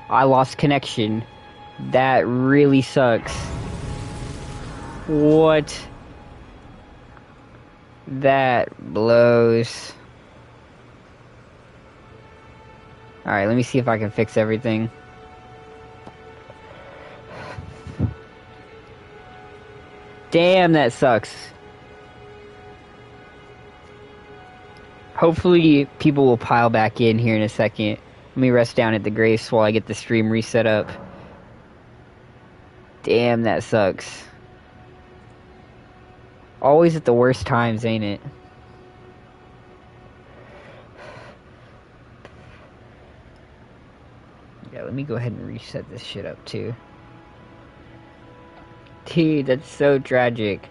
I lost connection. That really sucks. What? That blows. Alright, let me see if I can fix everything. Damn, that sucks. Hopefully, people will pile back in here in a second. Let me rest down at the grace while I get the stream reset up. Damn, that sucks. Always at the worst times, ain't it? Yeah, let me go ahead and reset this shit up too. Dude, that's so tragic.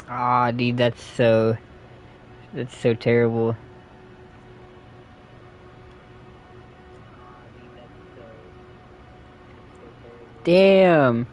Ah, dude, that's so terrible. Damn.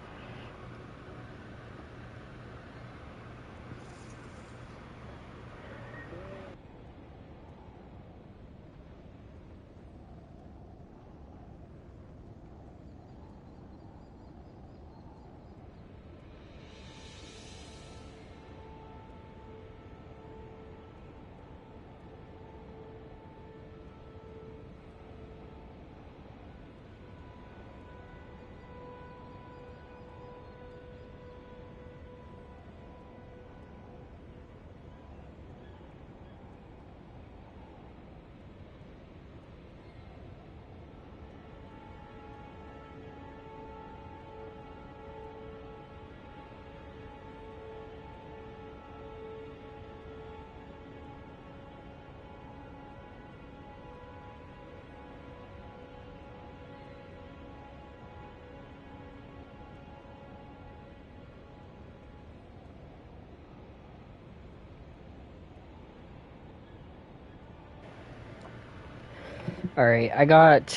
Alright, I got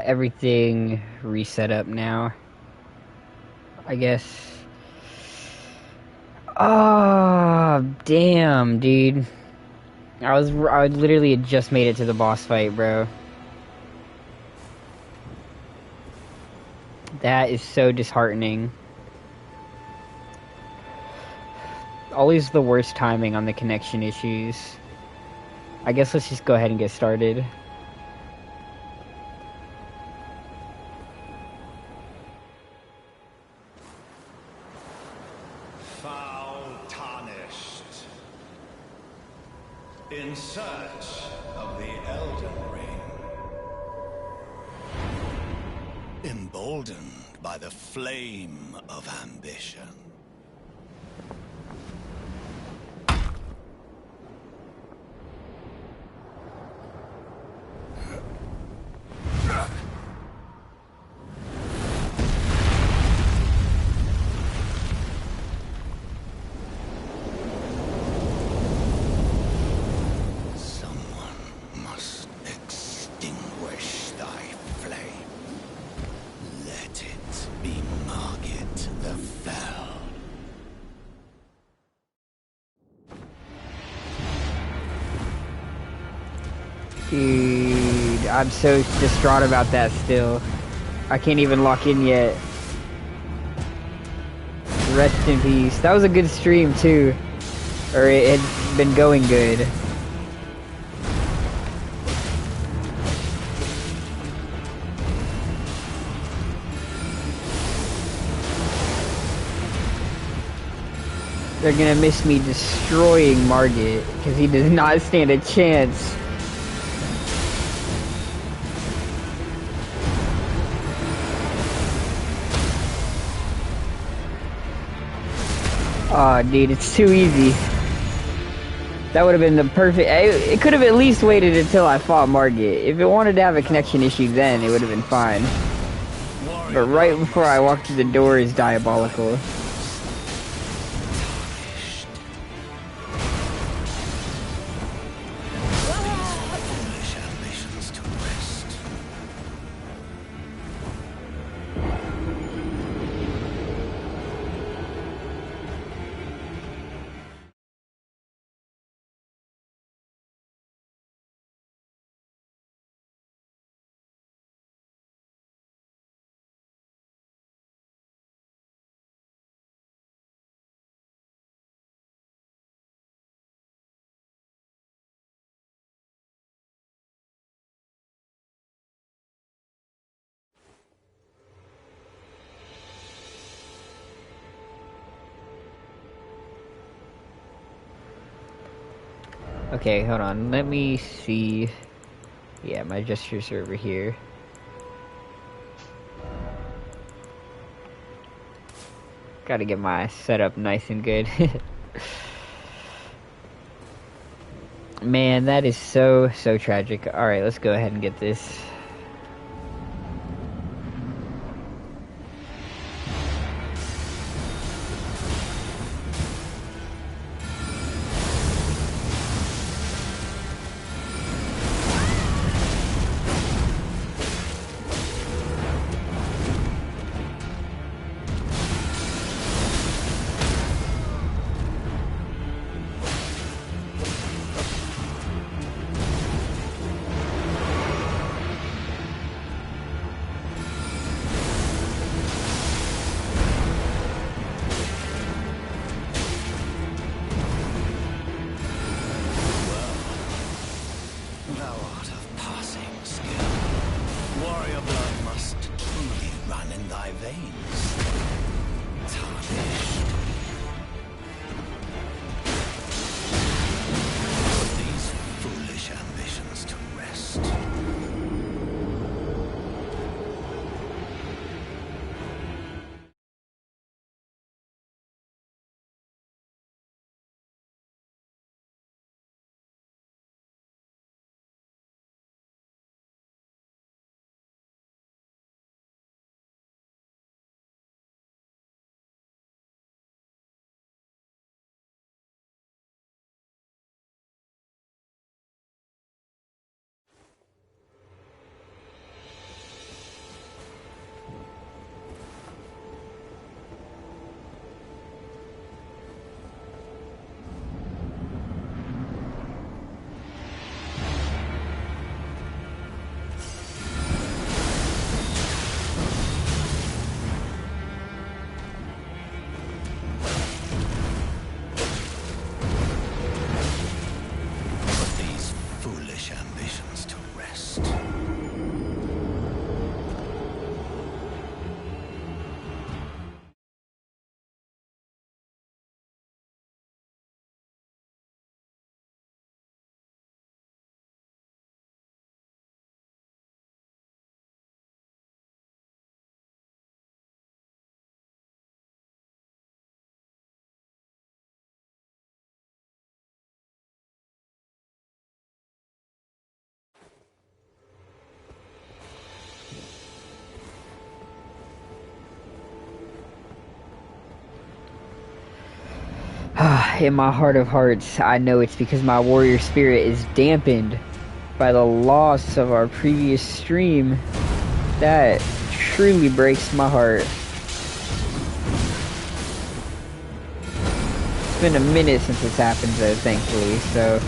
everything reset up now. I guess. Oh, damn, dude. I literally had just made it to the boss fight, bro. That is so disheartening. Always the worst timing on the connection issues. I guess let's just go ahead and get started. Foul tarnished. In search of the Elden Ring. Emboldened by the flame of ambition. Dude, I'm so distraught about that still. I can't even lock in yet. Rest in peace. That was a good stream too. Or it had been going good. They're gonna miss me destroying Margit, because he does not stand a chance. Aw, dude, it's too easy. That would have been the perfect... It could have at least waited until I fought Margit. If it wanted to have a connection issue then, it would have been fine. But right before I walked through the door is diabolical. Okay, hold on. Let me see. Yeah, my gestures are over here. Gotta get my setup nice and good. Man, that is so tragic. Alright, let's go ahead and get this. In my heart of hearts, I know it's because my warrior spirit is dampened by the loss of our previous stream. That truly breaks my heart. It's been a minute since this happened though, thankfully, so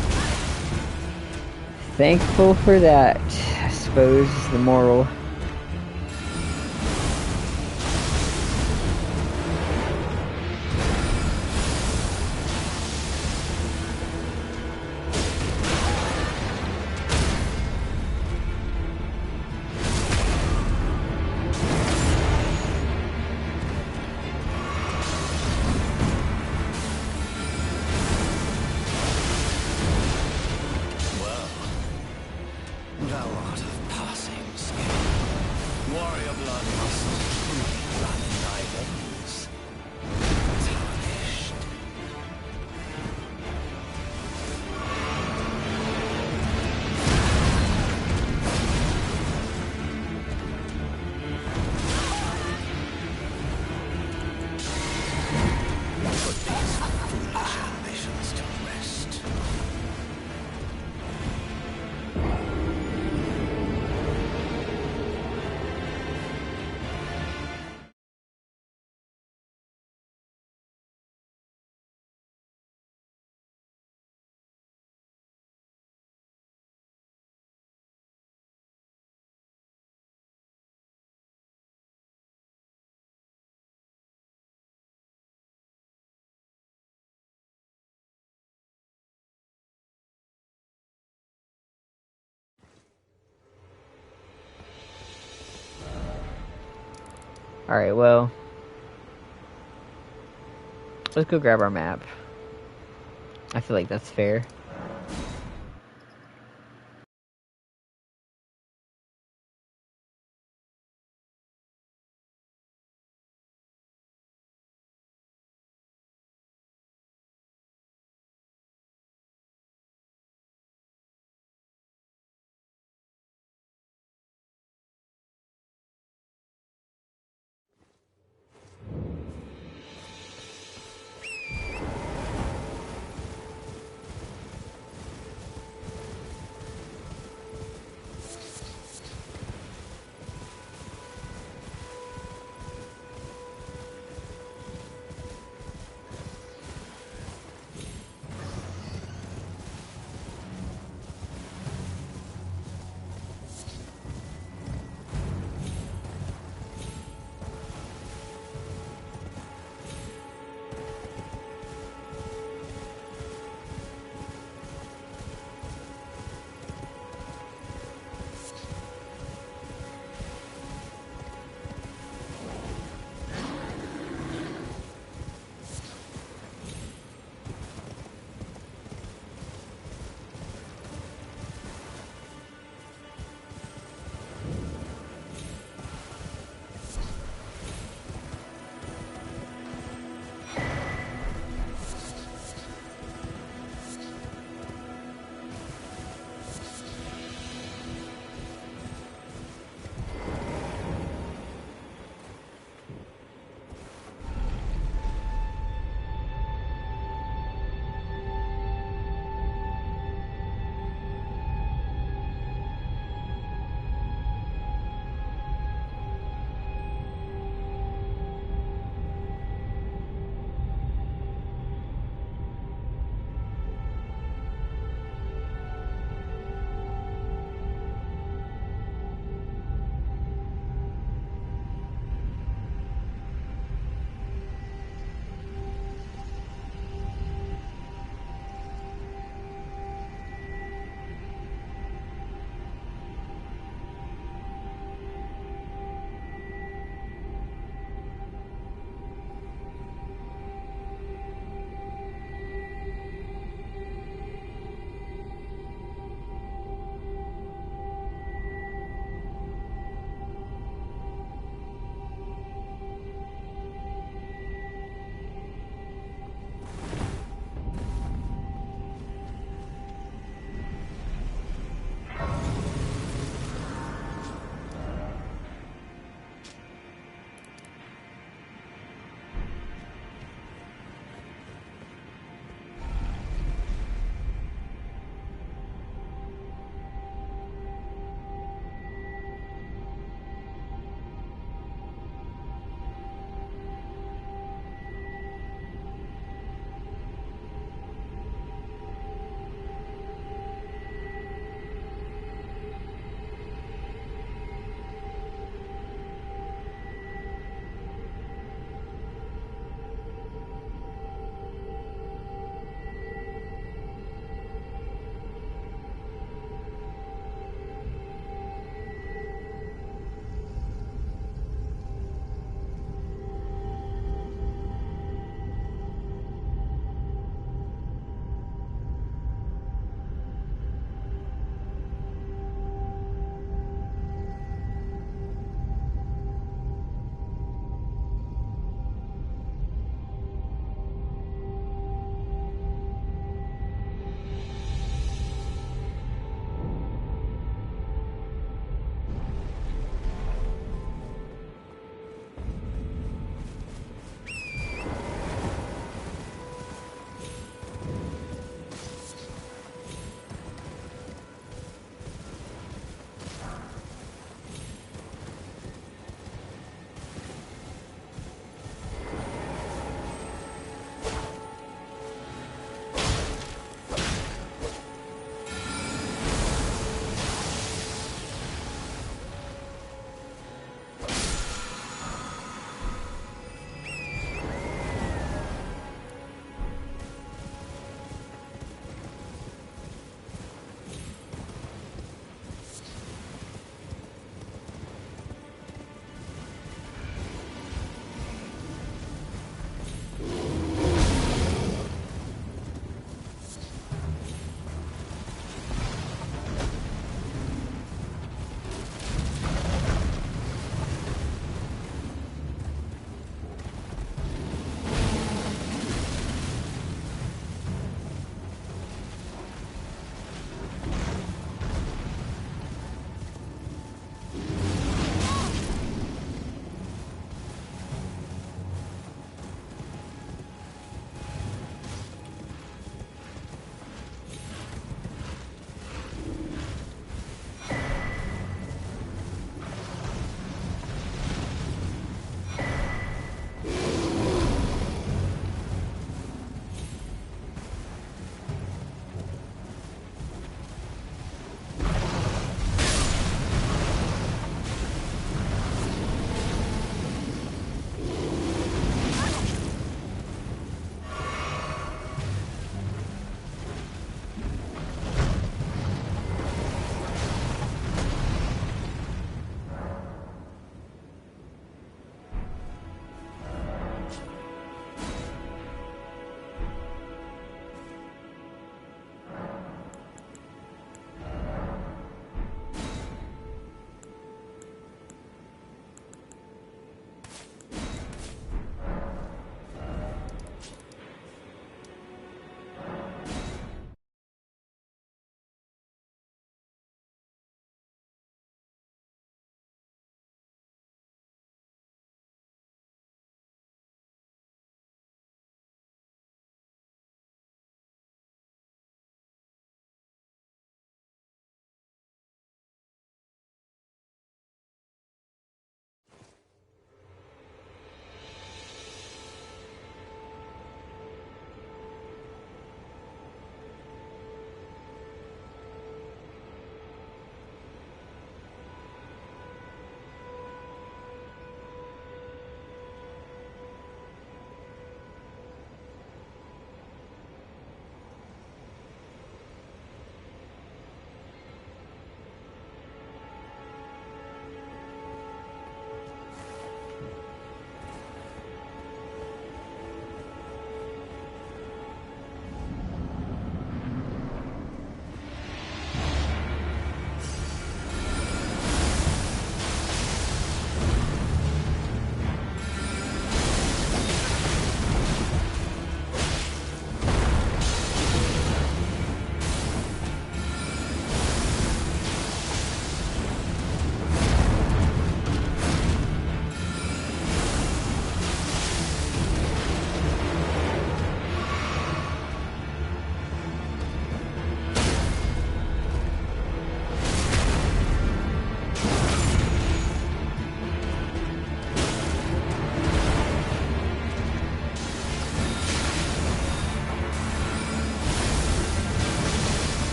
thankful for that, I suppose, is the moral. Alright, well, let's go grab our map. I feel like that's fair.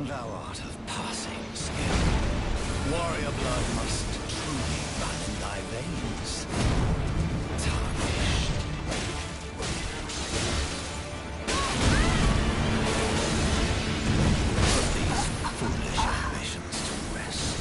Thou art of passing skill. Warrior blood must truly run in thy veins. Tarnished. Put these foolish ambitions to rest.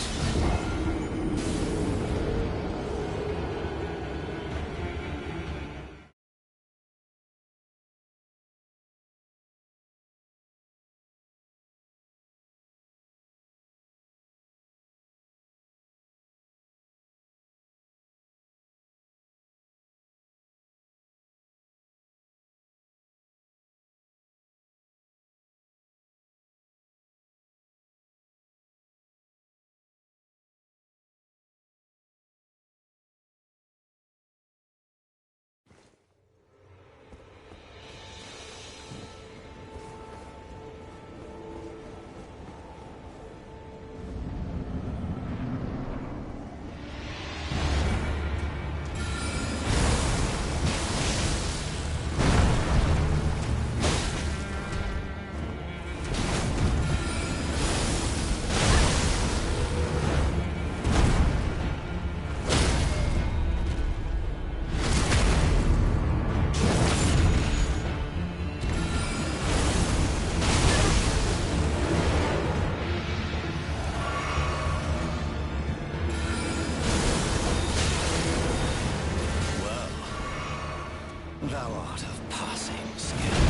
Thou art of passing skill.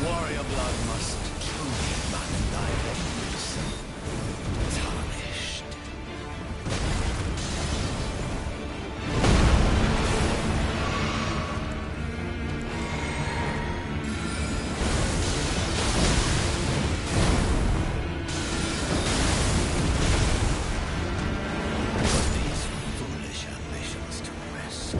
Warrior blood must truly run in thy veins. Tarnished. Put these foolish ambitions to rest.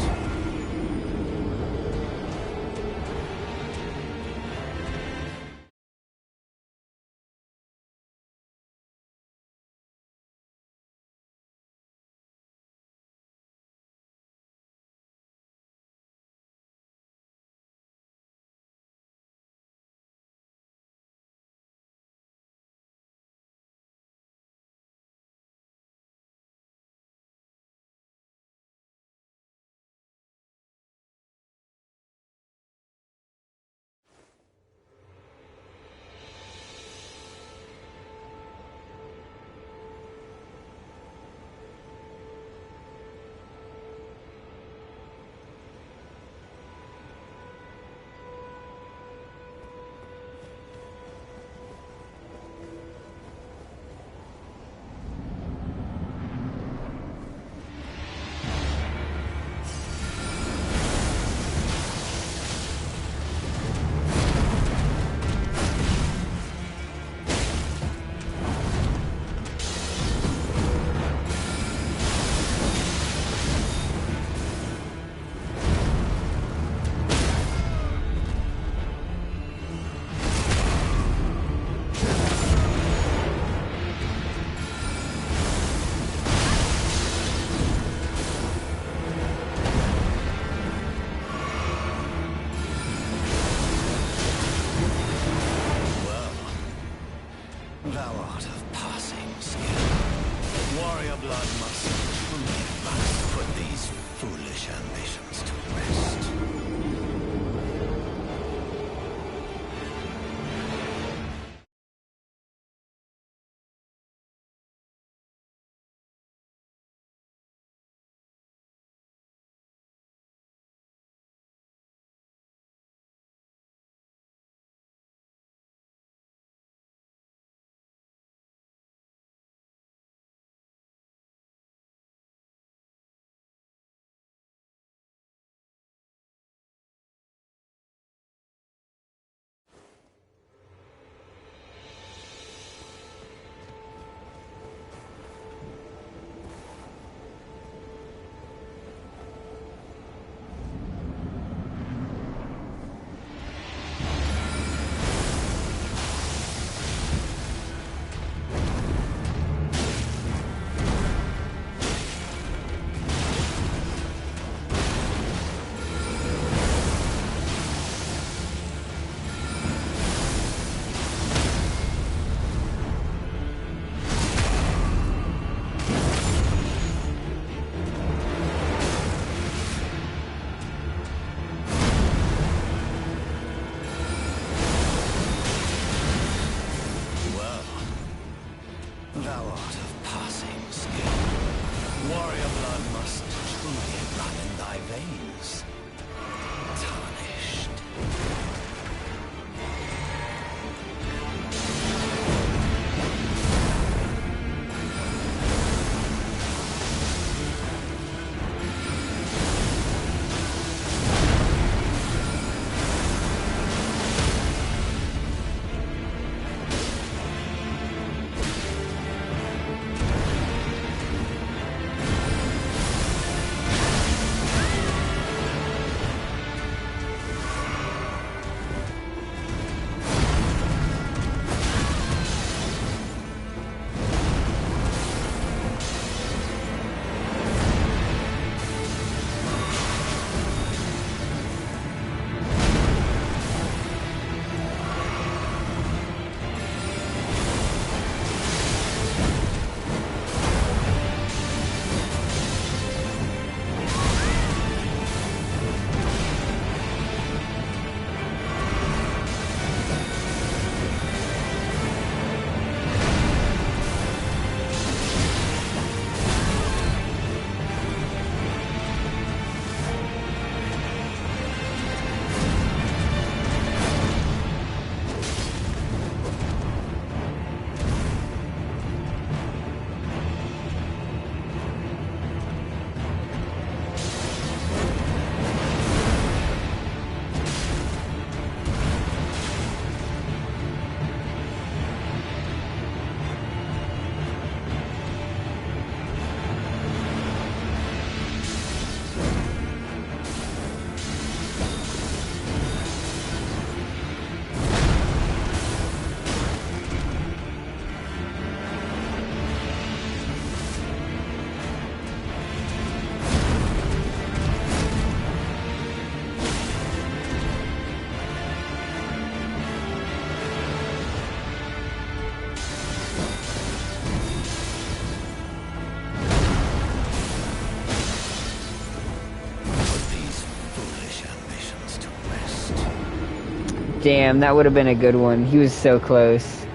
Damn, that would have been a good one. He was so close.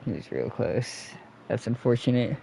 He was real close. That's unfortunate.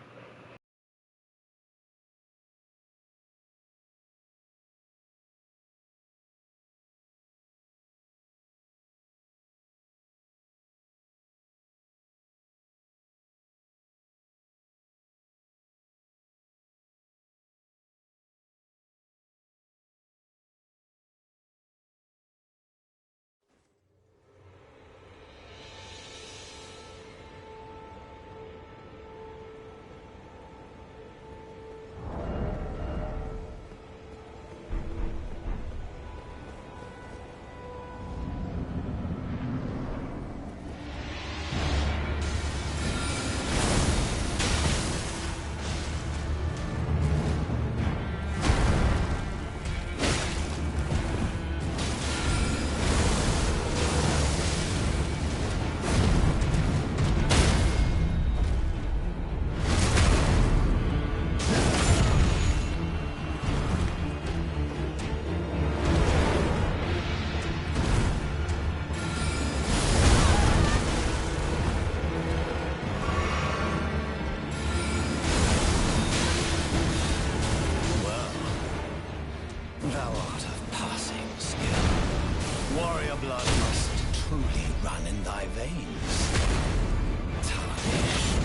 Thou art of passing skill. Warrior blood must truly run in thy veins. Tarnished.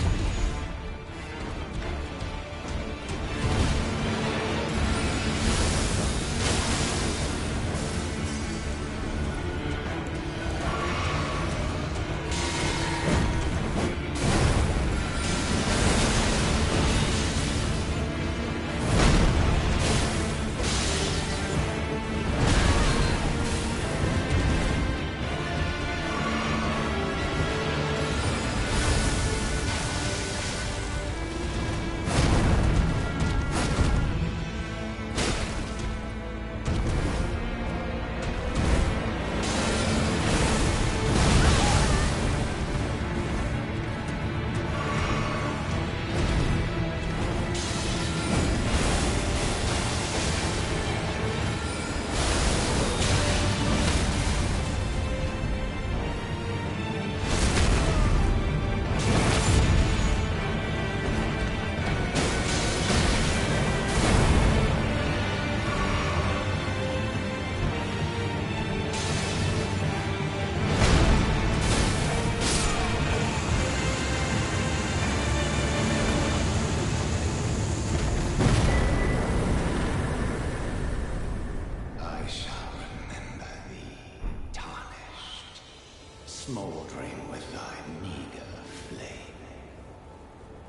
Smoldering with thy meager flame,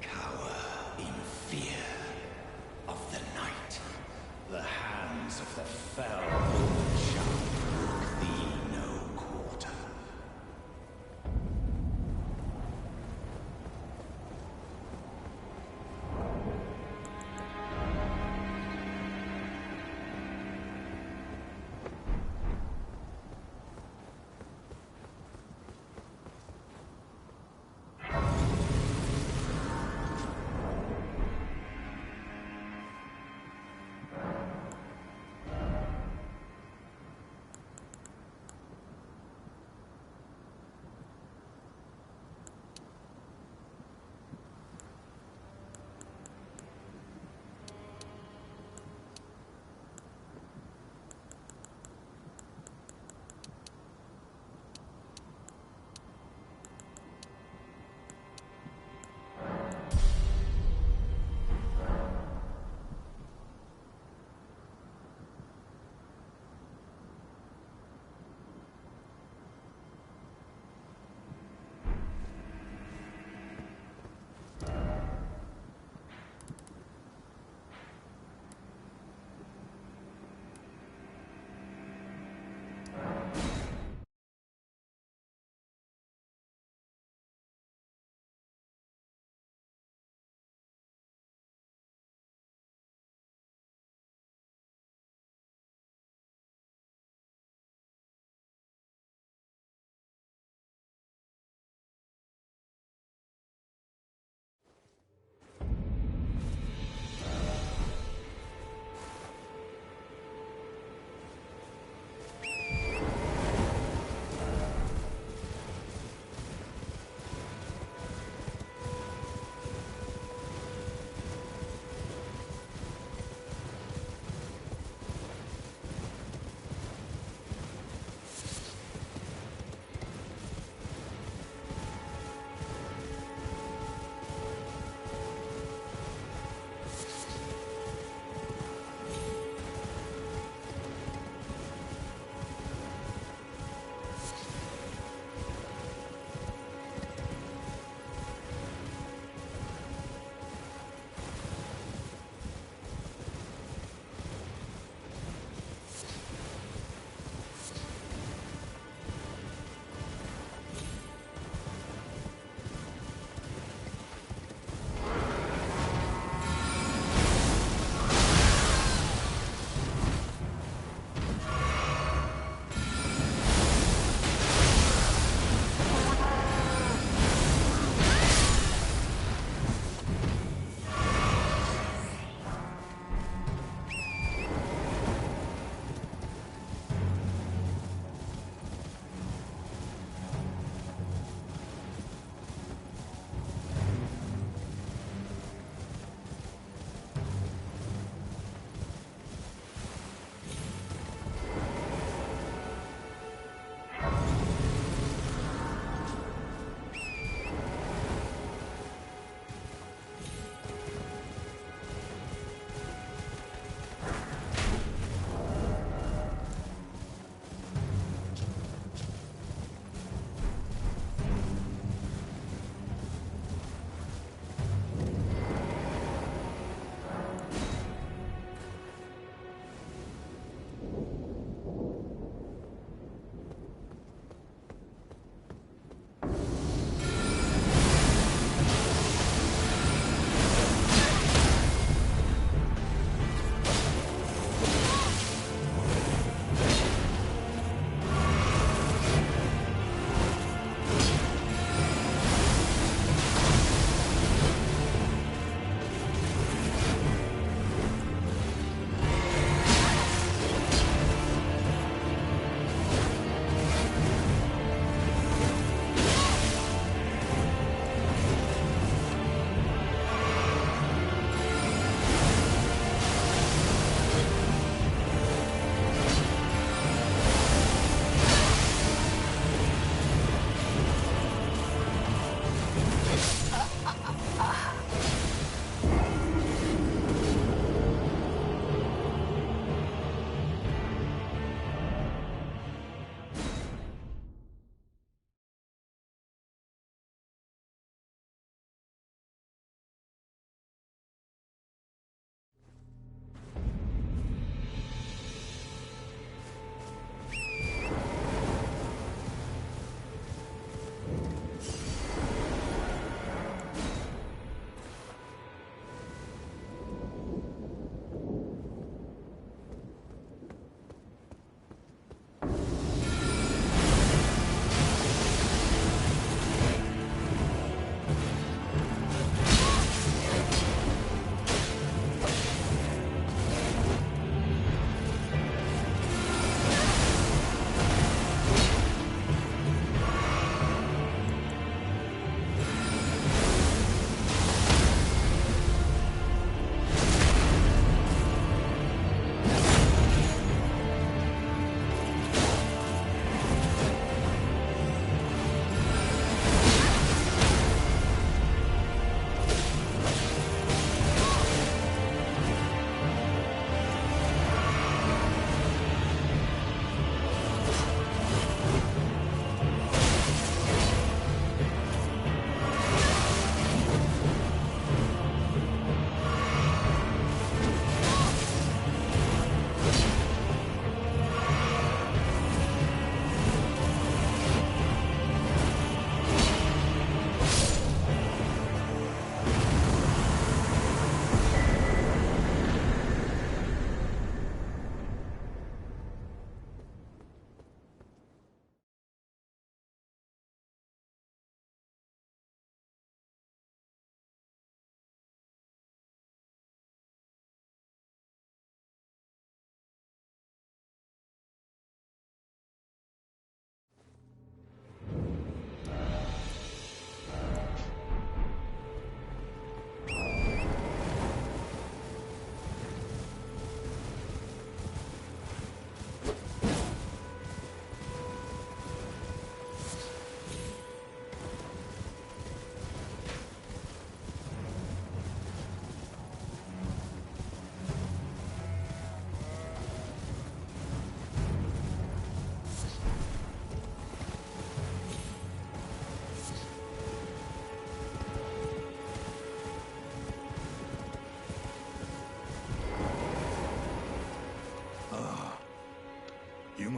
cower in fear of the night. The hands of the fell omen shall brook thee no quarter.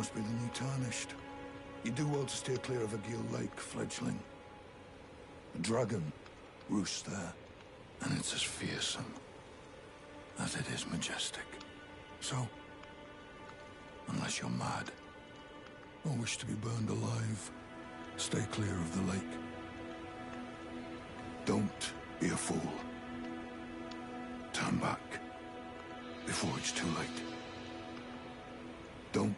must be the new Tarnished. You do well to steer clear of a Gill Lake, fledgling. A dragon roosts there, and it's as fearsome as it is majestic. So, unless you're mad, or wish to be burned alive, stay clear of the lake. Don't be a fool. Turn back before it's too late. Don't.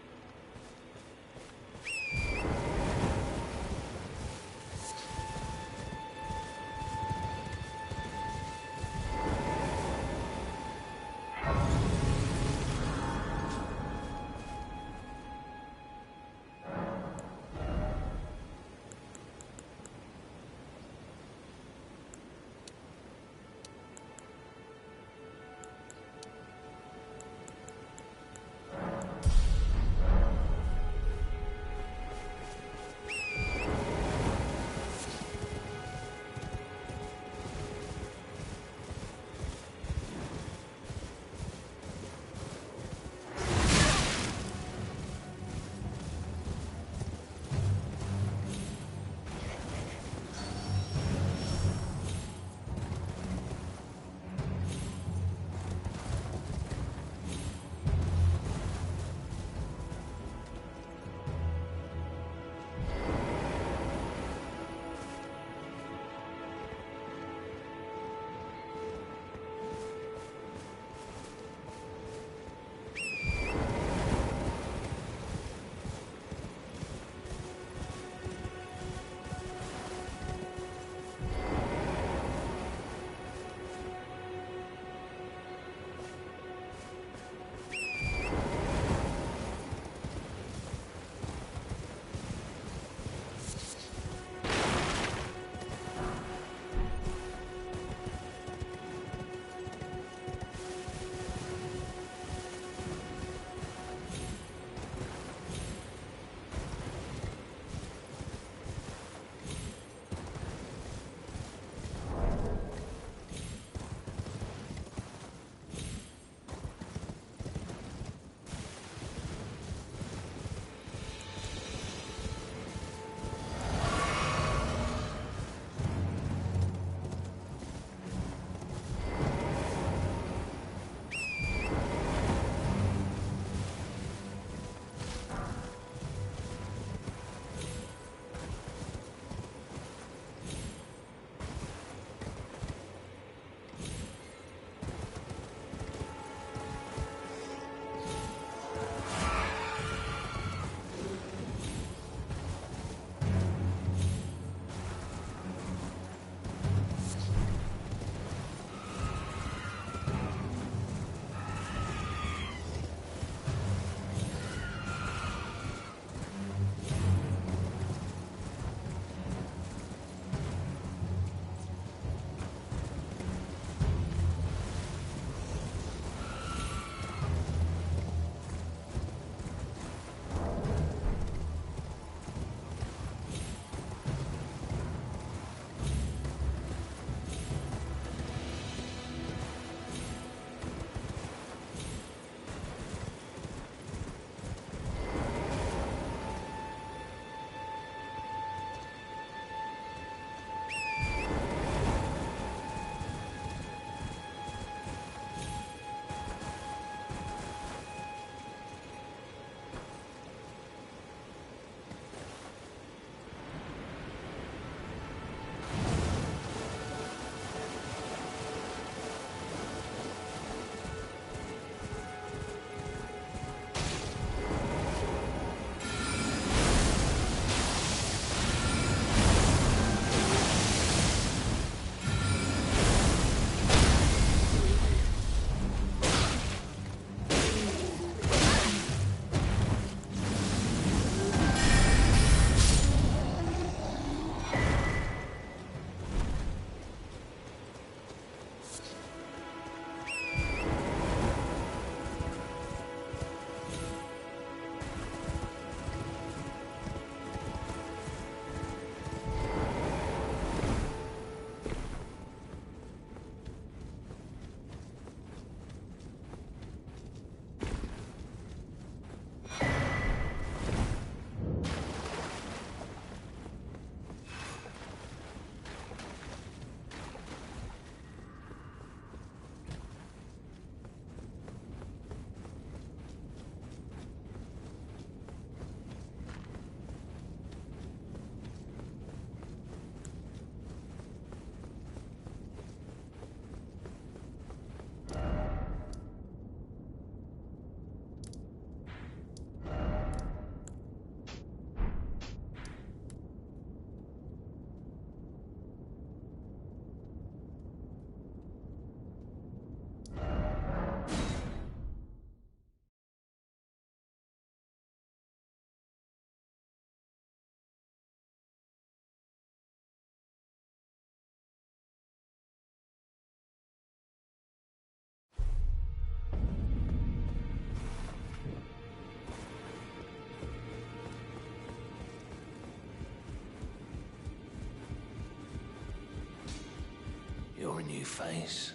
new face.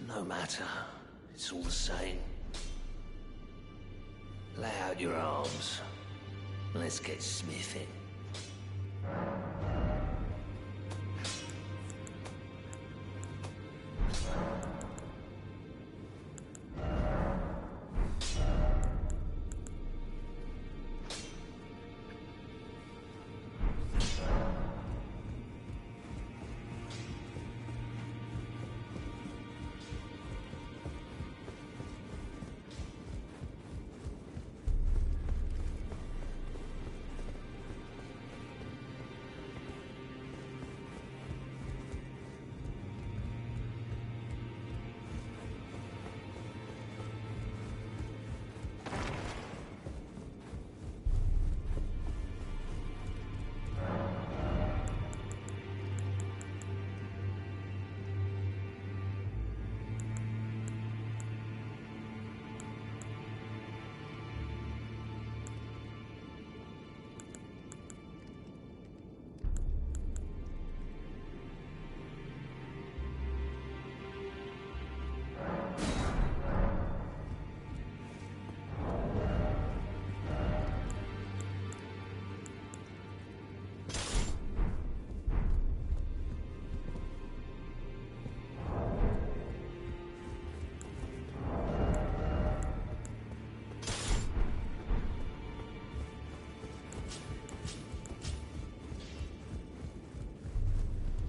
No matter. It's all the same. Lay out your arms. Let's get smithing.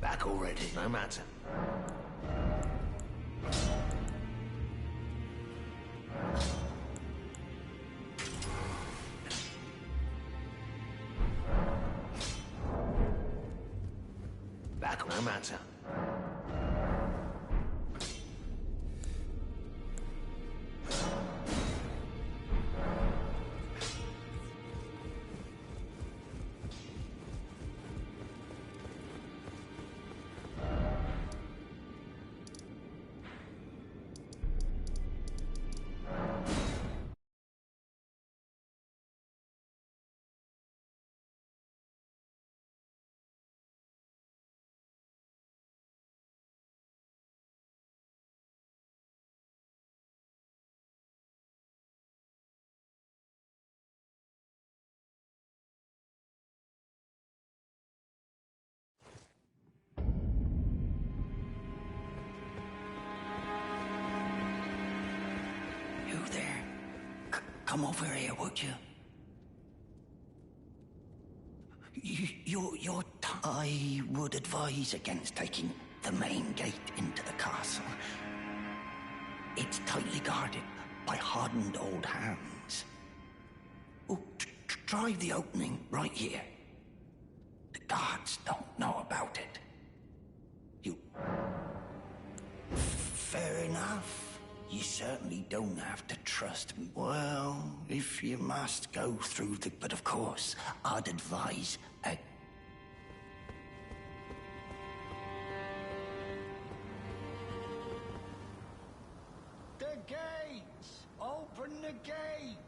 Back already, no matter. Back, no matter. Come over here, would you? I would advise against taking the main gate into the castle. It's tightly guarded by hardened old hands. Oh, try the opening right here. The guards don't know about it. Fair enough. You certainly don't have to trust me. Well, if you must go through the... But of course, I'd advise a... The gates! Open the gates!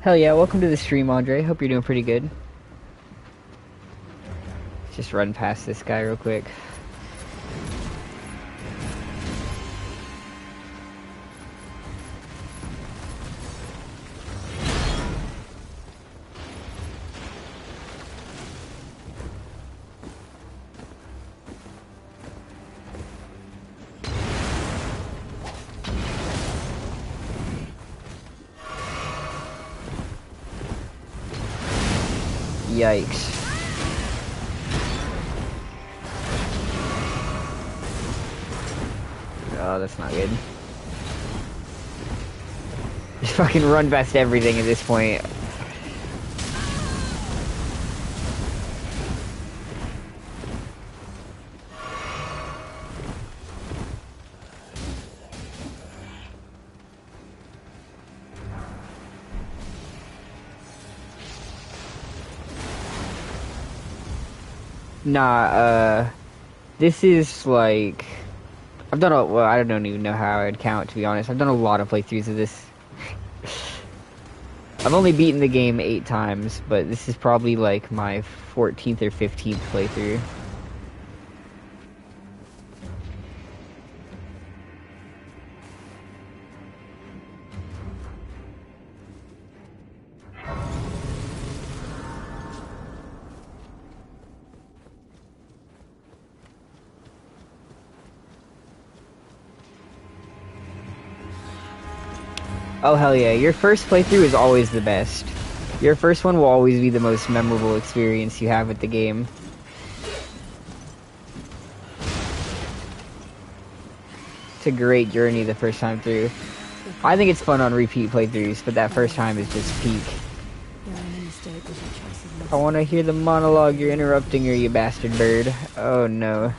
Hell yeah, welcome to the stream, Andre. Hope you're doing pretty good. Just run past this guy real quick. Yikes. Oh, that's not good. Just fucking run past everything at this point. Nah, this is like... I've done well, I don't even know how I'd count, to be honest. I've done a lot of playthroughs of this. I've only beaten the game 8 times, but this is probably like my 14th or 15th playthrough. Oh hell yeah, your first playthrough is always the best. Your first one will always be the most memorable experience you have with the game. It's a great journey the first time through. I think it's fun on repeat playthroughs, but that first time is just peak. I want to hear the monologue you're interrupting her, you bastard bird. Oh no.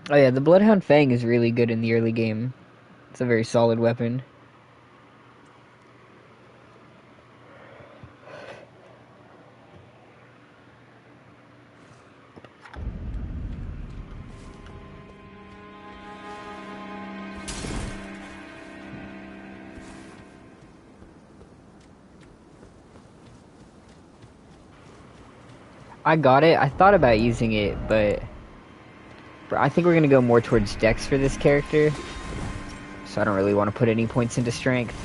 Oh yeah, the Bloodhound Fang is really good in the early game. It's a very solid weapon. I got it. I thought about using it, but I think we're going to go more towards Dex for this character. So I don't really want to put any points into Strength.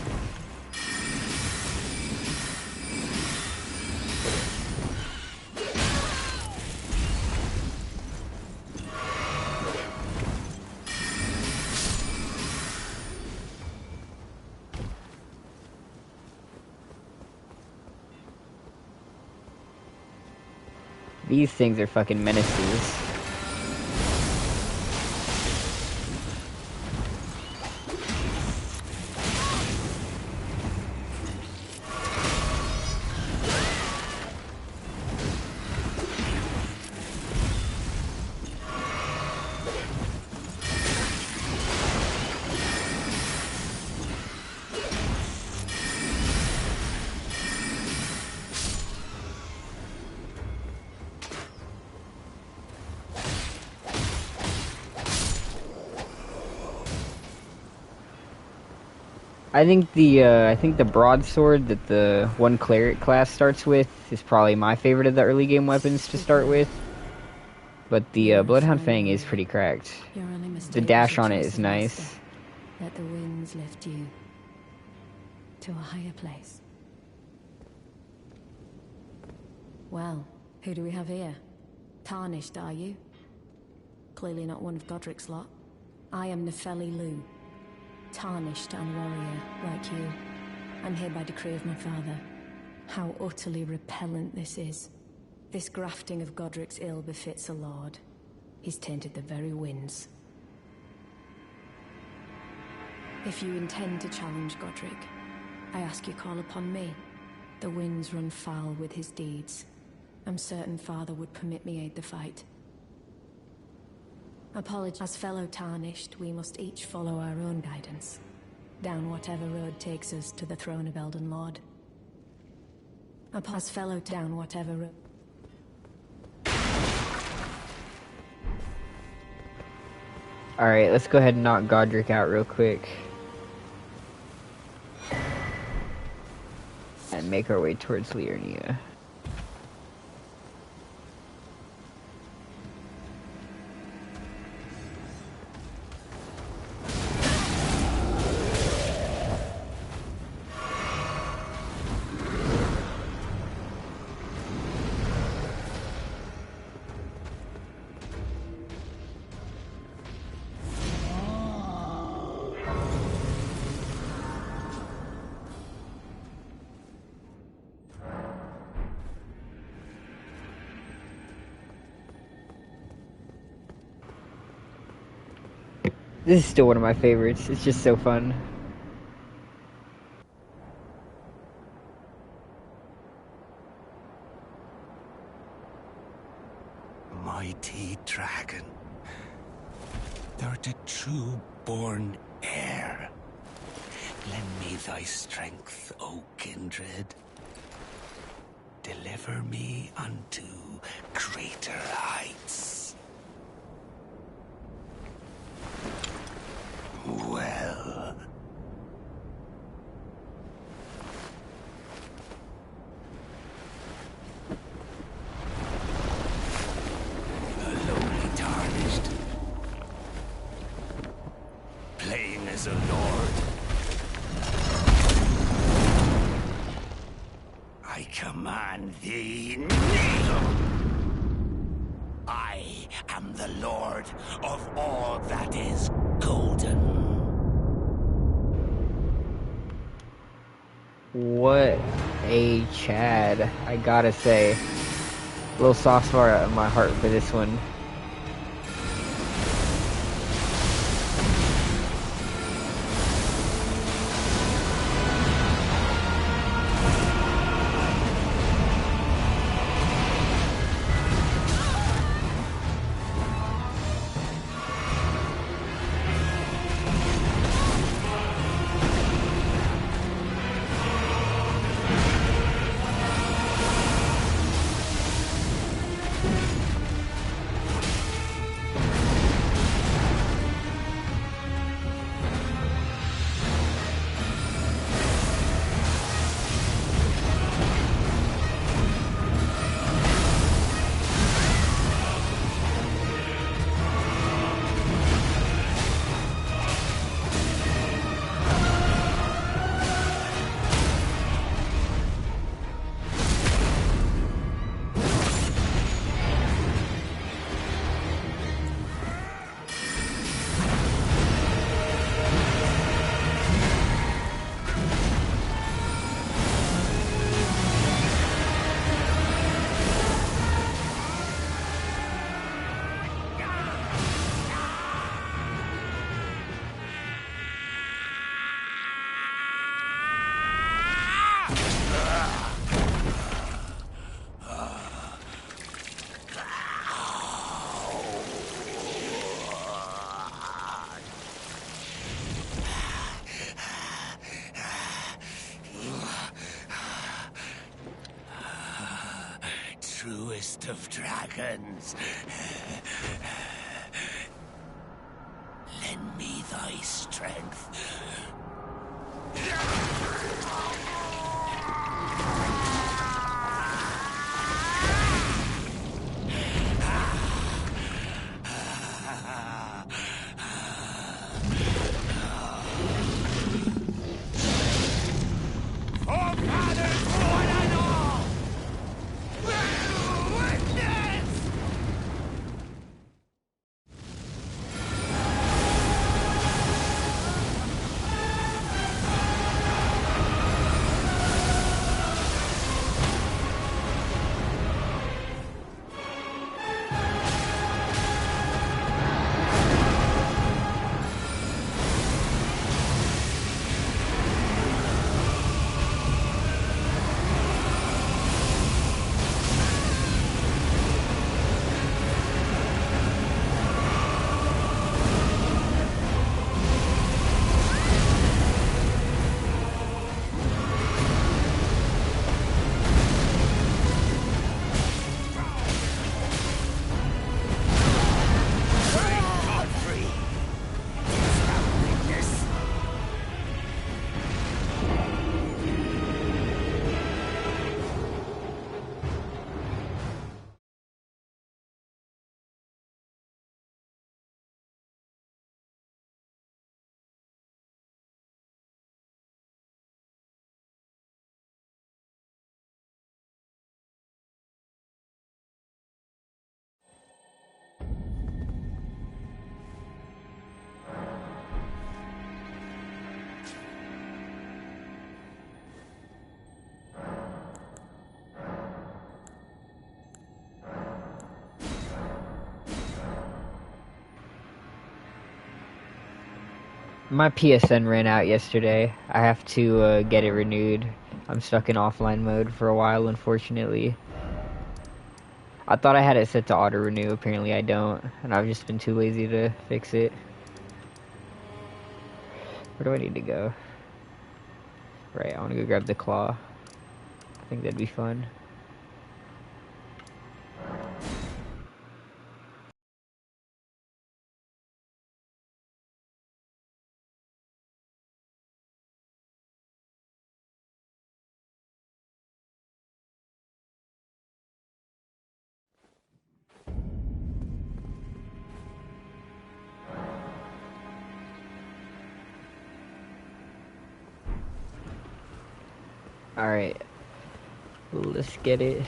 These things are fucking menaces. I think the broadsword that the one cleric class starts with is probably my favorite of the early game weapons to start with. But the Bloodhound Fang is pretty cracked. The dash on it is nice. Let the winds lift you to a higher place. Well, who do we have here? Tarnished, are you? Clearly not one of Godric's lot. I am Nefeli Lu. Tarnished and warrior, like you. I'm here by decree of my father. How utterly repellent this is. This grafting of Godric's ill befits a lord. He's tainted the very winds. If you intend to challenge Godric, I ask you call upon me. The winds run foul with his deeds. I'm certain father would permit me aid the fight. Apologies. As fellow Tarnished, we must each follow our own guidance, down whatever road takes us to the throne of Elden Lord. A pass fellow down whatever. Alright, let's go ahead and knock Godric out real quick. And make our way towards Liurnia. This is still one of my favorites. It's just so fun. Mighty dragon, thou the true born heir. Lend me thy strength, O kindred. Deliver me unto greater heights. Well. The lowly tarnished. Playing as a lord. I command thee, kneel! I am the lord of all that is golden. What a Chad, I gotta say. A little soft spot in my heart for this one. Truest of dragons. Lend me thy strength. My PSN ran out yesterday. I have to get it renewed. I'm stuck in offline mode for a while, unfortunately. I thought I had it set to auto renew. Apparently, I don't, and I've just been too lazy to fix it. Where do I need to go? Right, I want to go grab the claw. I think that'd be fun. Alright, let's get it.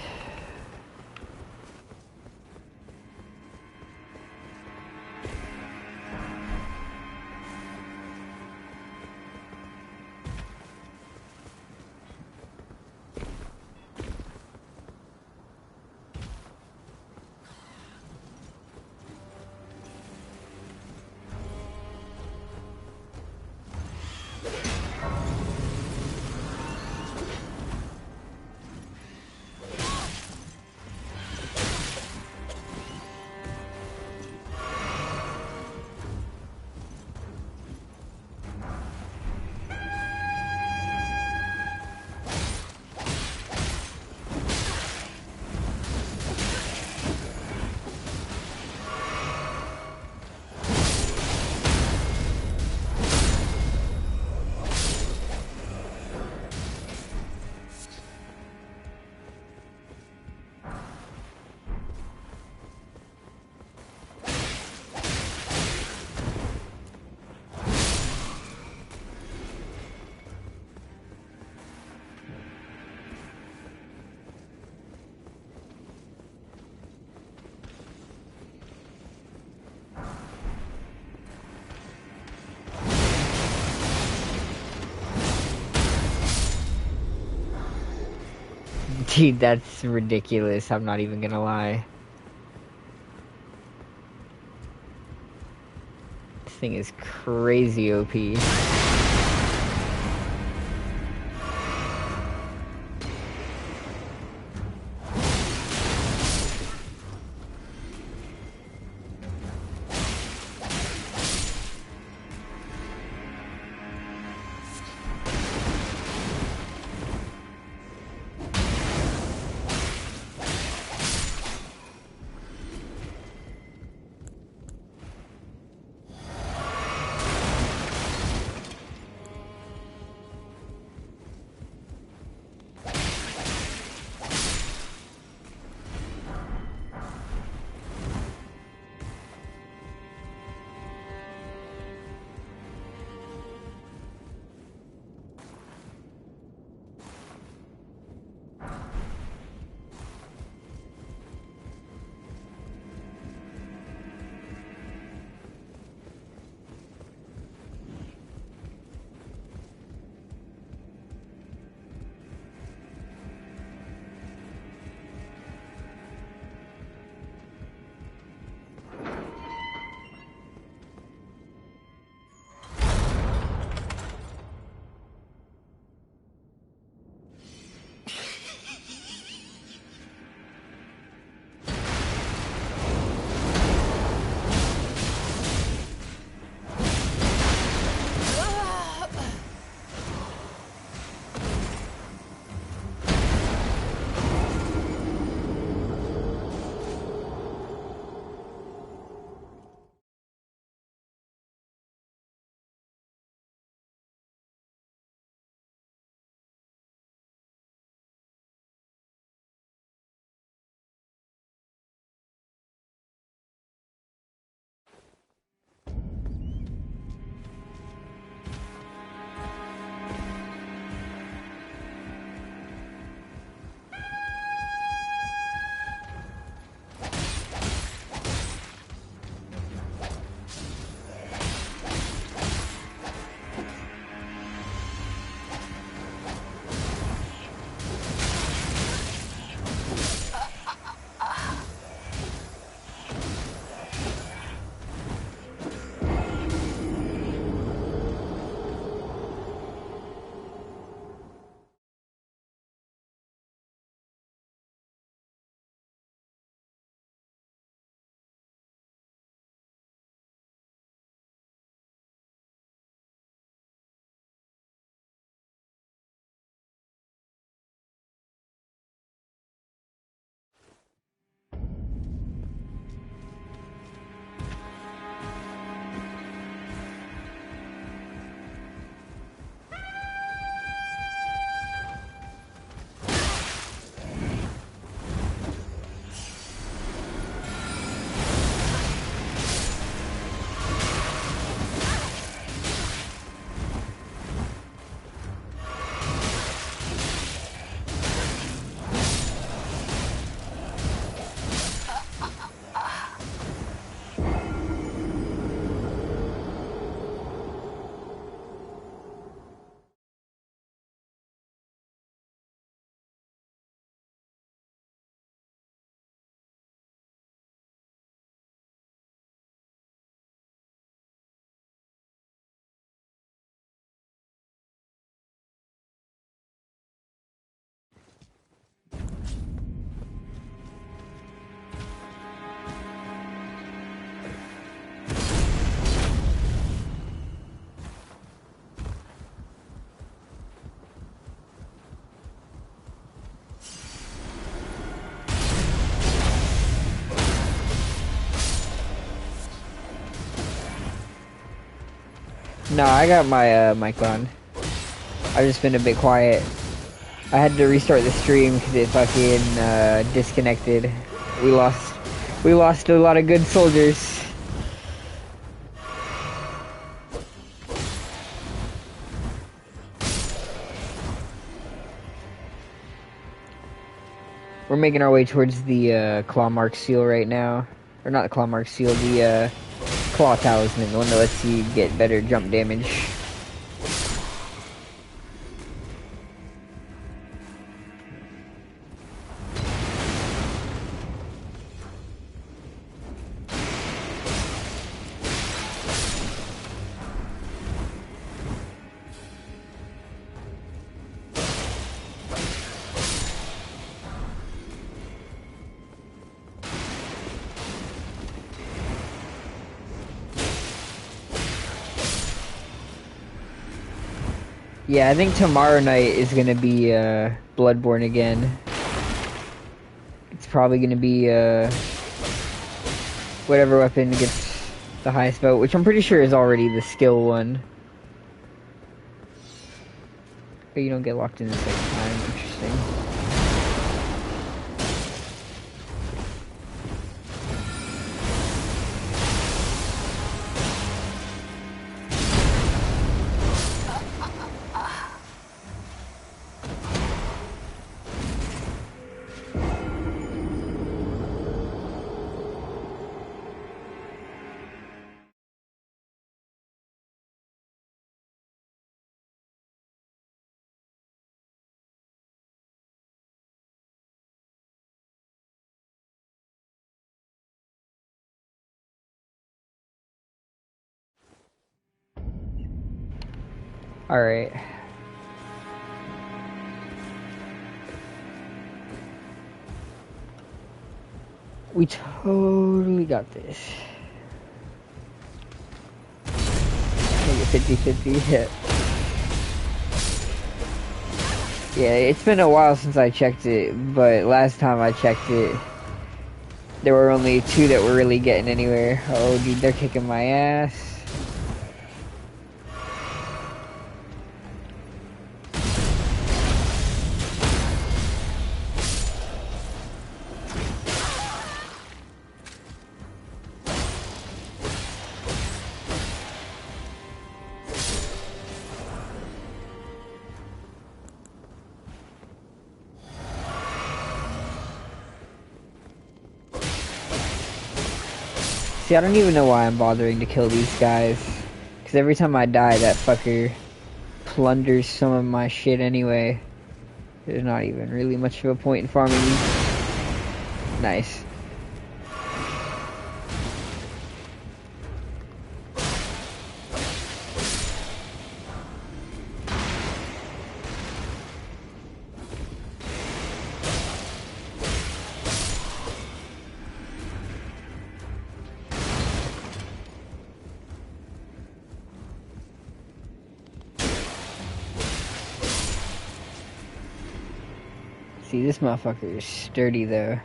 Dude, that's ridiculous. I'm not even gonna lie. This thing is crazy OP. No, I got my mic on. I've just been a bit quiet. I had to restart the stream because it fucking disconnected. We lost a lot of good soldiers. We're making our way towards the claw mark seal right now. Or not the claw mark seal, the claw talisman, the one that lets you get better jump damage. Yeah, I think tomorrow night is gonna be Bloodborne again. It's probably gonna be whatever weapon gets the highest vote, which I'm pretty sure is already the skill one. But you don't get locked in the second time. Interesting. Alright. We totally got this. Make it 50-50. Yeah, it's been a while since I checked it, but last time I checked it, there were only 2 that were really getting anywhere. Oh, dude, they're kicking my ass. See, I don't even know why I'm bothering to kill these guys. Because every time I die, that fucker plunders some of my shit anyway. There's not even really much of a point in farming these. Nice. See, this motherfucker is sturdy though.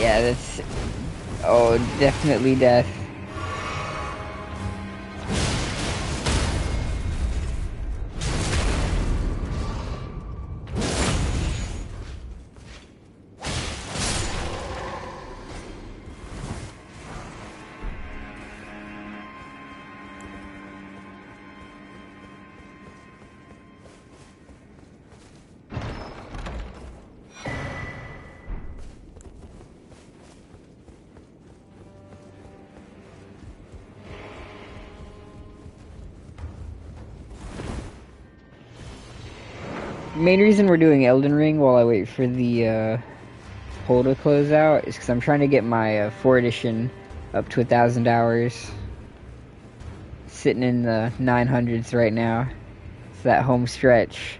Yeah, that's... Oh, definitely death. Main reason we're doing Elden Ring while I wait for the poll to close out is because I'm trying to get my 4 edition up to 1,000 hours. Sitting in the 900s right now. It's that home stretch.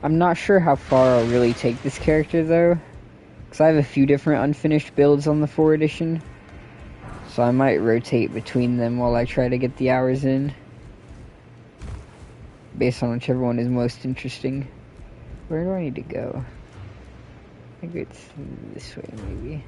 I'm not sure how far I'll really take this character though, because I have a few different unfinished builds on the 4 edition, so I might rotate between them while I try to get the hours in, based on whichever one is most interesting. Where do I need to go? I think it's this way maybe.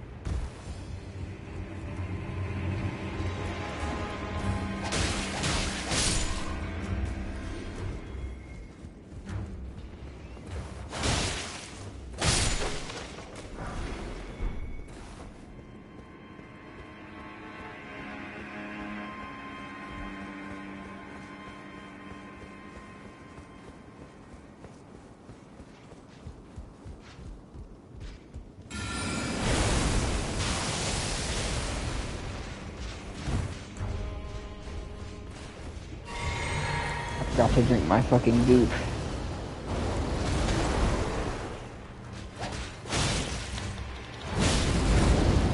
Got to drink my fucking goop.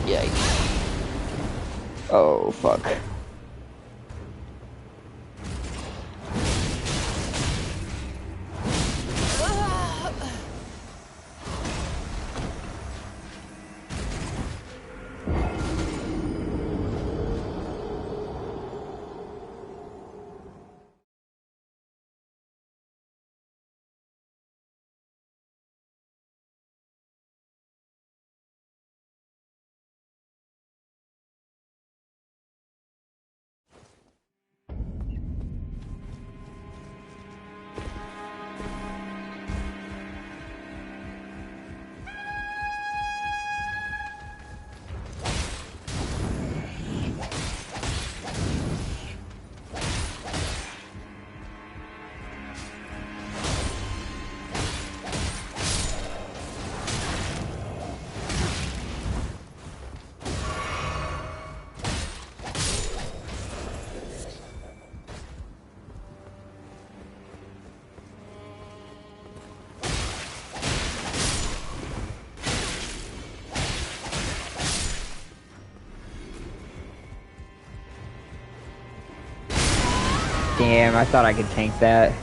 Yikes. Oh, fuck. Damn, I thought I could tank that.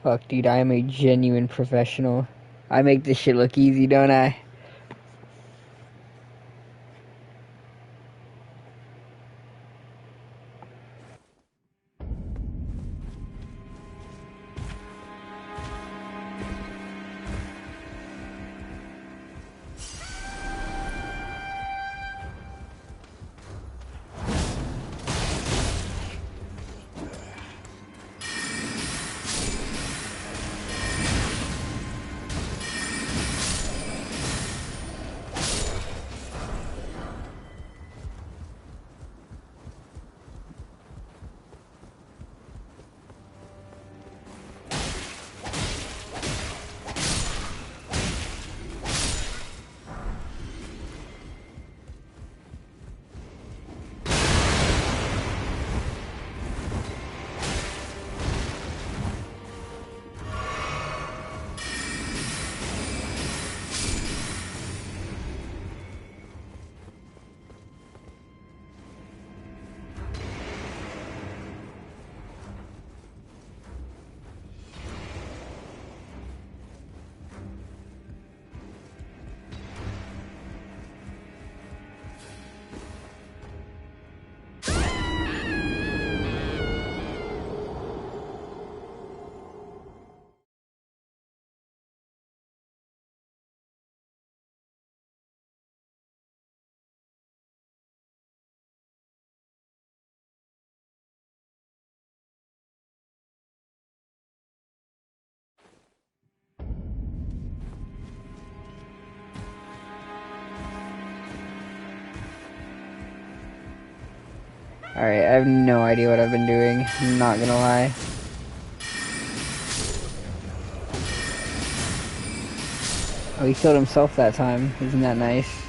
Fuck, dude, I am a genuine professional. I make this shit look easy, don't I? Alright, I have no idea what I've been doing. I'm not gonna lie. Oh, he killed himself that time. Isn't that nice?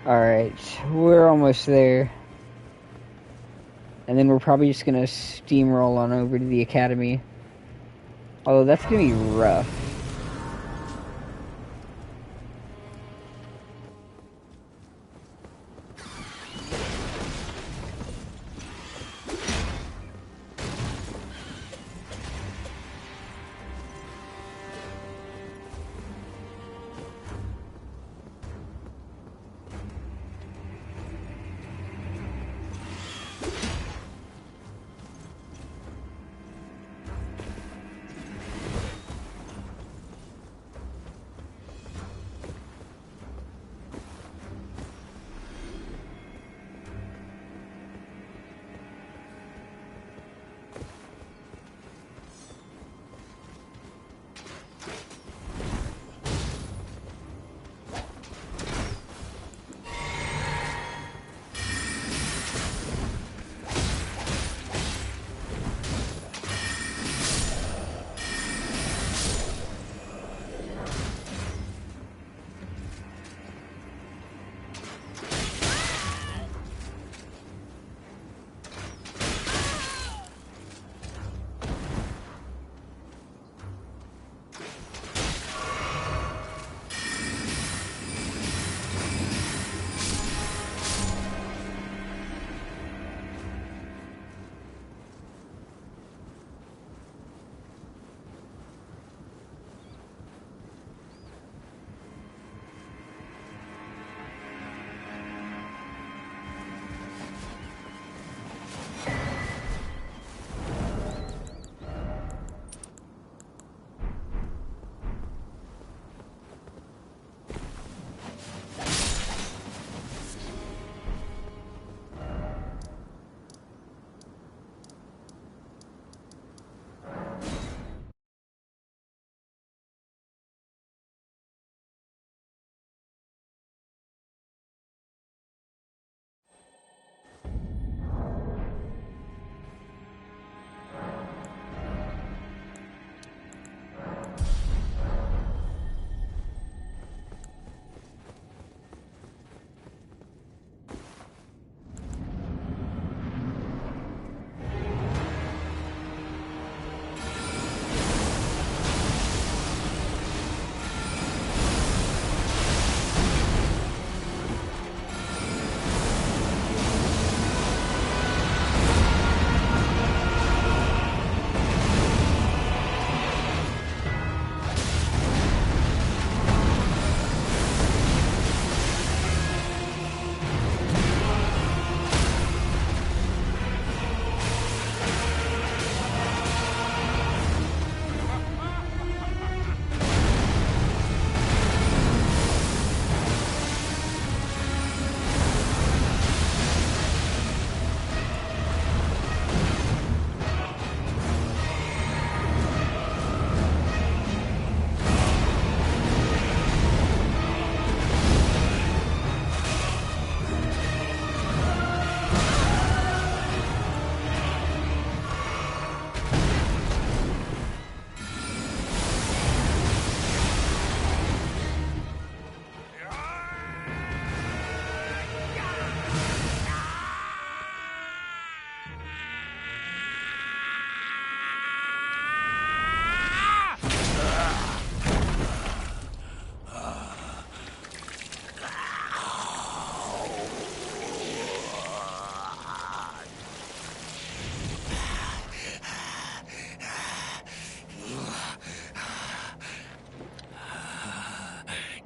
Alright, we're almost there. And then we're probably just gonna steamroll on over to the academy. Although that's gonna be rough.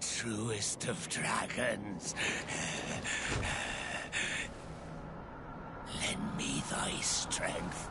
Truest of dragons. Lend me thy strength.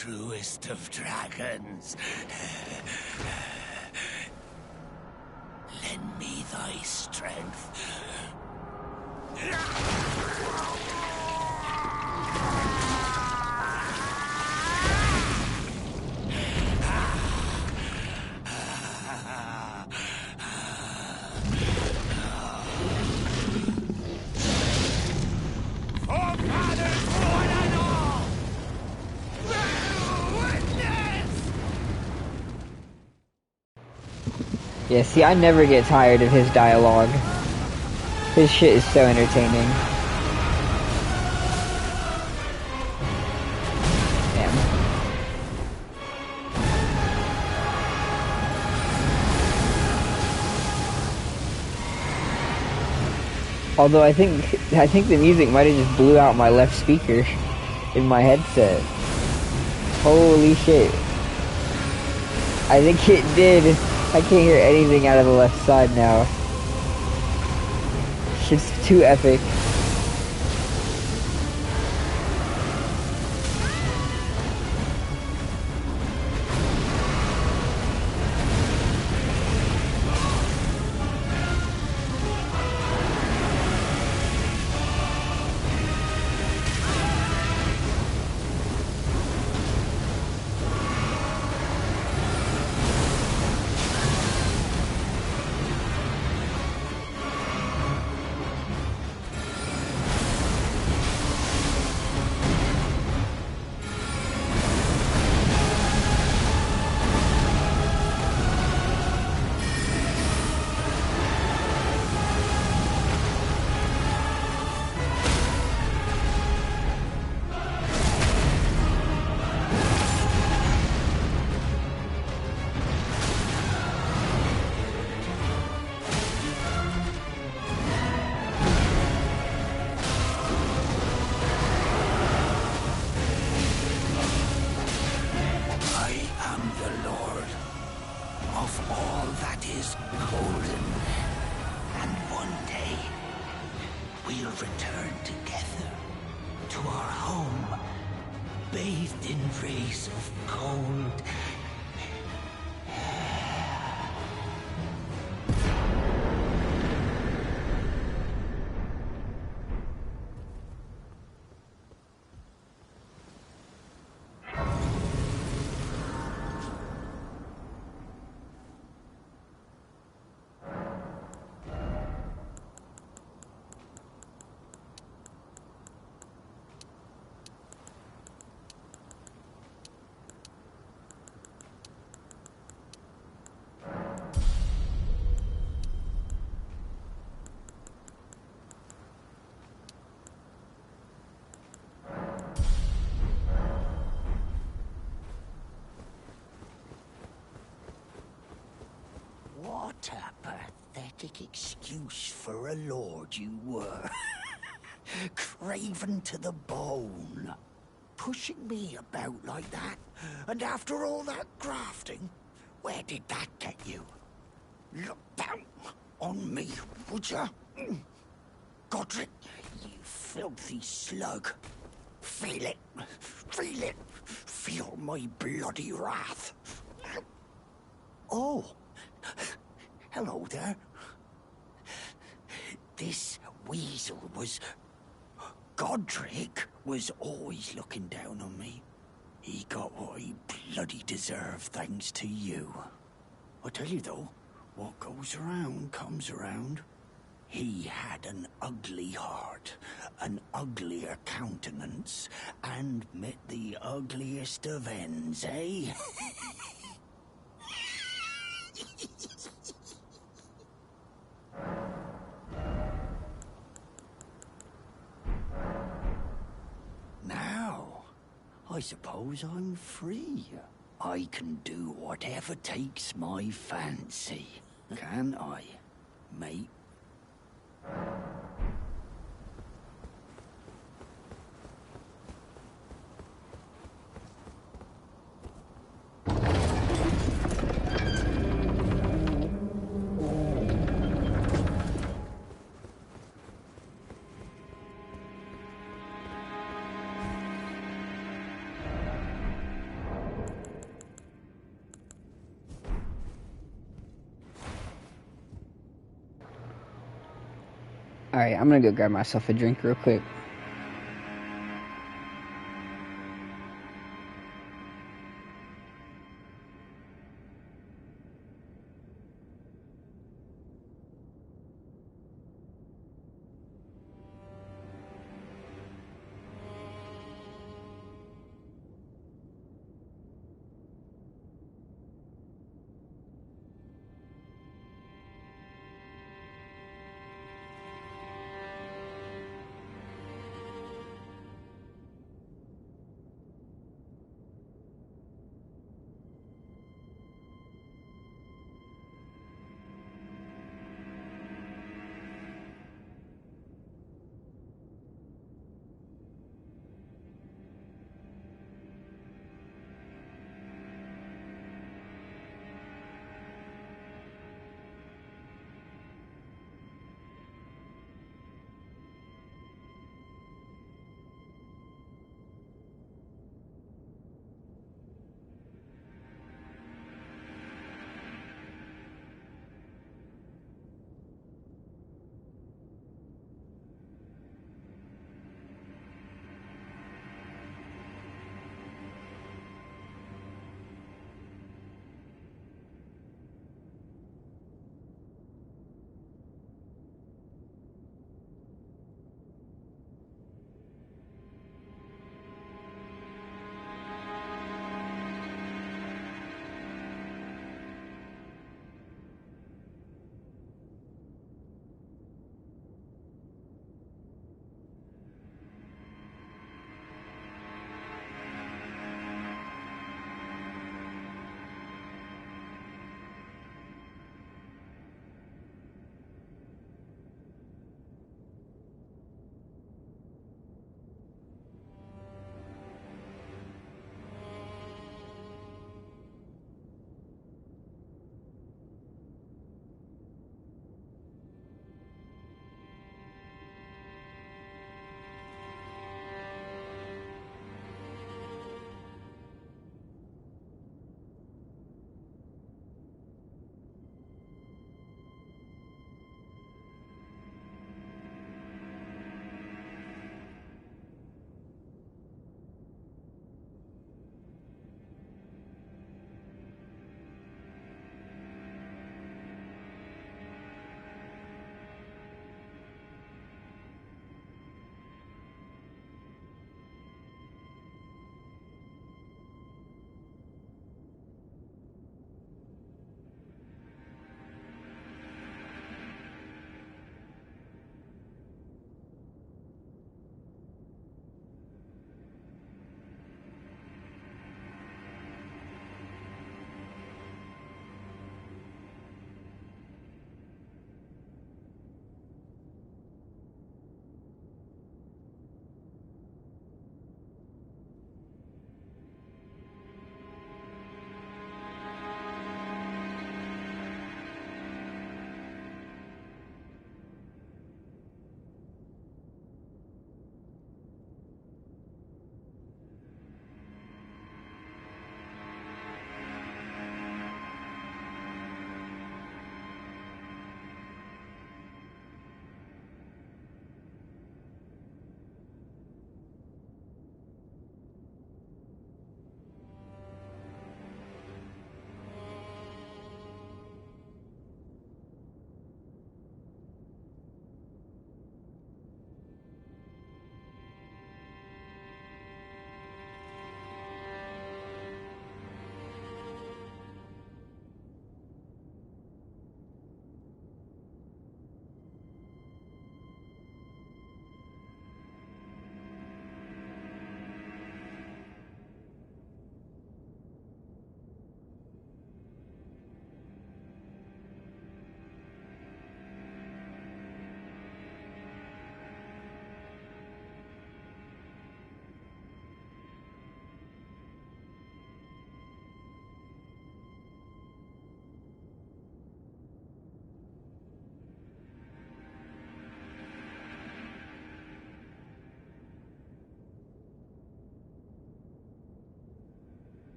truest of dragons. Lend me thy strength. Yeah, see, I never get tired of his dialogue. His shit is so entertaining. Damn. Although I think the music might have just blew out my left speaker in my headset. Holy shit. I think it did. I can't hear anything out of the left side now. Shit's too epic. What a pathetic excuse for a lord you were. Craven to the bone. Pushing me about like that, and after all that grafting, where did that get you? Look down on me, would ya? Godric, you filthy slug. Feel it. Feel it. Feel my bloody wrath. Oh. Hello there. This weasel was... Godric was always looking down on me. He got what he bloody deserved thanks to you. I tell you though, what goes around comes around. He had an ugly heart, an uglier countenance, and met the ugliest of ends, eh? Now, I suppose I'm free. I can do whatever takes my fancy, can I, mate? Alright, I'm gonna go grab myself a drink real quick.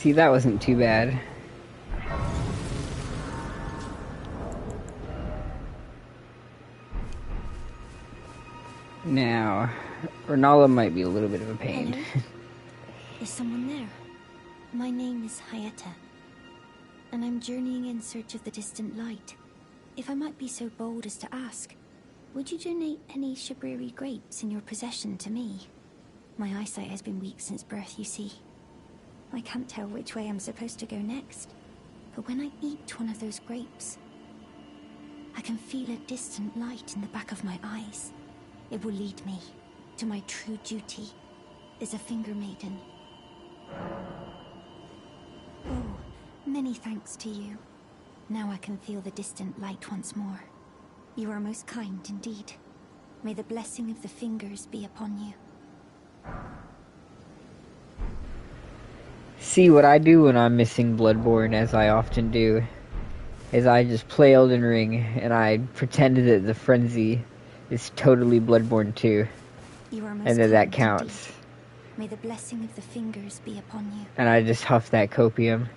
See, that wasn't too bad. Now, Renala might be a little bit of a pain. Hello? Is someone there? My name is Hayata, and I'm journeying in search of the distant light. If I might be so bold as to ask, would you donate any Shabriri grapes in your possession to me? My eyesight has been weak since birth, you see. I can't tell which way I'm supposed to go next, but when I eat one of those grapes, I can feel a distant light in the back of my eyes. It will lead me to my true duty as a finger maiden. Oh, many thanks to you. Now I can feel the distant light once more. You are most kind indeed. May the blessing of the fingers be upon you. See, what I do when I'm missing Bloodborne, as I often do, is I just play Elden Ring, and I pretend that the frenzy is totally Bloodborne 2, You are most and that kind counts. indeed. May the blessing of the fingers be upon you. And I just huff that copium.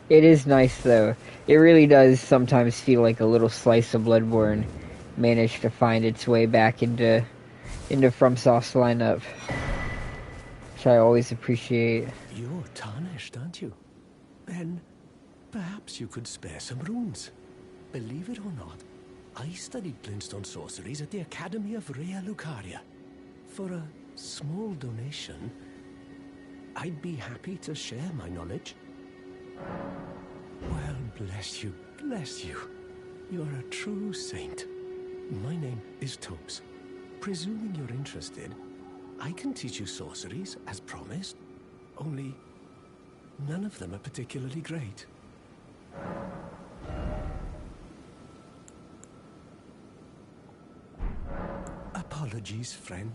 It is nice, though. It really does sometimes feel like a little slice of Bloodborne managed to find its way back into FromSoft's lineup, which I always appreciate. You're tarnished, aren't you? Then perhaps you could spare some runes. Believe it or not, I studied glintstone sorceries at the Academy of Rea Lucaria. For a small donation, I'd be happy to share my knowledge. Well, bless you, bless you. You're a true saint. My name is Tobes. Presuming you're interested, I can teach you sorceries, as promised. Only, none of them are particularly great. Apologies, friend.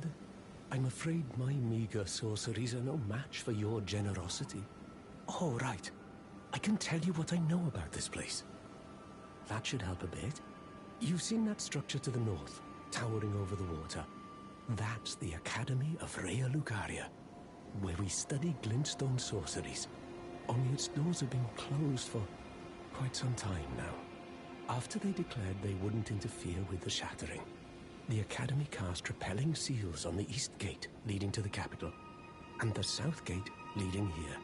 I'm afraid my meager sorceries are no match for your generosity. Oh, right. I can tell you what I know about this place. That should help a bit. You've seen that structure to the north, towering over the water. That's the Academy of Rea Lucaria, where we study glintstone sorceries. Only its doors have been closed for quite some time now. After they declared they wouldn't interfere with the shattering, the Academy cast repelling seals on the east gate leading to the capital, and the south gate leading here.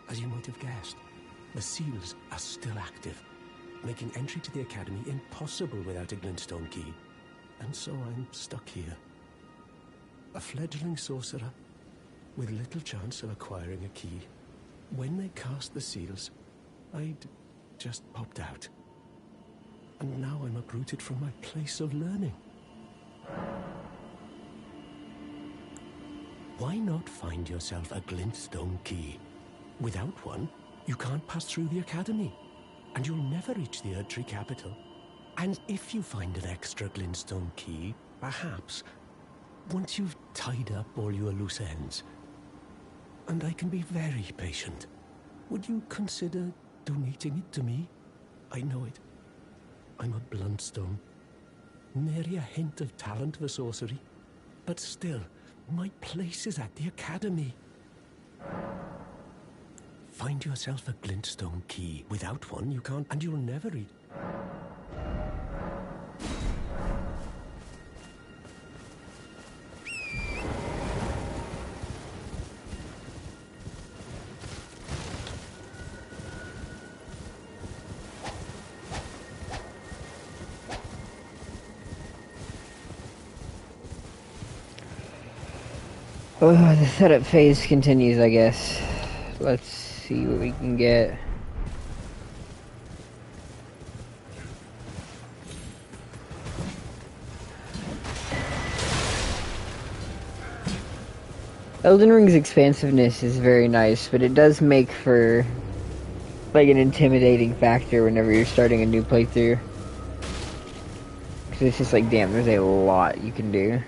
As you might have guessed, the seals are still active, making entry to the Academy impossible without a glintstone key. And so I'm stuck here. A fledgling sorcerer with little chance of acquiring a key. When they cast the seals, I'd just popped out. And now I'm uprooted from my place of learning. Why not find yourself a glintstone key? Without one, you can't pass through the Academy, and you'll never reach the Erdtree capital. And if you find an extra glintstone key, perhaps, once you've tied up all your loose ends, and I can be very patient, would you consider donating it to me? I know it. I'm a bluntstone. Nary a hint of talent for sorcery. But still, my place is at the Academy. Find yourself a glintstone key. Without one, you can't, and you'll never read. Oh, the setup phase continues, I guess. Let's see what we can get. Elden Ring's expansiveness is very nice, but it does make for like an intimidating factor whenever you're starting a new playthrough. Because it's just like, damn, there's a lot you can do.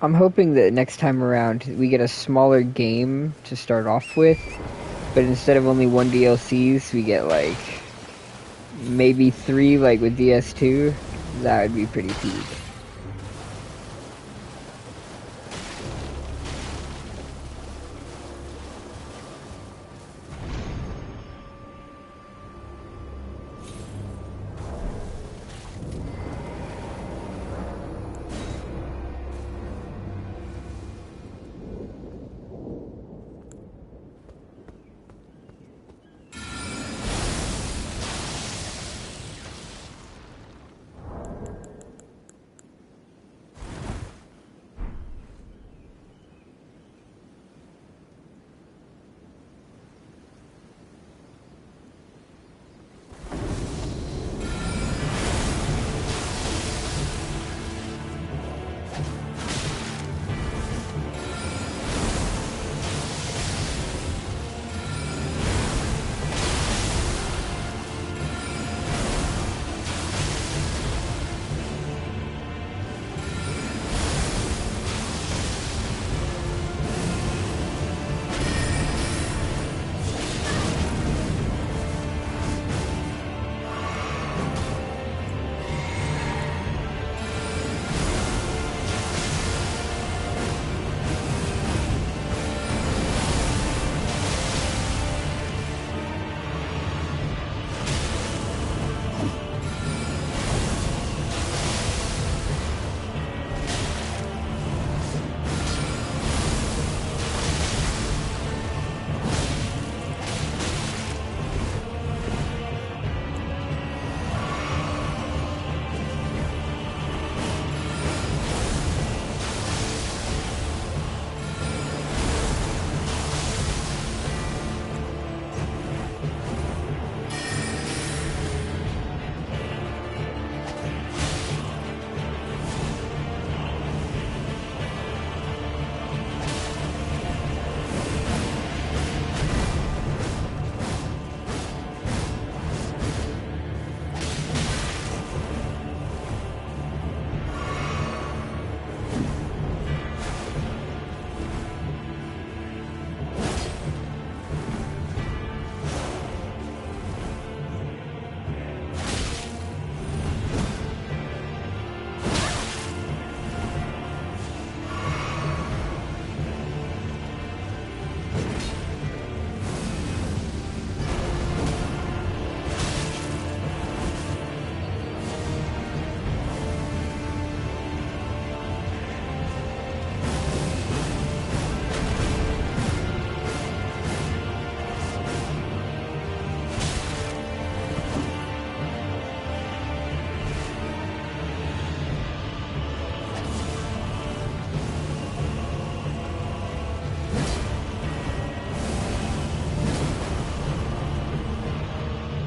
I'm hoping that next time around we get a smaller game to start off with, but instead of only one DLCs, we get like maybe 3, like with DS2. That would be pretty sweet.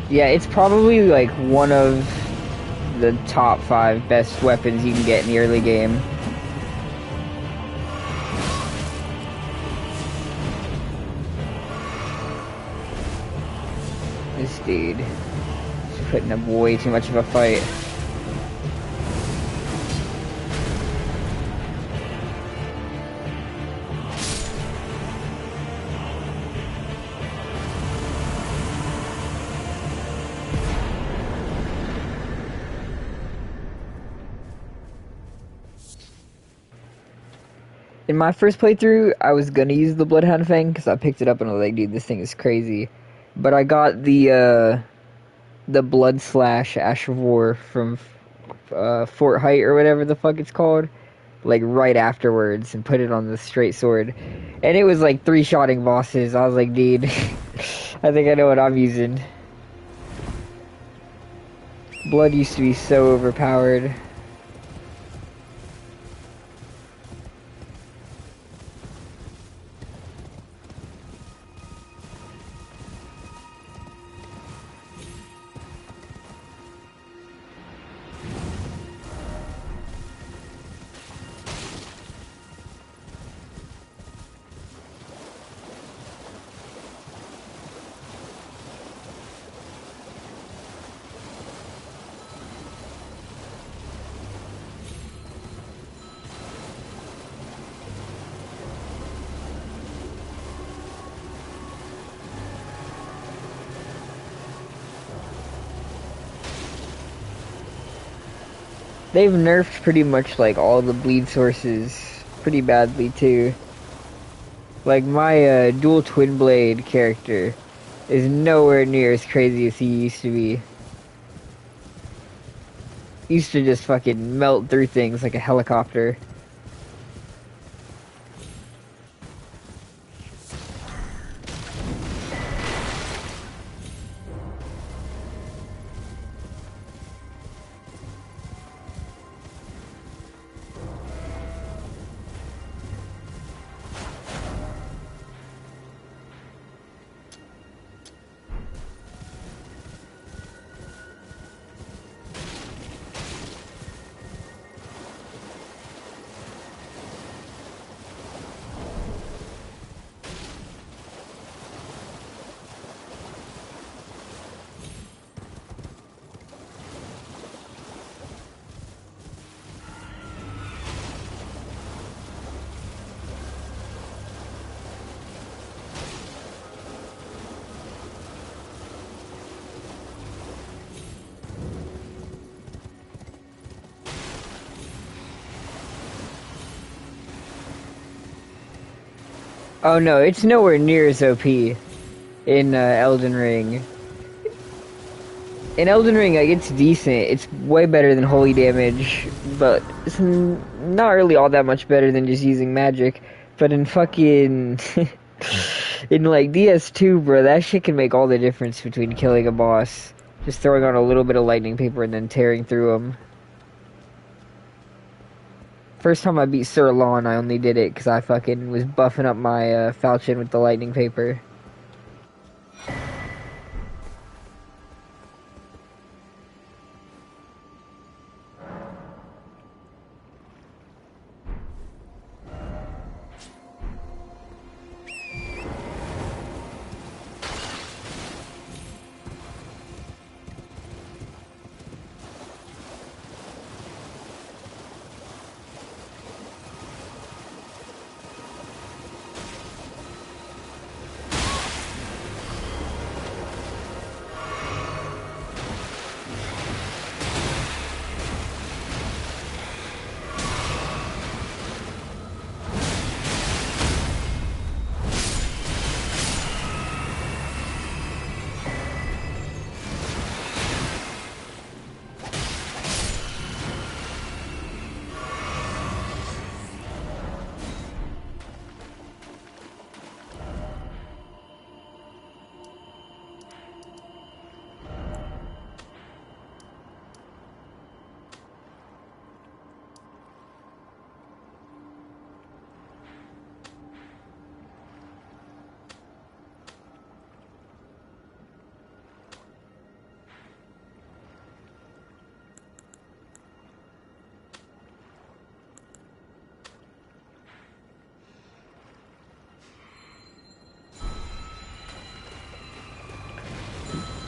Yeah, it's probably like one of the top 5 best weapons you can get in the early game. This dude is putting up way too much of a fight. In my first playthrough, I was gonna use the Bloodhound Fang because I picked it up and I was like, dude, this thing is crazy. But I got the Blood Slash Ash of War from Fort Height or whatever the fuck it's called, like right afterwards, and put it on the straight sword. And it was like 3-shotting bosses. I was like, dude, I think I know what I'm using. Blood used to be so overpowered. They've nerfed pretty much like all the bleed sources pretty badly too. Like my dual twin blade character is nowhere near as crazy as he used to be. He used to just fucking melt through things like a helicopter. Oh no, it's nowhere near as OP in Elden Ring. In Elden Ring, like, it's decent. It's way better than holy damage, but it's not really all that much better than just using magic. But in fucking... in, like, DS2, bro, that shit can make all the difference between killing a boss. Just throwing on a little bit of lightning paper and then tearing through them. First time I beat Sir Lon, I only did it because I fucking was buffing up my falchion with the lightning paper.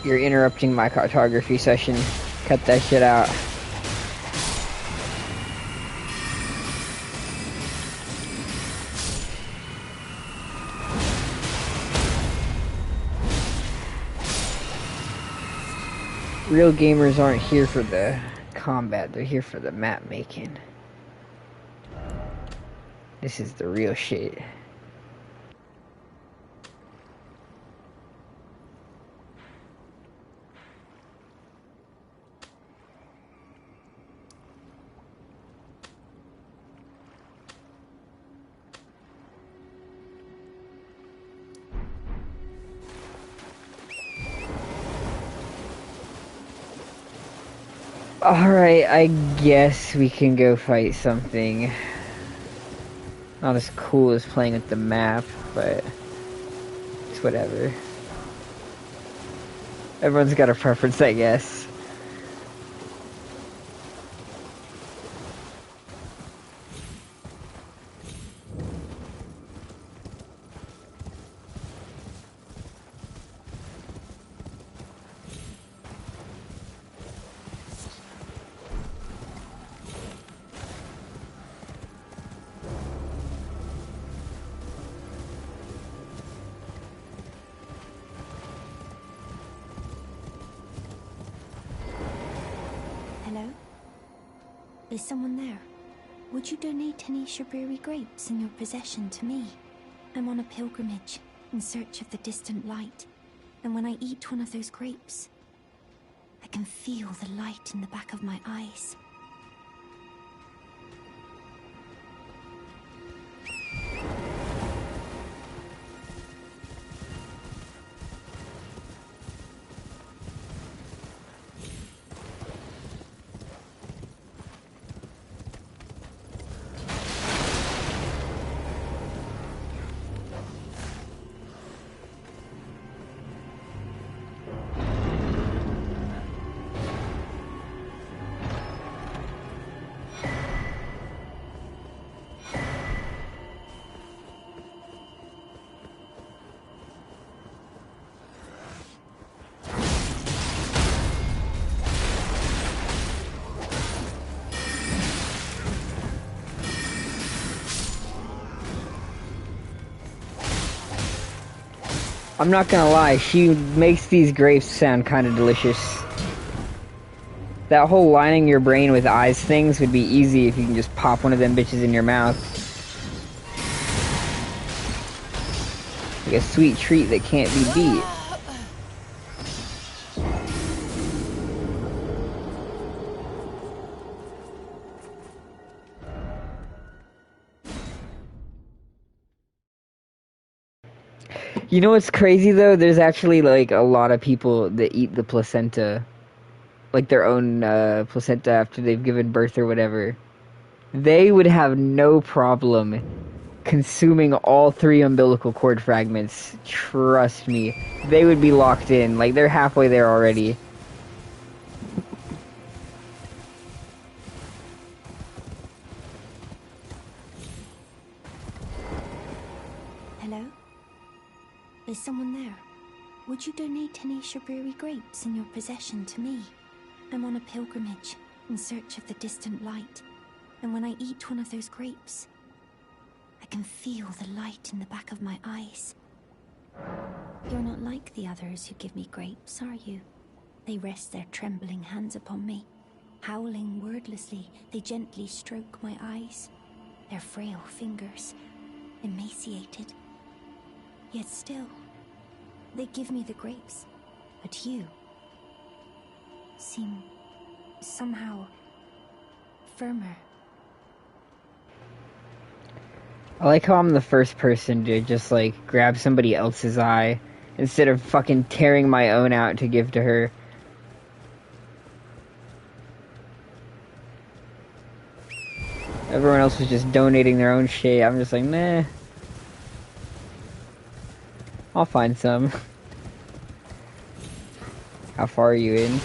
You're interrupting my cartography session. Cut that shit out. Real gamers aren't here for the combat, they're here for the map making. This is the real shit. Alright, I guess we can go fight something. Not as cool as playing with the map, but it's whatever. Everyone's got a preference, I guess. Is someone there? Would you donate any Shaburi grapes in your possession to me? I'm on a pilgrimage, in search of the distant light. And when I eat one of those grapes, I can feel the light in the back of my eyes. I'm not gonna lie, she makes these grapes sound kind of delicious. That whole lining your brain with eyes things would be easy if you can just pop one of them bitches in your mouth. Like a sweet treat that can't be beat. You know what's crazy though? There's actually like a lot of people that eat the placenta. Like their own placenta after they've given birth or whatever. They would have no problem consuming all 3 umbilical cord fragments. Trust me. They would be locked in. Like, they're halfway there already. Hello? Is someone there? Would you donate any Shaburi grapes in your possession to me? I'm on a pilgrimage, in search of the distant light. And when I eat one of those grapes, I can feel the light in the back of my eyes. You're not like the others who give me grapes, are you? They rest their trembling hands upon me. Howling wordlessly, they gently stroke my eyes. Their frail fingers, emaciated. Yet still, they give me the grapes. But you seem somehow firmer. I like how I'm the first person to just, like, grab somebody else's eye instead of fucking tearing my own out to give to her. Everyone else was just donating their own shit. I'm just like, meh. I'll find some. How far are you in?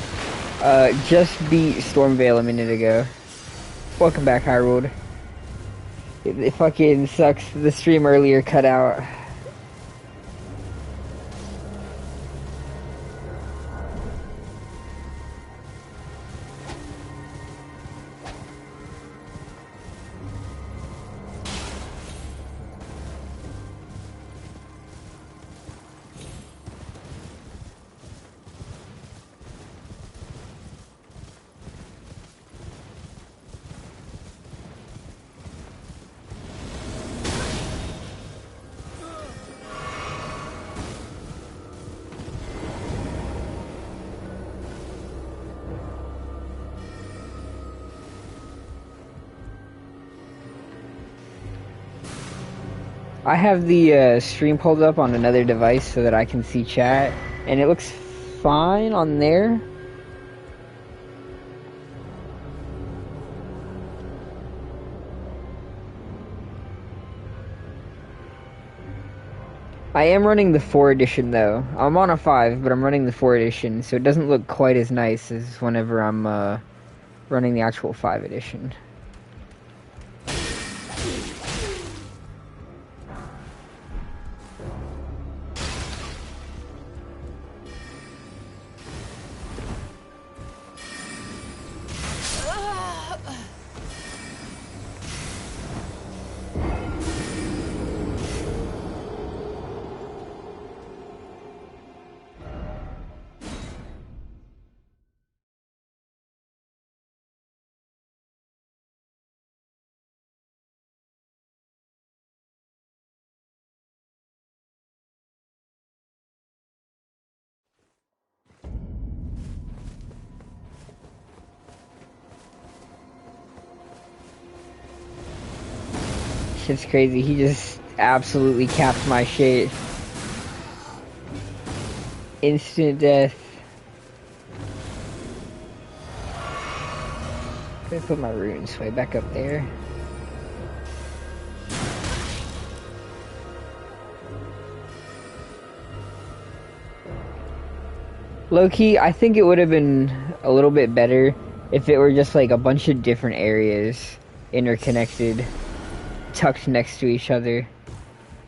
Just beat Stormvale a minute ago. Welcome back, Hyrule. It fucking sucks. The stream earlier cut out. I have the stream pulled up on another device so that I can see chat, and it looks fine on there. I am running the 4 edition though. I'm on a 5, but I'm running the 4 edition, so it doesn't look quite as nice as whenever I'm running the actual 5 edition. Shit's crazy. He just absolutely capped my shit. Instant death. I'm gonna put my runes way back up there. Low-key, I think it would have been a little bit better if it were just like a bunch of different areas interconnected, tucked next to each other.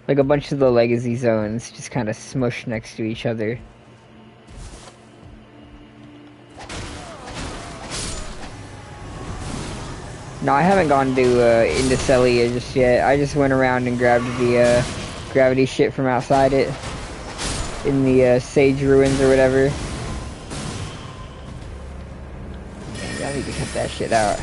Like a bunch of the legacy zones just kind of smushed next to each other. No, I haven't gone to into Celia just yet. I just went around and grabbed the gravity shit from outside it in the Sage Ruins or whatever. Man, I need to cut that shit out.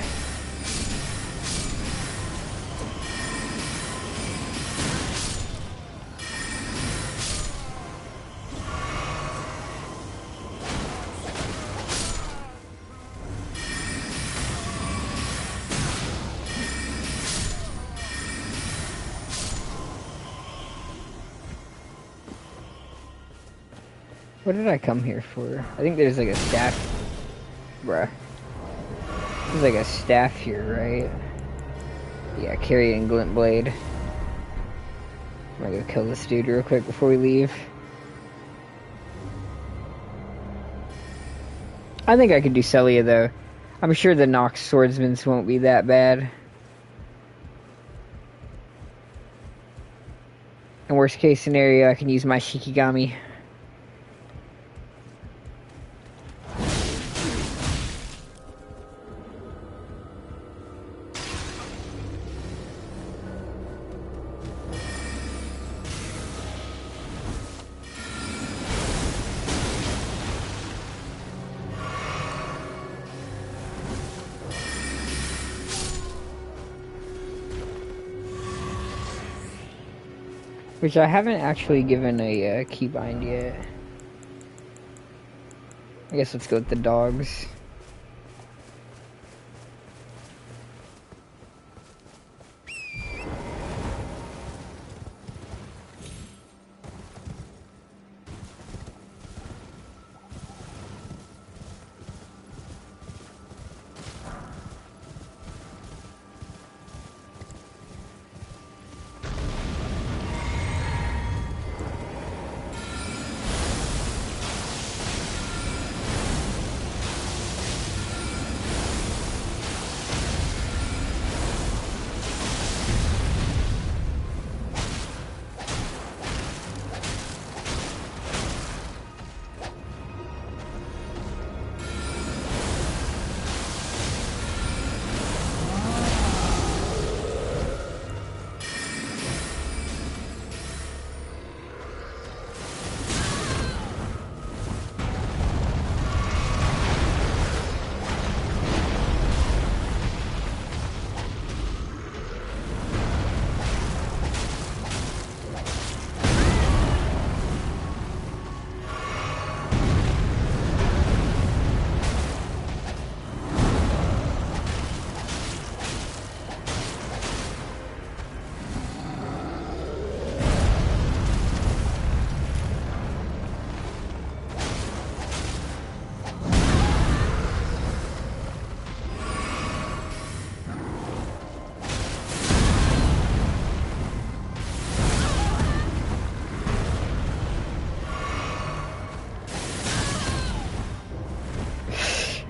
What did I come here for? I think there's like a staff. Bruh. There's like a staff here, right? Yeah, carrying glint blade. I'm gonna go kill this dude real quick before we leave. I think I could do Celia though. I'm sure the Nox swordsmen won't be that bad. In worst case scenario, I can use my Shikigami. Which I haven't actually given a keybind yet. I guess let's go with the dogs.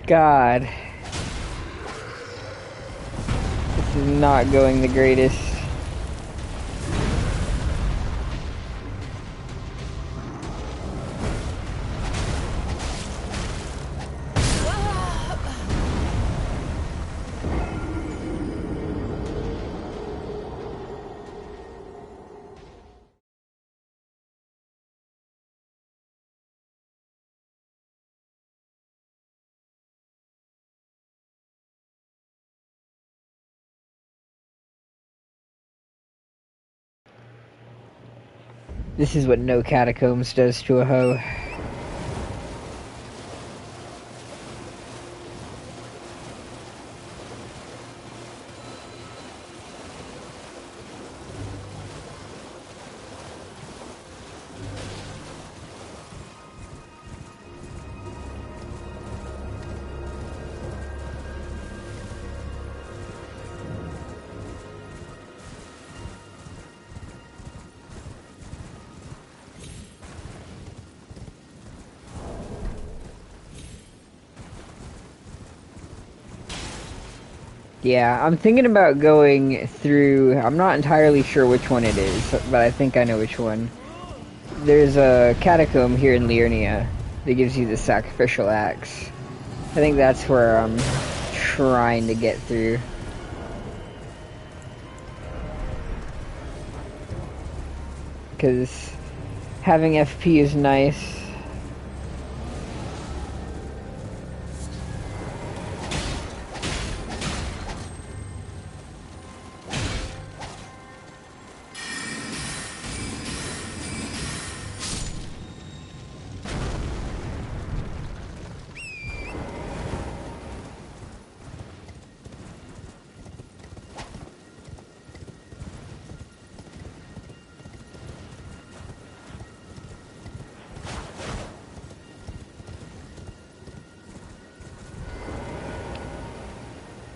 God. This is not going the greatest. This is what no catacombs does to a hoe. Yeah, I'm thinking about going through. I'm not entirely sure which one it is, but I think I know which one. There's a catacomb here in Liurnia that gives you the sacrificial axe. I think that's where I'm trying to get through. Because having FP is nice.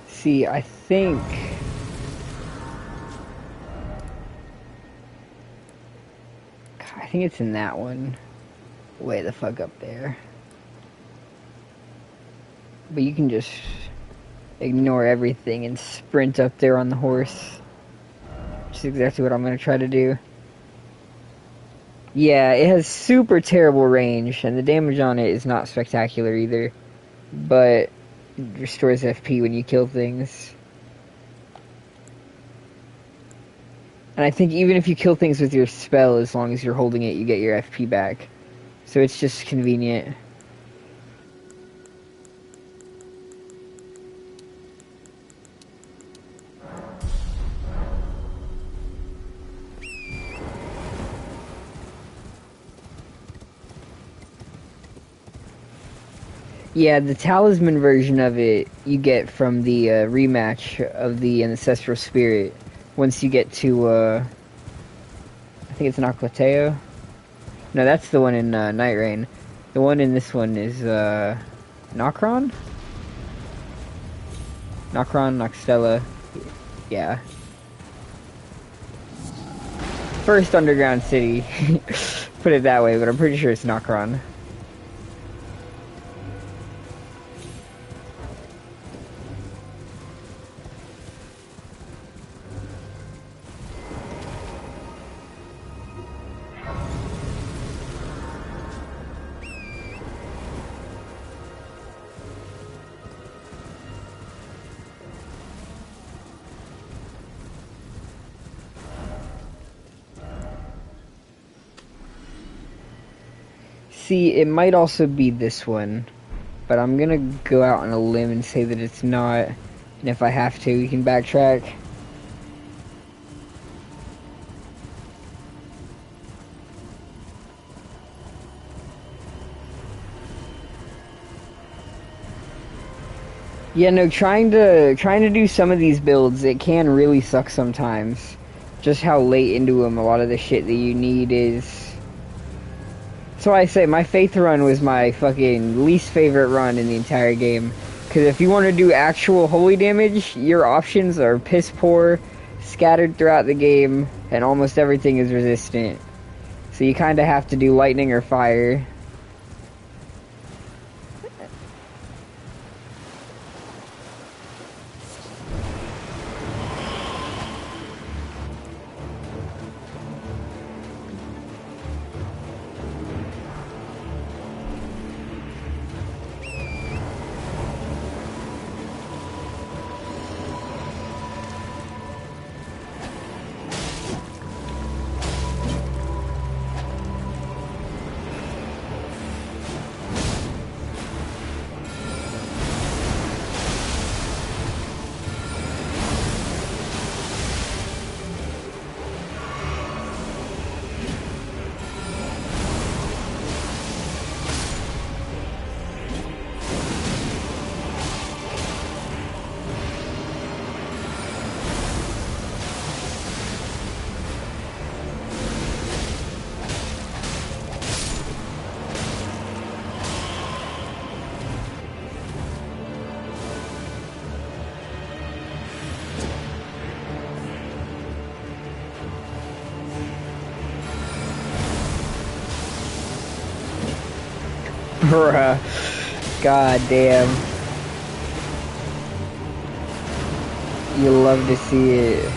See, I think it's in that one. Way the fuck up there. But you can just ignore everything and sprint up there on the horse. Which is exactly what I'm going to try to do. Yeah, it has super terrible range, and the damage on it is not spectacular either. But it restores FP when you kill things. And I think even if you kill things with your spell, as long as you're holding it, you get your FP back. So it's just convenient. Yeah, the talisman version of it you get from the rematch of the Ancestral Spirit. Once you get to, I think it's Noclateo? No, that's the one in Night Rain. The one in this one is Nokron? Nokron, Noxtella. Yeah. First underground city. Put it that way, but I'm pretty sure it's Nokron. See, it might also be this one, but I'm gonna go out on a limb and say that it's not, and if I have to, we can backtrack. Yeah, no, trying to do some of these builds, it can really suck sometimes. Just how late into them a lot of the shit that you need is. That's why I say my Faith run was my fucking least favorite run in the entire game. Because if you want to do actual holy damage, your options are piss poor, scattered throughout the game, and almost everything is resistant. So you kind of have to do lightning or fire. Bruh. God damn. You love to see it.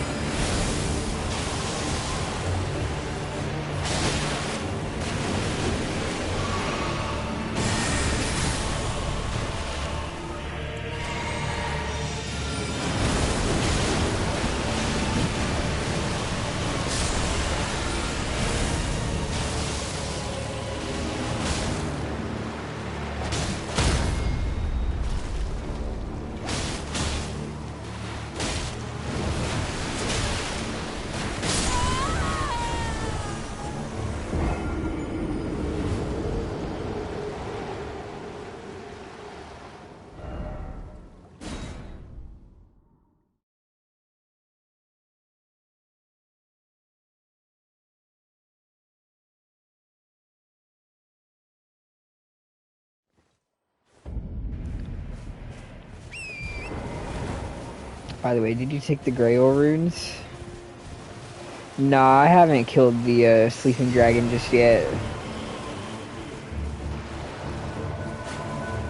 By the way, did you take the Grail runes? Nah, I haven't killed the sleeping dragon just yet.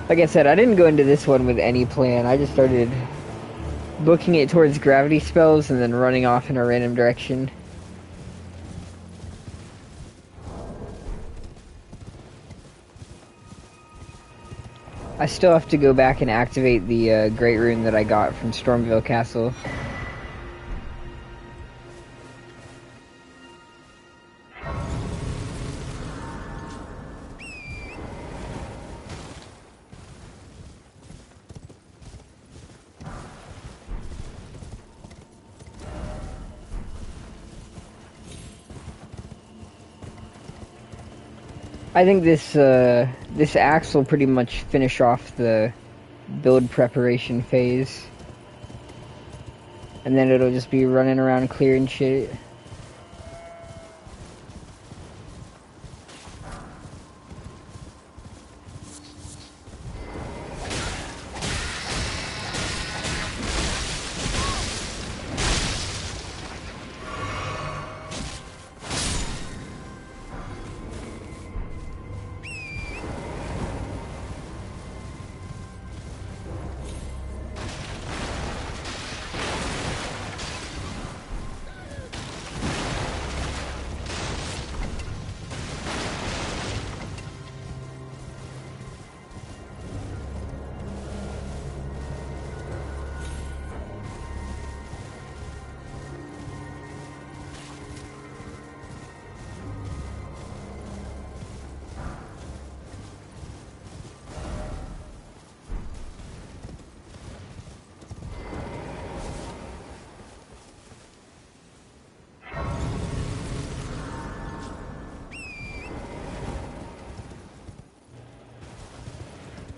Like I said, I didn't go into this one with any plan. I just started booking it towards gravity spells and then running off in a random direction. I still have to go back and activate the Great Rune that I got from Stormville Castle. I think this axe will pretty much finish off the build preparation phase. And then it'll just be running around clearing shit.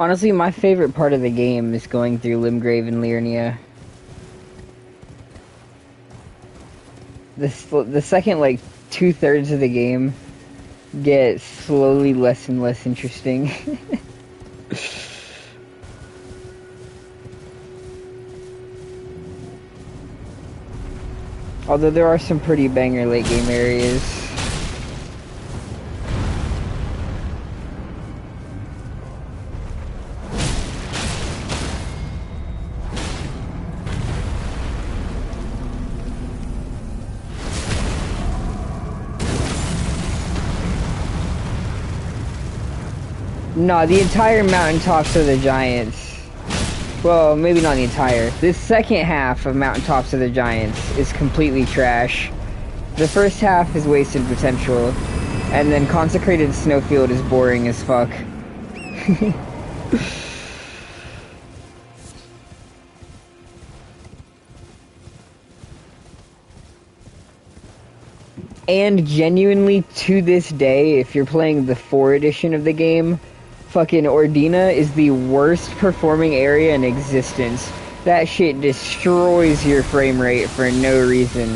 Honestly, my favorite part of the game is going through Limgrave and Liurnia. The second, like, 2/3 of the game gets slowly less and less interesting. Although there are some pretty banger late game areas. No, the entire Mountaintops of the Giants. Well, maybe not the entire. This second half of Mountaintops of the Giants is completely trash. The first half is wasted potential, and then Consecrated Snowfield is boring as fuck. And genuinely, to this day, if you're playing the 4 edition of the game, fucking Ordina is the worst performing area in existence. That shit destroys your frame rate for no reason.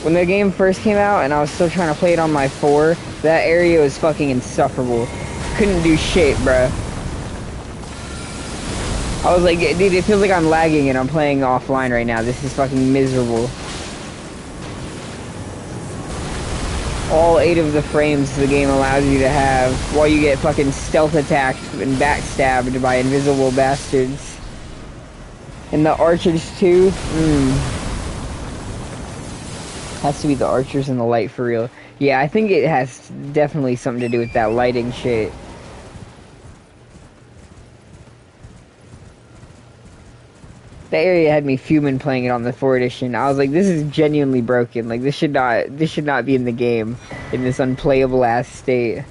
When the game first came out and I was still trying to play it on my 4, that area was fucking insufferable. Couldn't do shit, bruh. I was like, dude, it feels like I'm lagging and I'm playing offline right now. This is fucking miserable. All 8 of the frames the game allows you to have while you get fucking stealth attacked and backstabbed by invisible bastards. And the archers too? Has to be the archers and the light for real. Yeah, I think it has definitely something to do with that lighting shit. The area had me fuming playing it on the 4 edition. I was like, this is genuinely broken. Like, this should not be in the game in this unplayable ass state.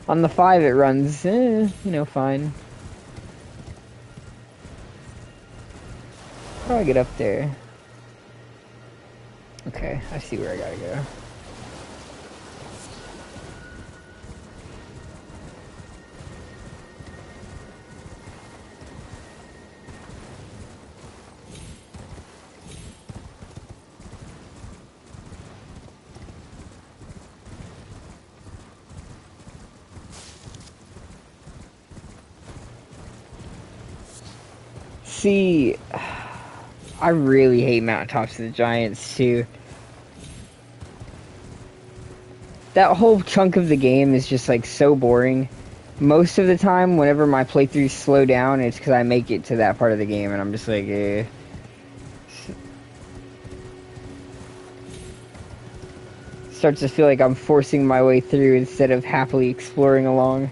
On the 5 it runs, you know, fine. How do I get up there? Okay, I see where I gotta go. See, I really hate Mountaintops of the Giants too. That whole chunk of the game is just like so boring. Most of the time, whenever my playthroughs slow down, it's because I make it to that part of the game and I'm just like, eh. Starts to feel like I'm forcing my way through instead of happily exploring along.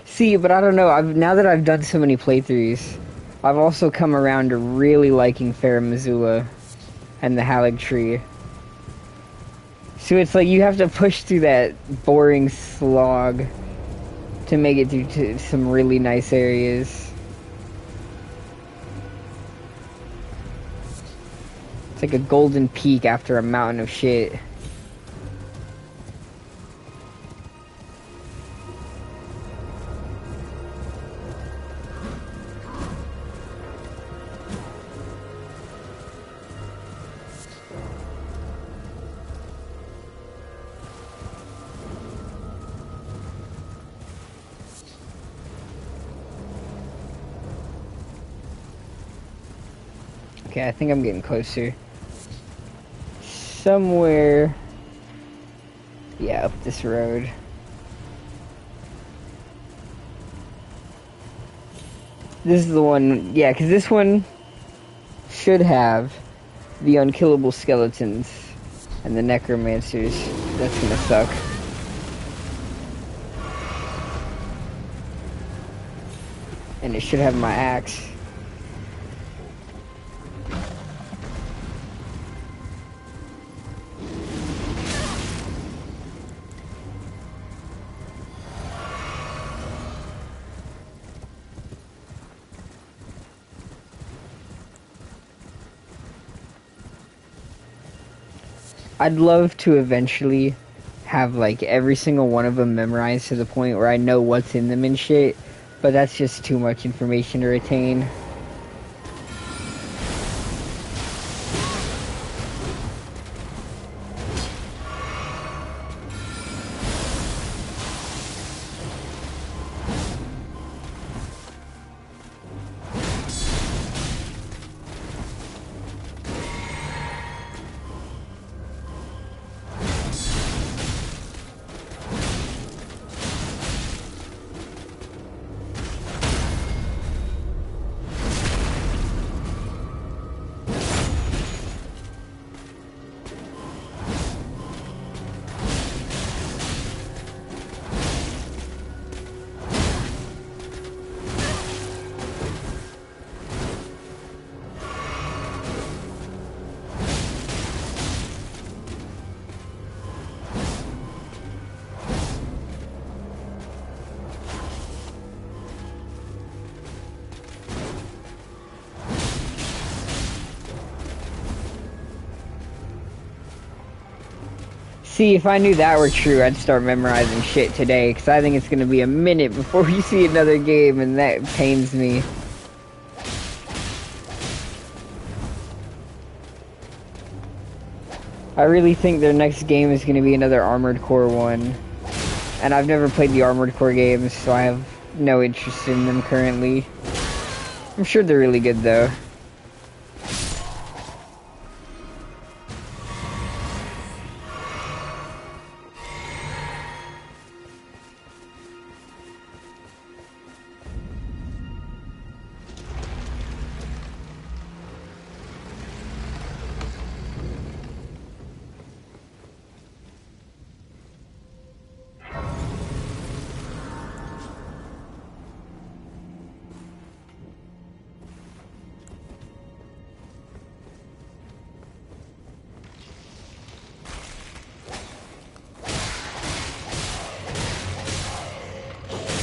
See, but I don't know. Now that I've done so many playthroughs, I've also come around to really liking Farum Azula and the Halig Tree. So it's like you have to push through that boring slog to make it through to some really nice areas. It's like a golden peak after a mountain of shit. Okay, I think I'm getting closer. Somewhere... yeah, up this road. This is the one... yeah, because this one should have the unkillable skeletons and the necromancers. That's gonna suck. And it should have my axe. I'd love to eventually have like every single one of them memorized to the point where I know what's in them and shit, but that's just too much information to retain. See, if I knew that were true, I'd start memorizing shit today, because I think it's going to be a minute before we see another game, and that pains me. I really think their next game is going to be another Armored Core one. And I've never played the Armored Core games, so I have no interest in them currently. I'm sure they're really good though.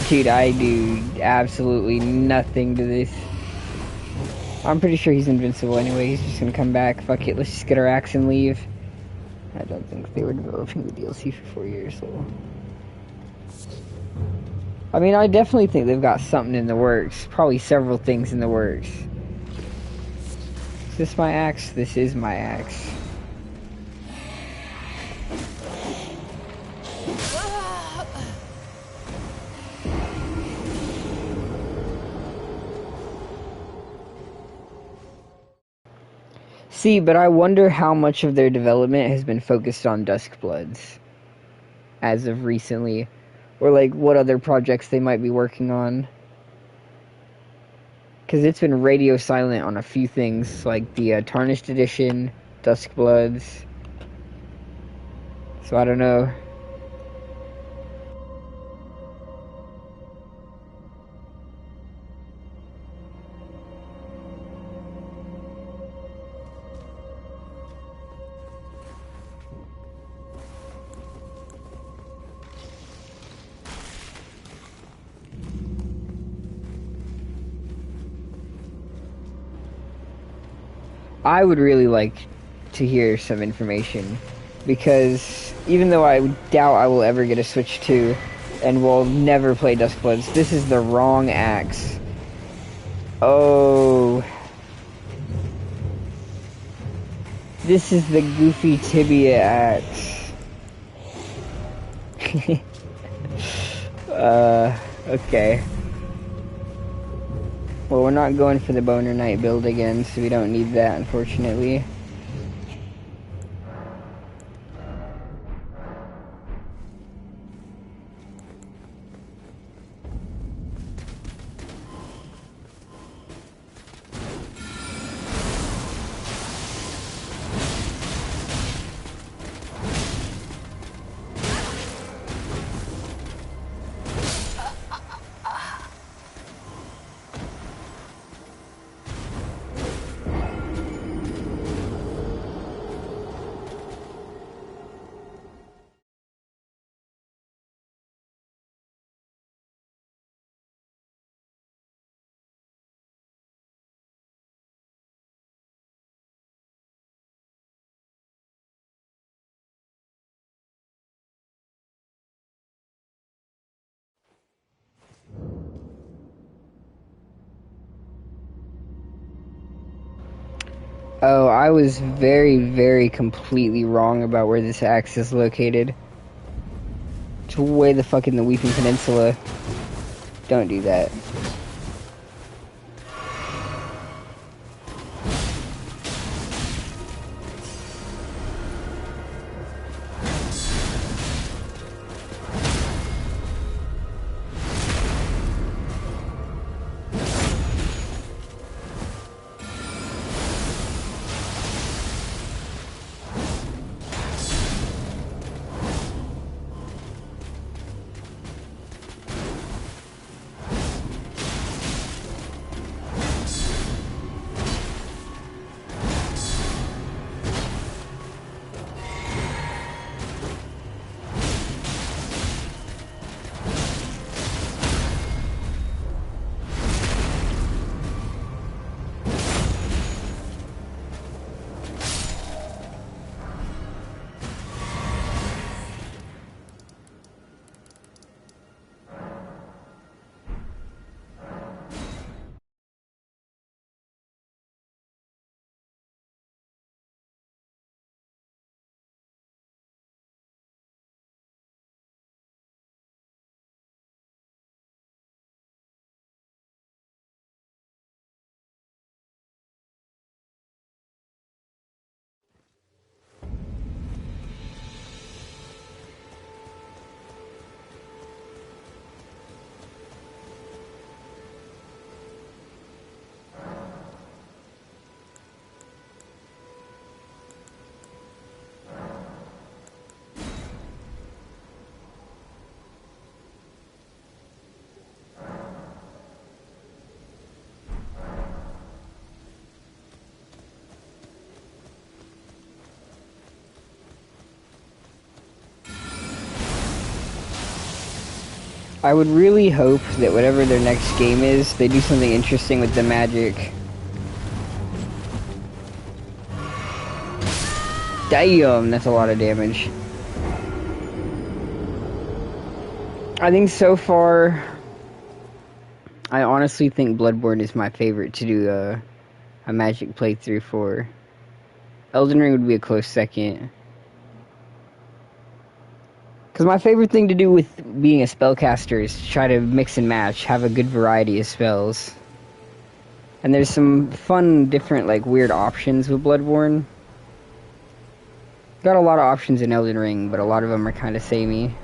Dude, I do absolutely nothing to this. I'm pretty sure he's invincible anyway. He's just gonna come back. Fuck it, let's just get our axe and leave. I don't think they were developing the DLC for 4 years, so... I mean, I definitely think they've got something in the works. Probably several things in the works. Is this my axe? This is my axe. See, but I wonder how much of their development has been focused on Duskbloods as of recently, or like what other projects they might be working on. Because it's been radio silent on a few things, like the Tarnished Edition, Duskbloods. So I don't know. I would really like to hear some information, because even though I doubt I will ever get a Switch 2 and will never play Duskbloods, this is the wrong axe. Oh. This is the goofy tibia axe. Okay. Well, we're not going for the Boner Knight build again, so we don't need that, unfortunately. Oh, I was very, very completely wrong about where this axe is located. It's way the fuck in the Weeping Peninsula. Don't do that. I would really hope that whatever their next game is, they do something interesting with the magic. Damn, that's a lot of damage. I think so far, I honestly think Bloodborne is my favorite to do a magic playthrough for. Elden Ring would be a close second. Because my favorite thing to do with being a spellcaster is to try to mix and match, have a good variety of spells. And there's some fun, different, like, weird options with Bloodborne. Got a lot of options in Elden Ring, but a lot of them are kind of samey.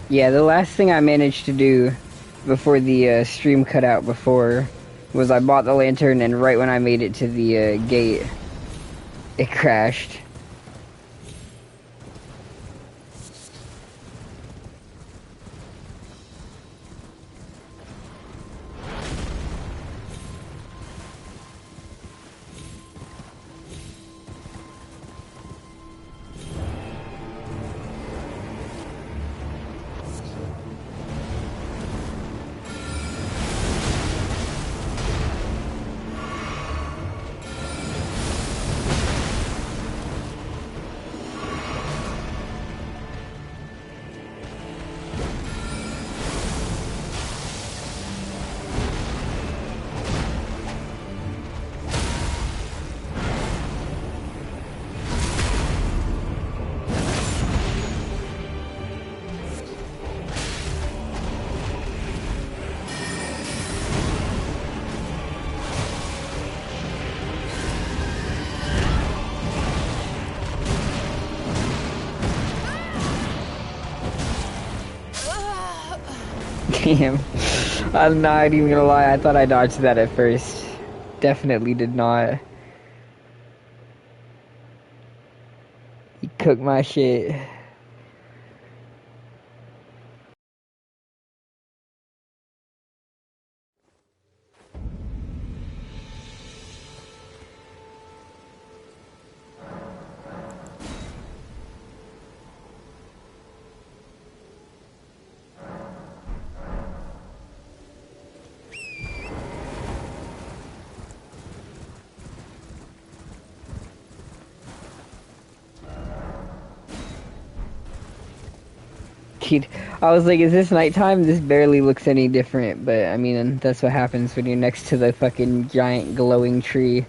Yeah, the last thing I managed to do before the stream cut out before was I bought the lantern, and right when I made it to the gate, it crashed. Damn. I'm not even gonna lie, I thought I dodged that at first. Definitely did not. He cooked my shit. Indeed. I was like, is this nighttime? This barely looks any different, but I mean, that's what happens when you're next to the fucking giant glowing tree.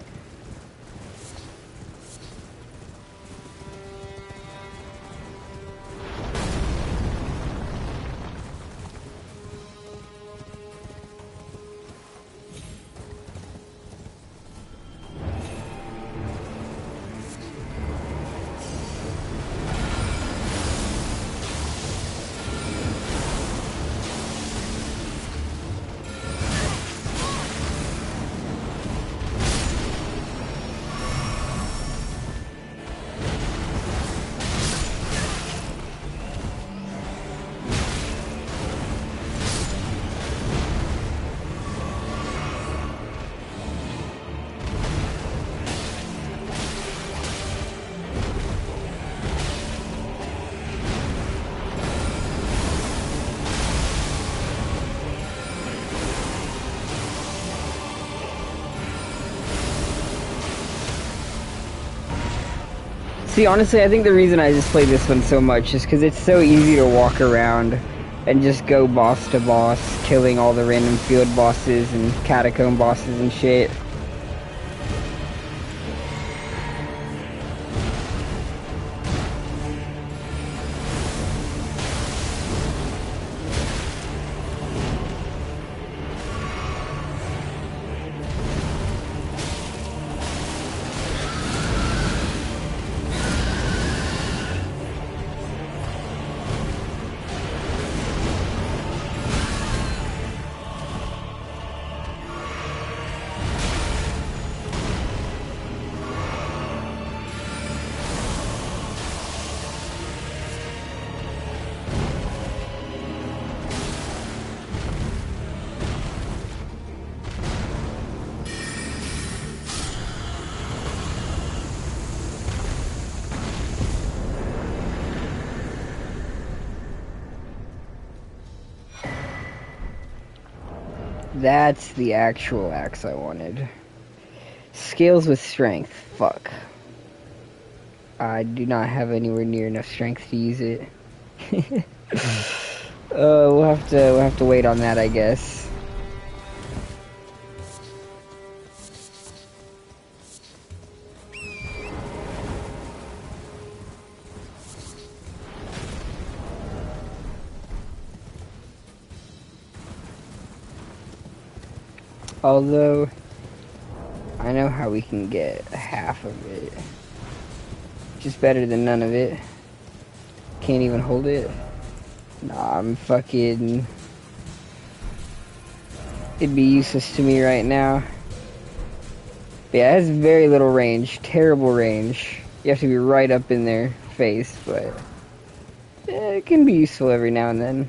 See, honestly, I think the reason I just play this one so much is because it's so easy to walk around and just go boss to boss, killing all the random field bosses and catacomb bosses and shit. That's the actual axe I wanted. Scales with strength. Fuck. I do not have anywhere near enough strength to use it. We'll have to wait on that, I guess. Although, I know how we can get half of it. Just better than none of it. Can't even hold it. Nah, I'm fucking... It'd be useless to me right now. But yeah, it has very little range. Terrible range. You have to be right up in their face, but... it can be useful every now and then.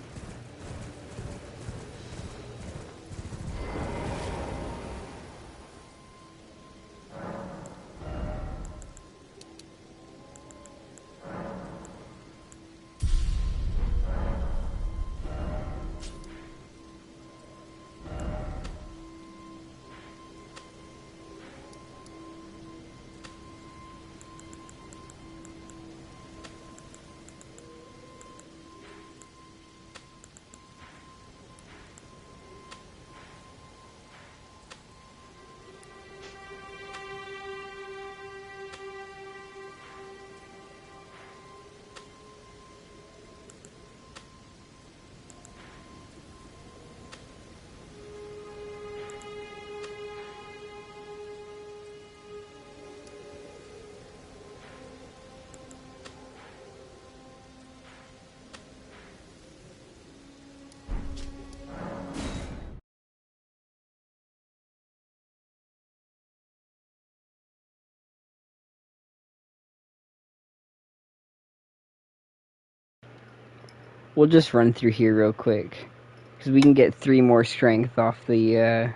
We'll just run through here real quick. Because we can get 3 more strength off the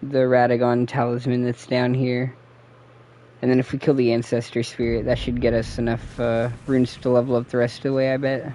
Radagon talisman that's down here. And then if we kill the Ancestor Spirit, that should get us enough runes to level up the rest of the way, I bet.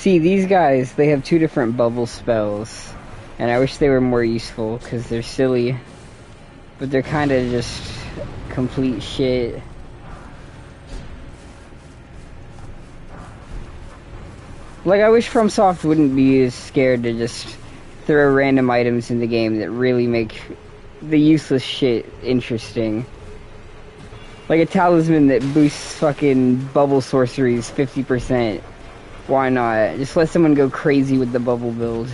See, these guys, they have 2 different bubble spells. And I wish they were more useful, because they're silly. But they're kind of just complete shit. Like, I wish FromSoft wouldn't be as scared to just throw random items in the game that really make the useless shit interesting. Like a talisman that boosts fucking bubble sorceries 50%. Why not? Just let someone go crazy with the bubble build.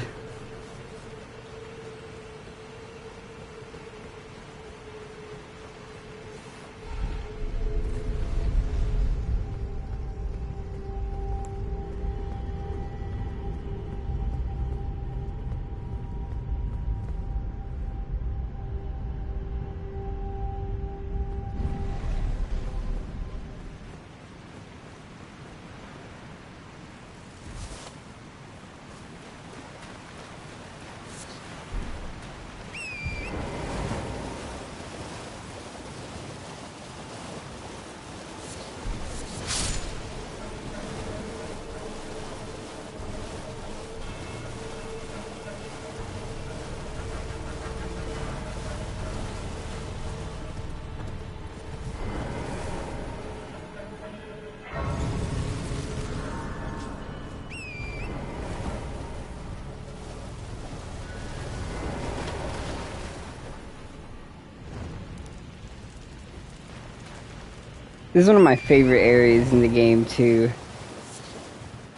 This is one of my favorite areas in the game, too.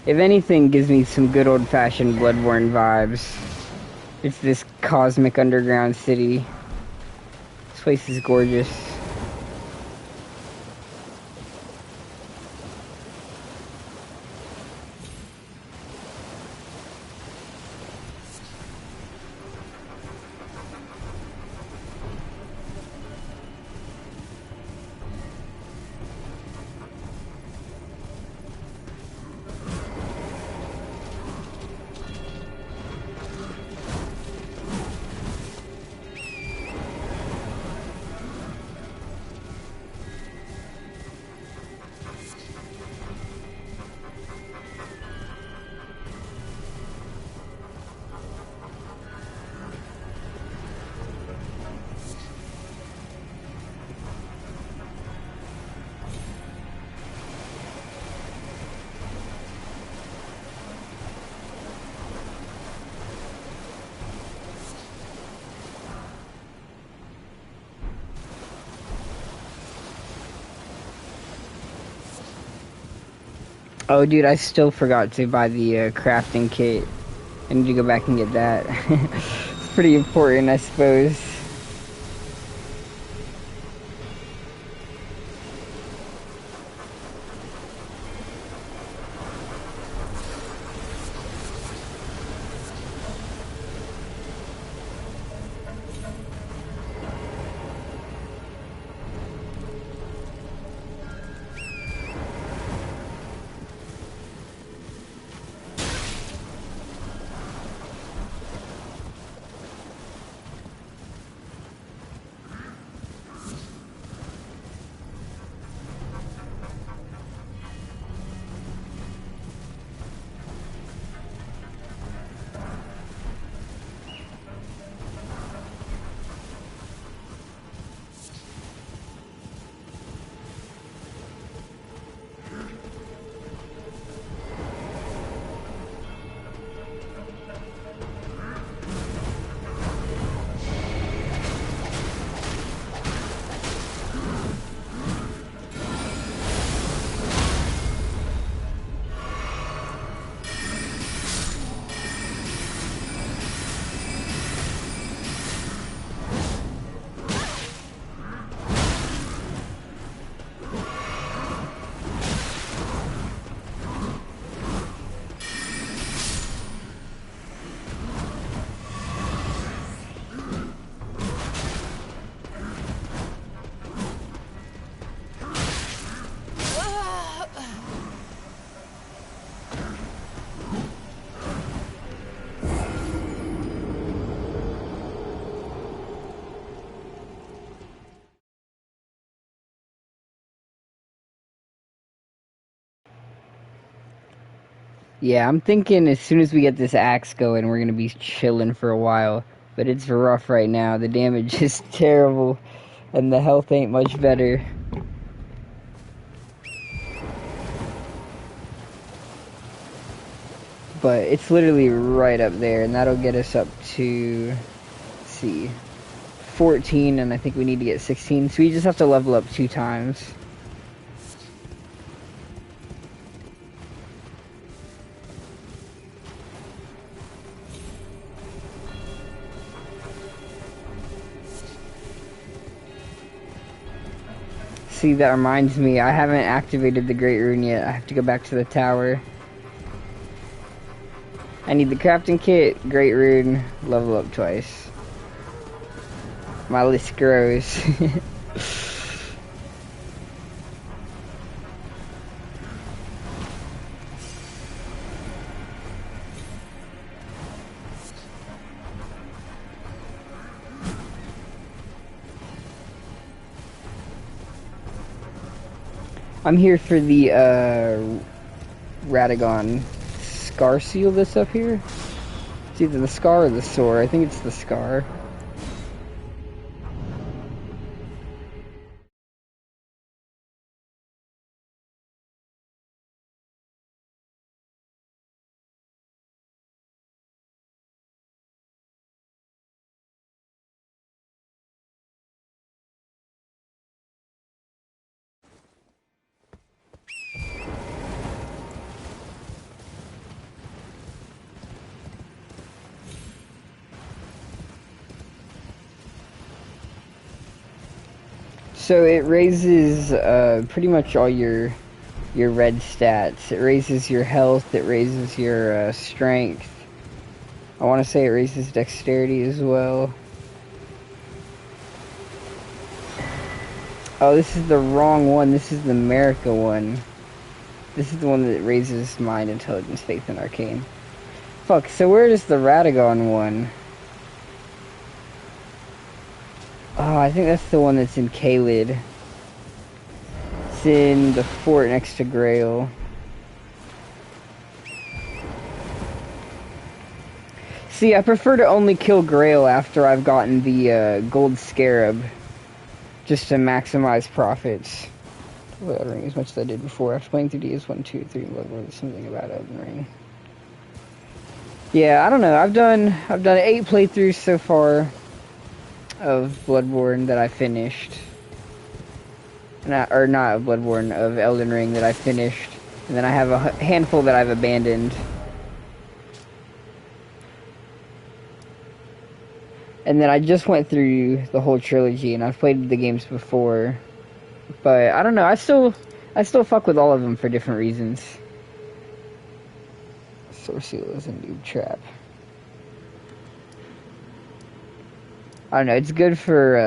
If anything gives me some good old-fashioned Bloodborne vibes, it's this cosmic underground city. This place is gorgeous. Oh, dude, I still forgot to buy the crafting kit. I need to go back and get that. It's pretty important, I suppose. Yeah, I'm thinking as soon as we get this axe going, we're gonna be chilling for a while. But it's rough right now. The damage is terrible, and the health ain't much better. But it's literally right up there, and that'll get us up to, let's see, 14, and I think we need to get 16. So we just have to level up 2 times. See, that reminds me, I haven't activated the Great Rune yet. I have to go back to the tower. I need the crafting kit, Great Rune, level up twice. My list grows. I'm here for the Radagon Scar Seal that's up here. It's either the Scar or the Sword. I think it's the Scar. So it raises pretty much all your red stats. It raises your health, it raises your strength. I want to say it raises dexterity as well. Oh, this is the wrong one. This is the America one. This is the one that raises mind, intelligence, faith, and arcane. Fuck, so where is the Radagon one? Oh, I think that's the one that's in Caelid. It's in the fort next to Grail. See, I prefer to only kill Grail after I've gotten the gold scarab, just to maximize profits. Elden Ring as much as I did before. After playing through DS 1, 2, 3, there's something about Elden Ring. Yeah, I don't know. I've done 8 playthroughs so far of Bloodborne that I finished. Not of Bloodborne, of Elden Ring that I finished. And then I have a handful that I've abandoned. And then I just went through the whole trilogy, and I've played the games before. But I don't know, I still fuck with all of them for different reasons. Sorcery is a noob trap. I don't know, it's good for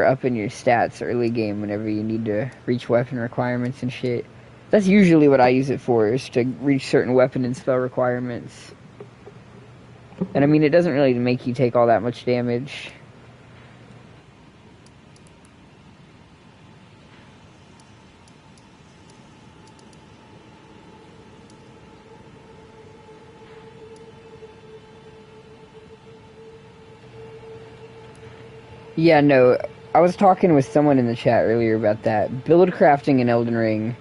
upping your stats early game whenever you need to reach weapon requirements and shit. That's usually what I use it for, is to reach certain weapon and spell requirements. And I mean, it doesn't really make you take all that much damage. Yeah, no, I was talking with someone in the chat earlier about that. Build crafting in Elden Ring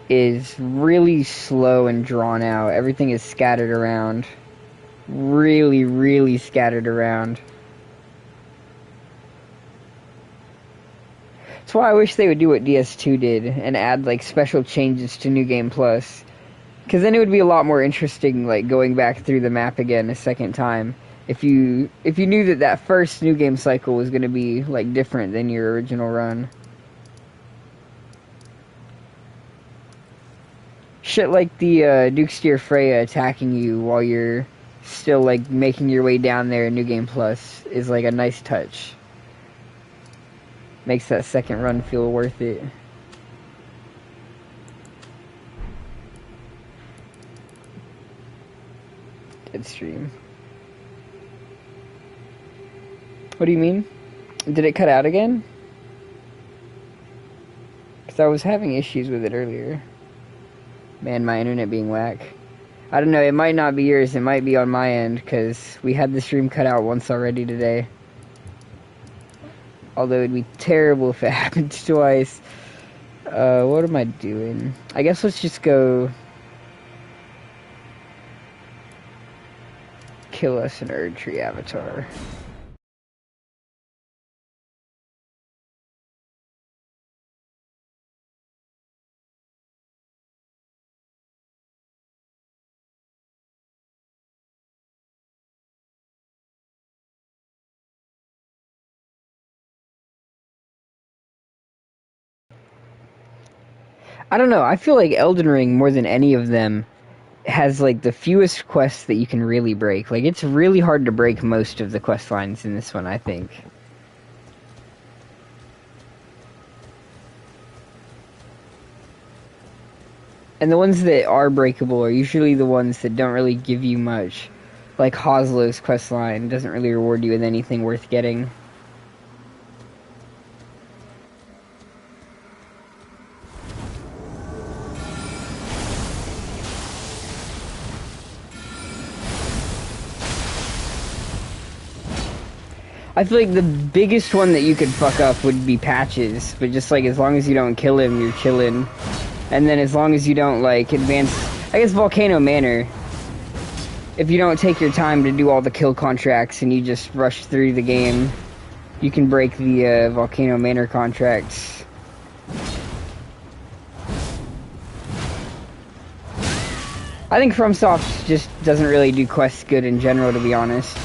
is really slow and drawn out. Everything is scattered around. Really, really scattered around. That's why I wish they would do what DS2 did and add, like, special changes to New Game Plus. Because then it would be a lot more interesting, like, going back through the map again a second time. If you knew that first New Game cycle was going to be, like, different than your original run. Shit like the Duke Steer Freya attacking you while you're still, like, making your way down there in New Game Plus is, like, a nice touch. Makes that second run feel worth it. Dead stream. What do you mean? Did it cut out again? Because I was having issues with it earlier. Man, my internet being whack. I don't know, it might not be yours, it might be on my end, because we had the stream cut out once already today. Although it'd be terrible if it happened twice. What am I doing? I guess let's just go kill us an Erdtree avatar. I don't know, I feel like Elden Ring, more than any of them, has like the fewest quests that you can really break. Like, it's really hard to break most of the quest lines in this one, I think. And the ones that are breakable are usually the ones that don't really give you much. Like Hoslow's quest line doesn't really reward you with anything worth getting. I feel like the biggest one that you could fuck up would be Patches, but just like as long as you don't kill him, you're chilling. And then as long as you don't like advance, I guess Volcano Manor, if you don't take your time to do all the kill contracts and you just rush through the game, you can break the Volcano Manor contracts. I think FromSoft just doesn't really do quests good in general, to be honest.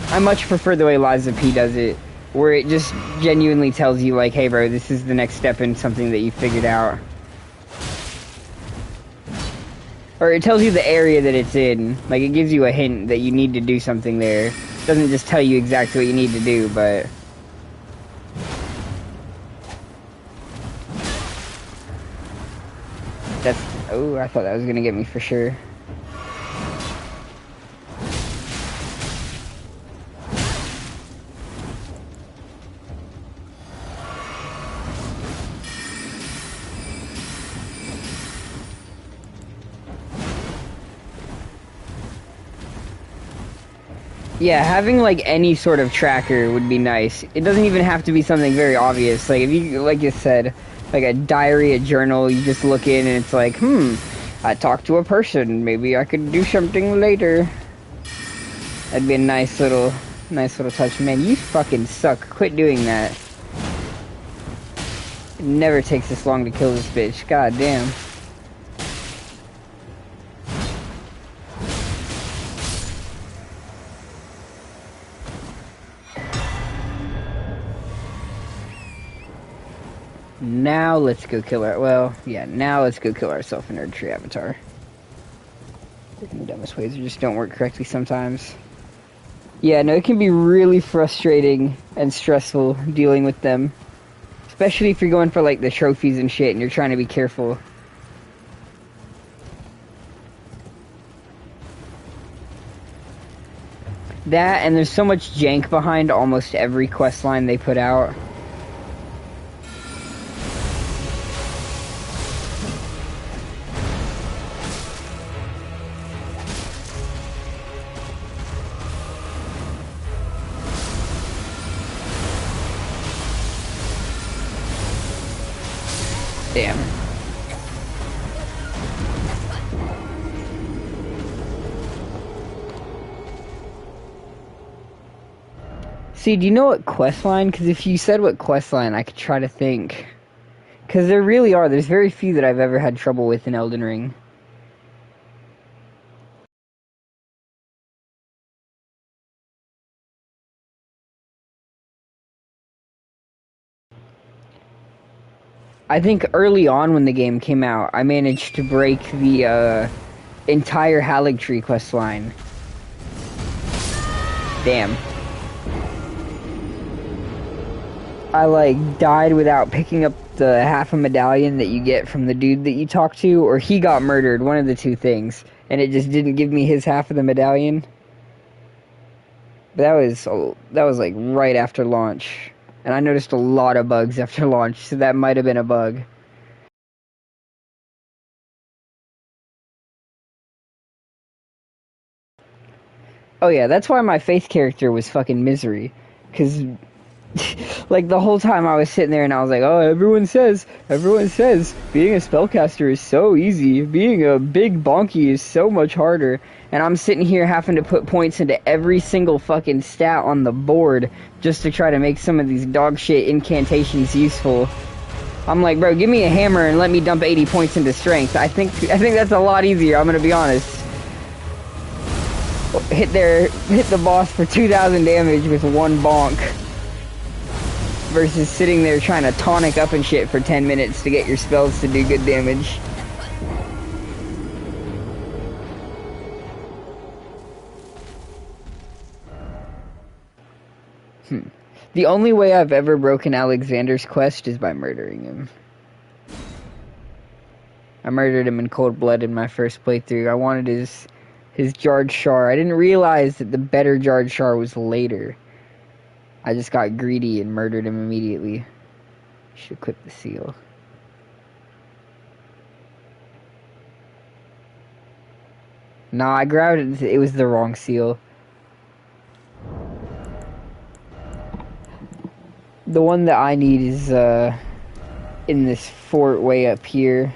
I much prefer the way Lies of P does it, where it just genuinely tells you, like, hey bro, this is the next step in something that you figured out. Or it tells you the area that it's in. Like, it gives you a hint that you need to do something there. It doesn't just tell you exactly what you need to do, but... That's... Oh, I thought that was gonna get me for sure. Yeah, having like any sort of tracker would be nice. It doesn't even have to be something very obvious. Like if you, like you said, like a diary, a journal, you just look in and it's like, I talked to a person. Maybe I could do something later. That'd be a nice little touch. Man, you fucking suck. Quit doing that. It never takes this long to kill this bitch. God damn. Now let's go kill our... Well, yeah, now let's go kill ourselves an Erdtree avatar. In the dumbest ways, they just don't work correctly sometimes. Yeah, no, it can be really frustrating and stressful dealing with them. Especially if you're going for, like, the trophies and shit and you're trying to be careful. That, and there's so much jank behind almost every quest line they put out. Damn. See, do you know what questline? Because if you said what questline, I could try to think. Because there really are. There's very few that I've ever had trouble with in Elden Ring. I think early on when the game came out, I managed to break the entire Haligtree questline. Damn. I like died without picking up the half a medallion that you get from the dude that you talk to, or he got murdered, one of the two things, and it just didn't give me his half of the medallion. But that was like right after launch. And I noticed a lot of bugs after launch, so that might have been a bug. Oh yeah, that's why my faith character was fucking Misery. Because, like, the whole time I was sitting there and I was like, oh, everyone says, being a spellcaster is so easy. Being a big bonky is so much harder. And I'm sitting here having to put points into every single fucking stat on the board just to try to make some of these dog shit incantations useful. I'm like, bro, give me a hammer and let me dump 80 points into strength. I think that's a lot easier, I'm gonna be honest. Hit the boss for 2,000 damage with one bonk versus sitting there trying to tonic up and shit for 10 minutes to get your spells to do good damage. The only way I've ever broken Alexander's quest is by murdering him. I murdered him in cold blood in my first playthrough. I wanted his Jarred Shar. I didn't realize that the better Jarred Shar was later. I just got greedy and murdered him immediately. Should equip the seal. Nah, I grabbed it. It was the wrong seal. The one that I need is in this fort way up here.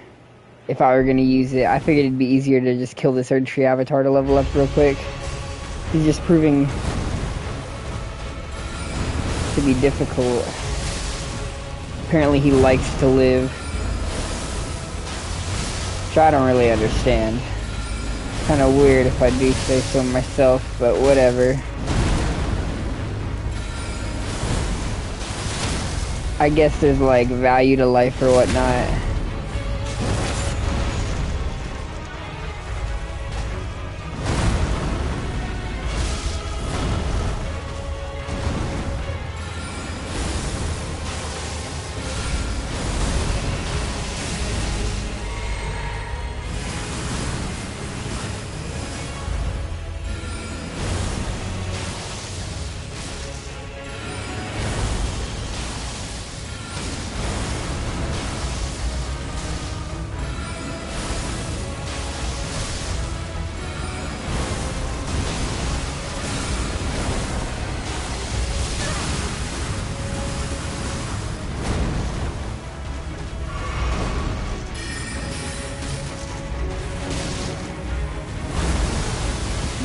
If I were gonna use it, I figured it'd be easier to just kill this Erdtree avatar to level up real quick. He's just proving to be difficult. Apparently he likes to live. Which I don't really understand. Kinda weird if I do say so myself, but whatever. I guess there's like value to life or whatnot.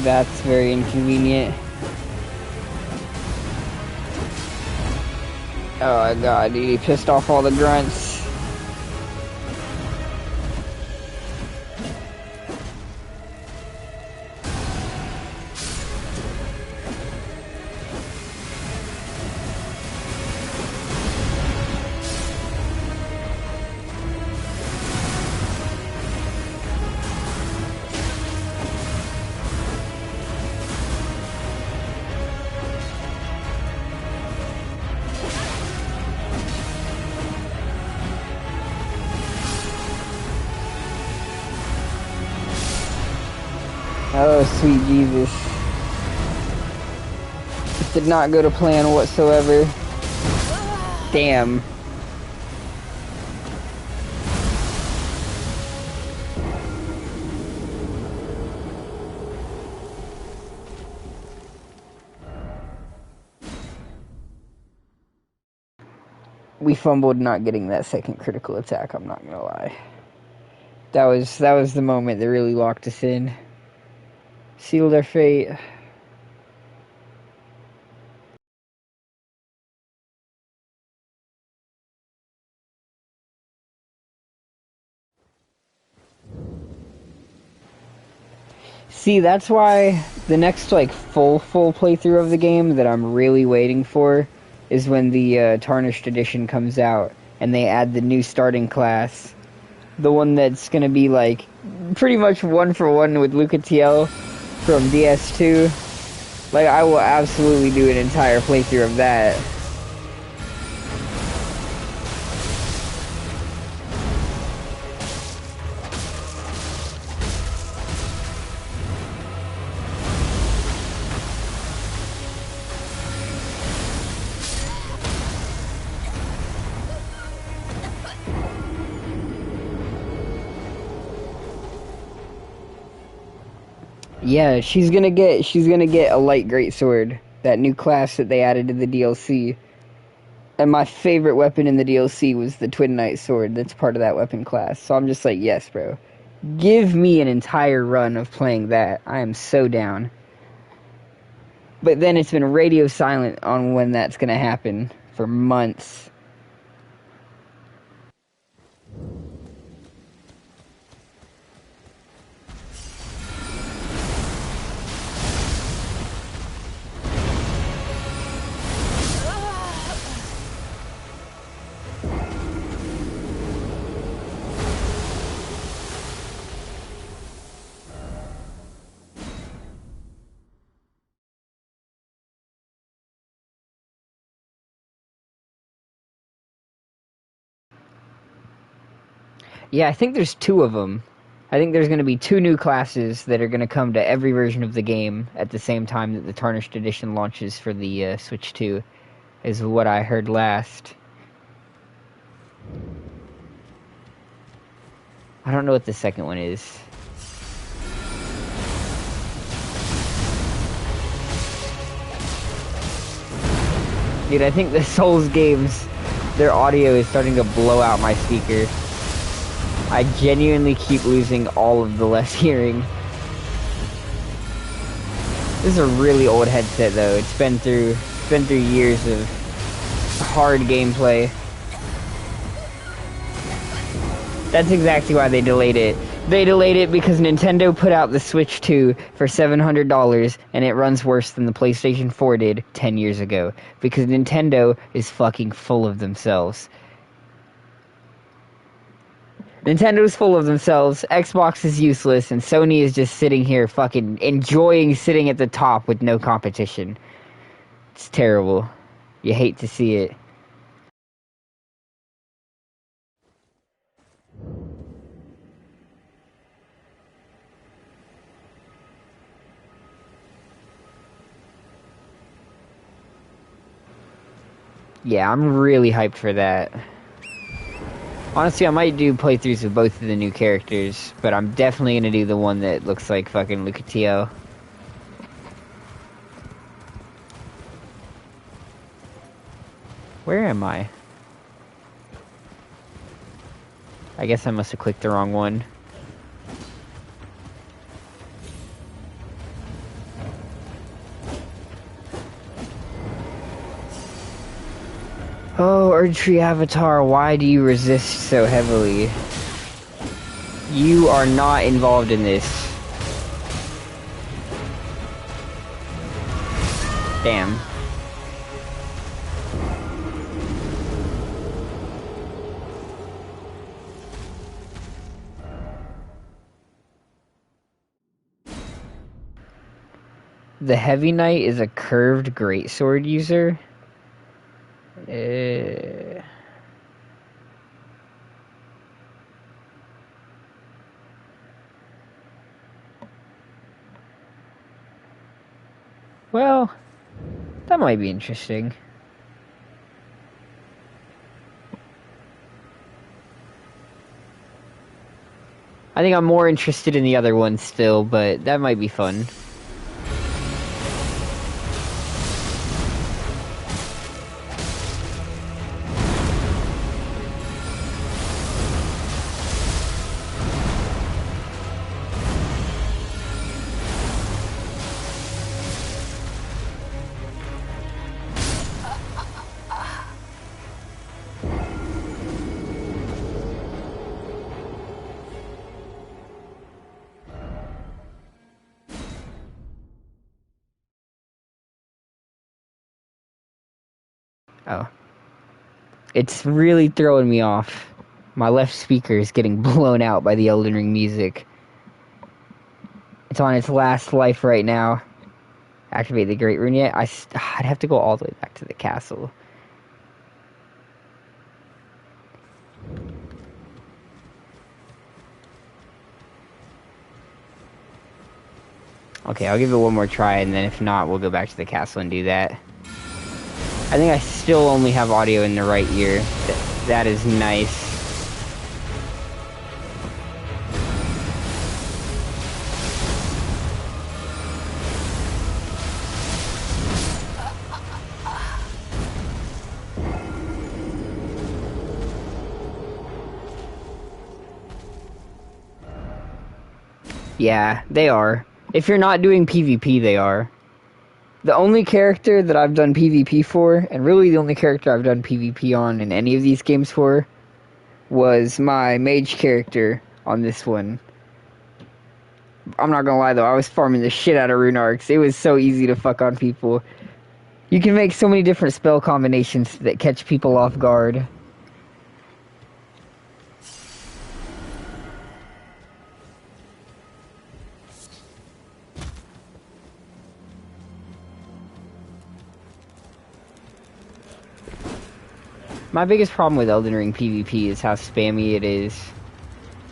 That's very inconvenient. Oh my god, dude, he pissed off all the grunts. Oh, sweet Jesus. This did not go to plan whatsoever. Damn. We fumbled not getting that second critical attack, I'm not gonna lie. That was the moment that really locked us in. Sealed our fate. See, that's why the next, like, full playthrough of the game that I'm really waiting for is when the Tarnished Edition comes out and they add the new starting class. The one that's gonna be, like, pretty much one for one with Lucatiel from DS2. Like, I will absolutely do an entire playthrough of that. Yeah, she's gonna get a light greatsword, that new class that they added to the DLC. And my favorite weapon in the DLC was the Twin Knight sword that's part of that weapon class. So I'm just like, yes, bro. Give me an entire run of playing that. I am so down. But then it's been radio silent on when that's gonna happen for months. Yeah, I think there's two of them. I think there's going to be two new classes that are going to come to every version of the game at the same time that the Tarnished Edition launches for the Switch 2, is what I heard last. I don't know what the second one is. Dude, I think the Souls games, their audio is starting to blow out my speaker. I genuinely keep losing all of the left hearing. This is a really old headset though. It's been through years of hard gameplay. That's exactly why they delayed it. They delayed it because Nintendo put out the Switch 2 for $700 and it runs worse than the PlayStation 4 did 10 years ago. Because Nintendo is fucking full of themselves. Nintendo's full of themselves, Xbox is useless, and Sony is just sitting here fucking enjoying sitting at the top with no competition. It's terrible. You hate to see it. Yeah, I'm really hyped for that. Honestly, I might do playthroughs with both of the new characters, but I'm definitely gonna do the one that looks like fucking Lucatio. Where am I? I guess I must have clicked the wrong one. Oh, Erdtree Avatar, why do you resist so heavily? You are not involved in this. Damn. The Heavy Knight is a curved greatsword user. Well, that might be interesting. I think I'm more interested in the other one still, but that might be fun. Oh. It's really throwing me off. My left speaker is getting blown out by the Elden Ring music. It's on its last life right now. Activate the Great Rune yet? I'd have to go all the way back to the castle. Okay, I'll give it one more try, and then if not, we'll go back to the castle and do that. I think I still only have audio in the right ear. That is nice. Yeah, they are. If you're not doing PvP, they are. The only character that I've done PvP for, and really the only character I've done PvP on in any of these games for, was my mage character on this one. I'm not gonna lie though, I was farming the shit out of rune arcs. It was so easy to fuck on people. You can make so many different spell combinations that catch people off guard. My biggest problem with Elden Ring PvP is how spammy it is.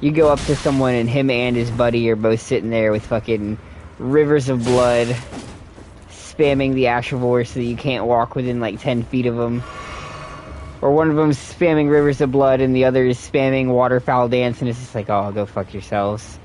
You go up to someone and him and his buddy are both sitting there with fucking rivers of blood, spamming the Ashivore so that you can't walk within like 10 feet of them. Or one of them's spamming rivers of blood and the other is spamming waterfowl dance, and it's just like, oh, go fuck yourselves.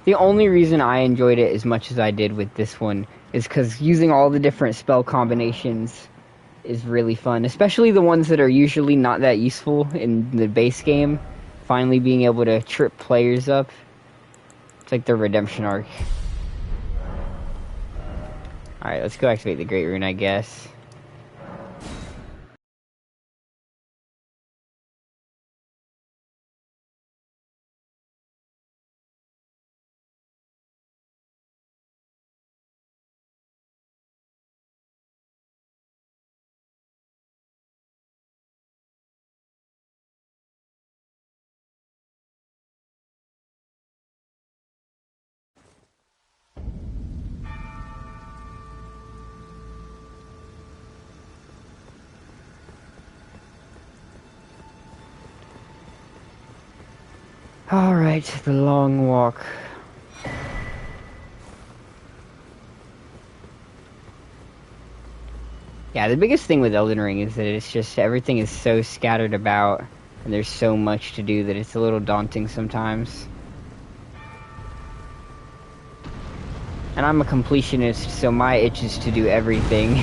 The only reason I enjoyed it as much as I did with this one is because using all the different spell combinations is really fun, especially the ones that are usually not that useful in the base game. Finally being able to trip players up. It's like the redemption arc. Alright, let's go activate the Great Rune, I guess. Alright, the long walk. Yeah, the biggest thing with Elden Ring is that it's just everything is so scattered about and there's so much to do that it's a little daunting sometimes. And I'm a completionist, so my itch is to do everything.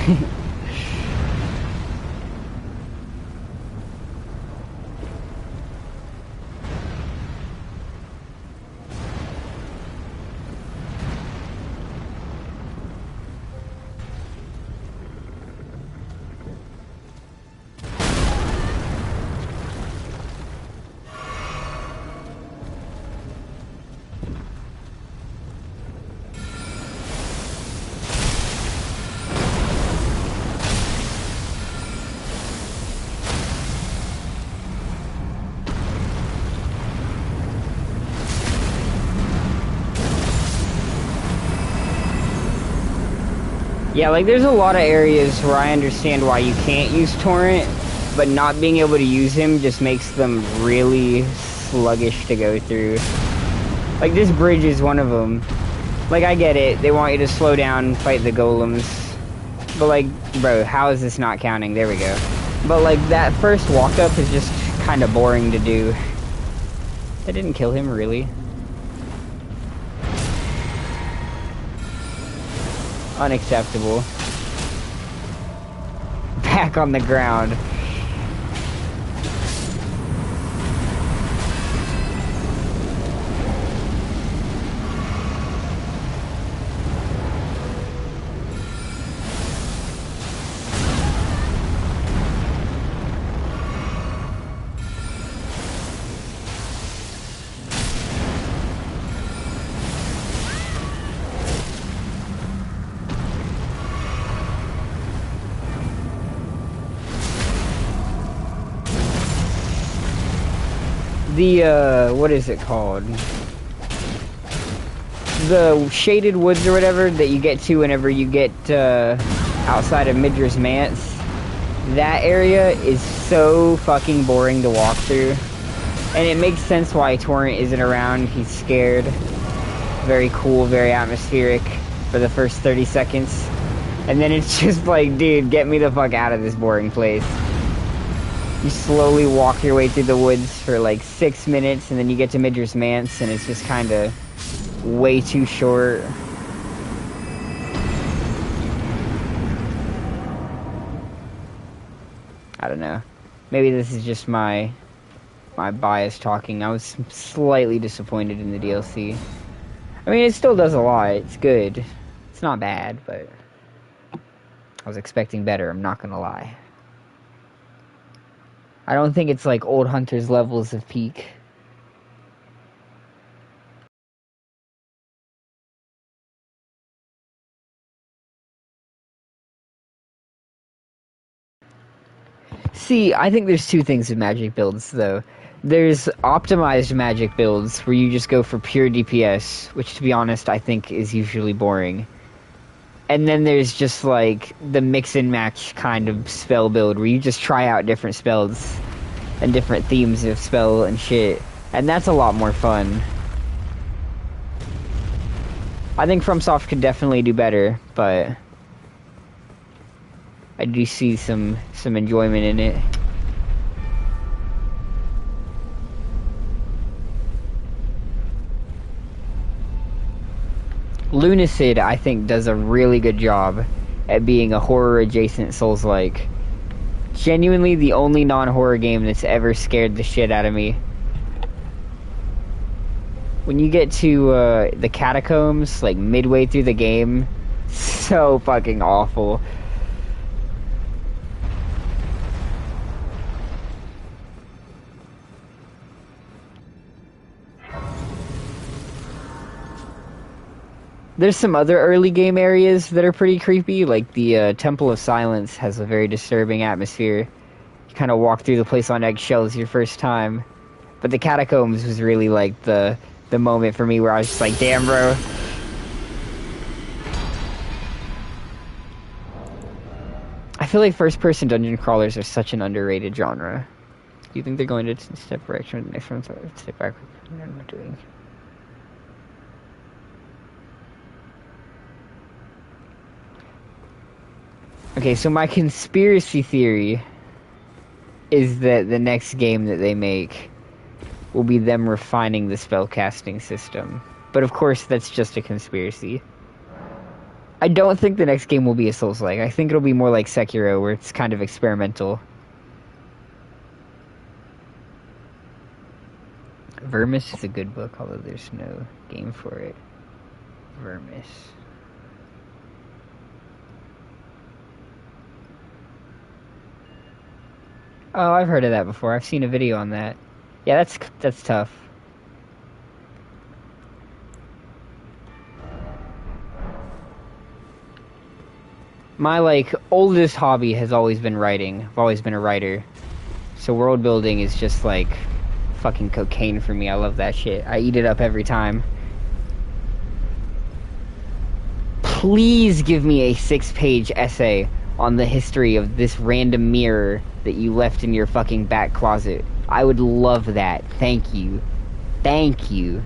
Yeah, like there's a lot of areas where I understand why you can't use Torrent, but not being able to use him just makes them really sluggish to go through. Like this bridge is one of them. Like I get it, they want you to slow down, fight the golems. But like, bro, how is this not counting? There we go. But like that first walk up is just kind of boring to do. That didn't kill him, really. Unacceptable. Back on the ground. The, what is it called? The shaded woods or whatever that you get to whenever you get, outside of Midra's Manse. That area is so fucking boring to walk through. And it makes sense why Torrent isn't around. He's scared. Very cool, very atmospheric for the first 30 seconds. And then it's just like, dude, get me the fuck out of this boring place. You slowly walk your way through the woods for like 6 minutes, and then you get to Midra's Manse, and it's just kind of way too short. I don't know. Maybe this is just my bias talking. I was slightly disappointed in the DLC. I mean, it still does a lot. It's good. It's not bad, but I was expecting better, I'm not gonna lie. I don't think it's like Old Hunter's levels of peak. See, I think there's two things with magic builds, though. There's optimized magic builds, where you just go for pure DPS, which, to be honest, I think is usually boring. And then there's just, like, the mix and match kind of spell build, where you just try out different spells and different themes of spell and shit. And that's a lot more fun. I think FromSoft could definitely do better, but I do see some enjoyment in it. Lunacid, I think, does a really good job at being a horror-adjacent Souls-like. Genuinely the only non-horror game that's ever scared the shit out of me. When you get to the catacombs, like midway through the game, so fucking awful. There's some other early game areas that are pretty creepy, like the Temple of Silence has a very disturbing atmosphere. You kind of walk through the place on eggshells your first time. But the catacombs was really like the moment for me where I was just like, damn, bro. I feel like first-person dungeon crawlers are such an underrated genre. Do you think they're going to step direction with the next one? Step back. I'm not doing. Okay, so my conspiracy theory is that the next game that they make will be them refining the spellcasting system. But of course, that's just a conspiracy. I don't think the next game will be a Souls-like. I think it'll be more like Sekiro, where it's kind of experimental. Vermis is a good book, although there's no game for it. Vermis. Oh, I've heard of that before. I've seen a video on that. Yeah, that's tough. My, like, oldest hobby has always been writing. I've always been a writer. So world building is just, like, fucking cocaine for me. I love that shit. I eat it up every time. Please give me a 6-page essay on the history of this random mirror that you left in your fucking back closet. I would love that. Thank you. Thank you.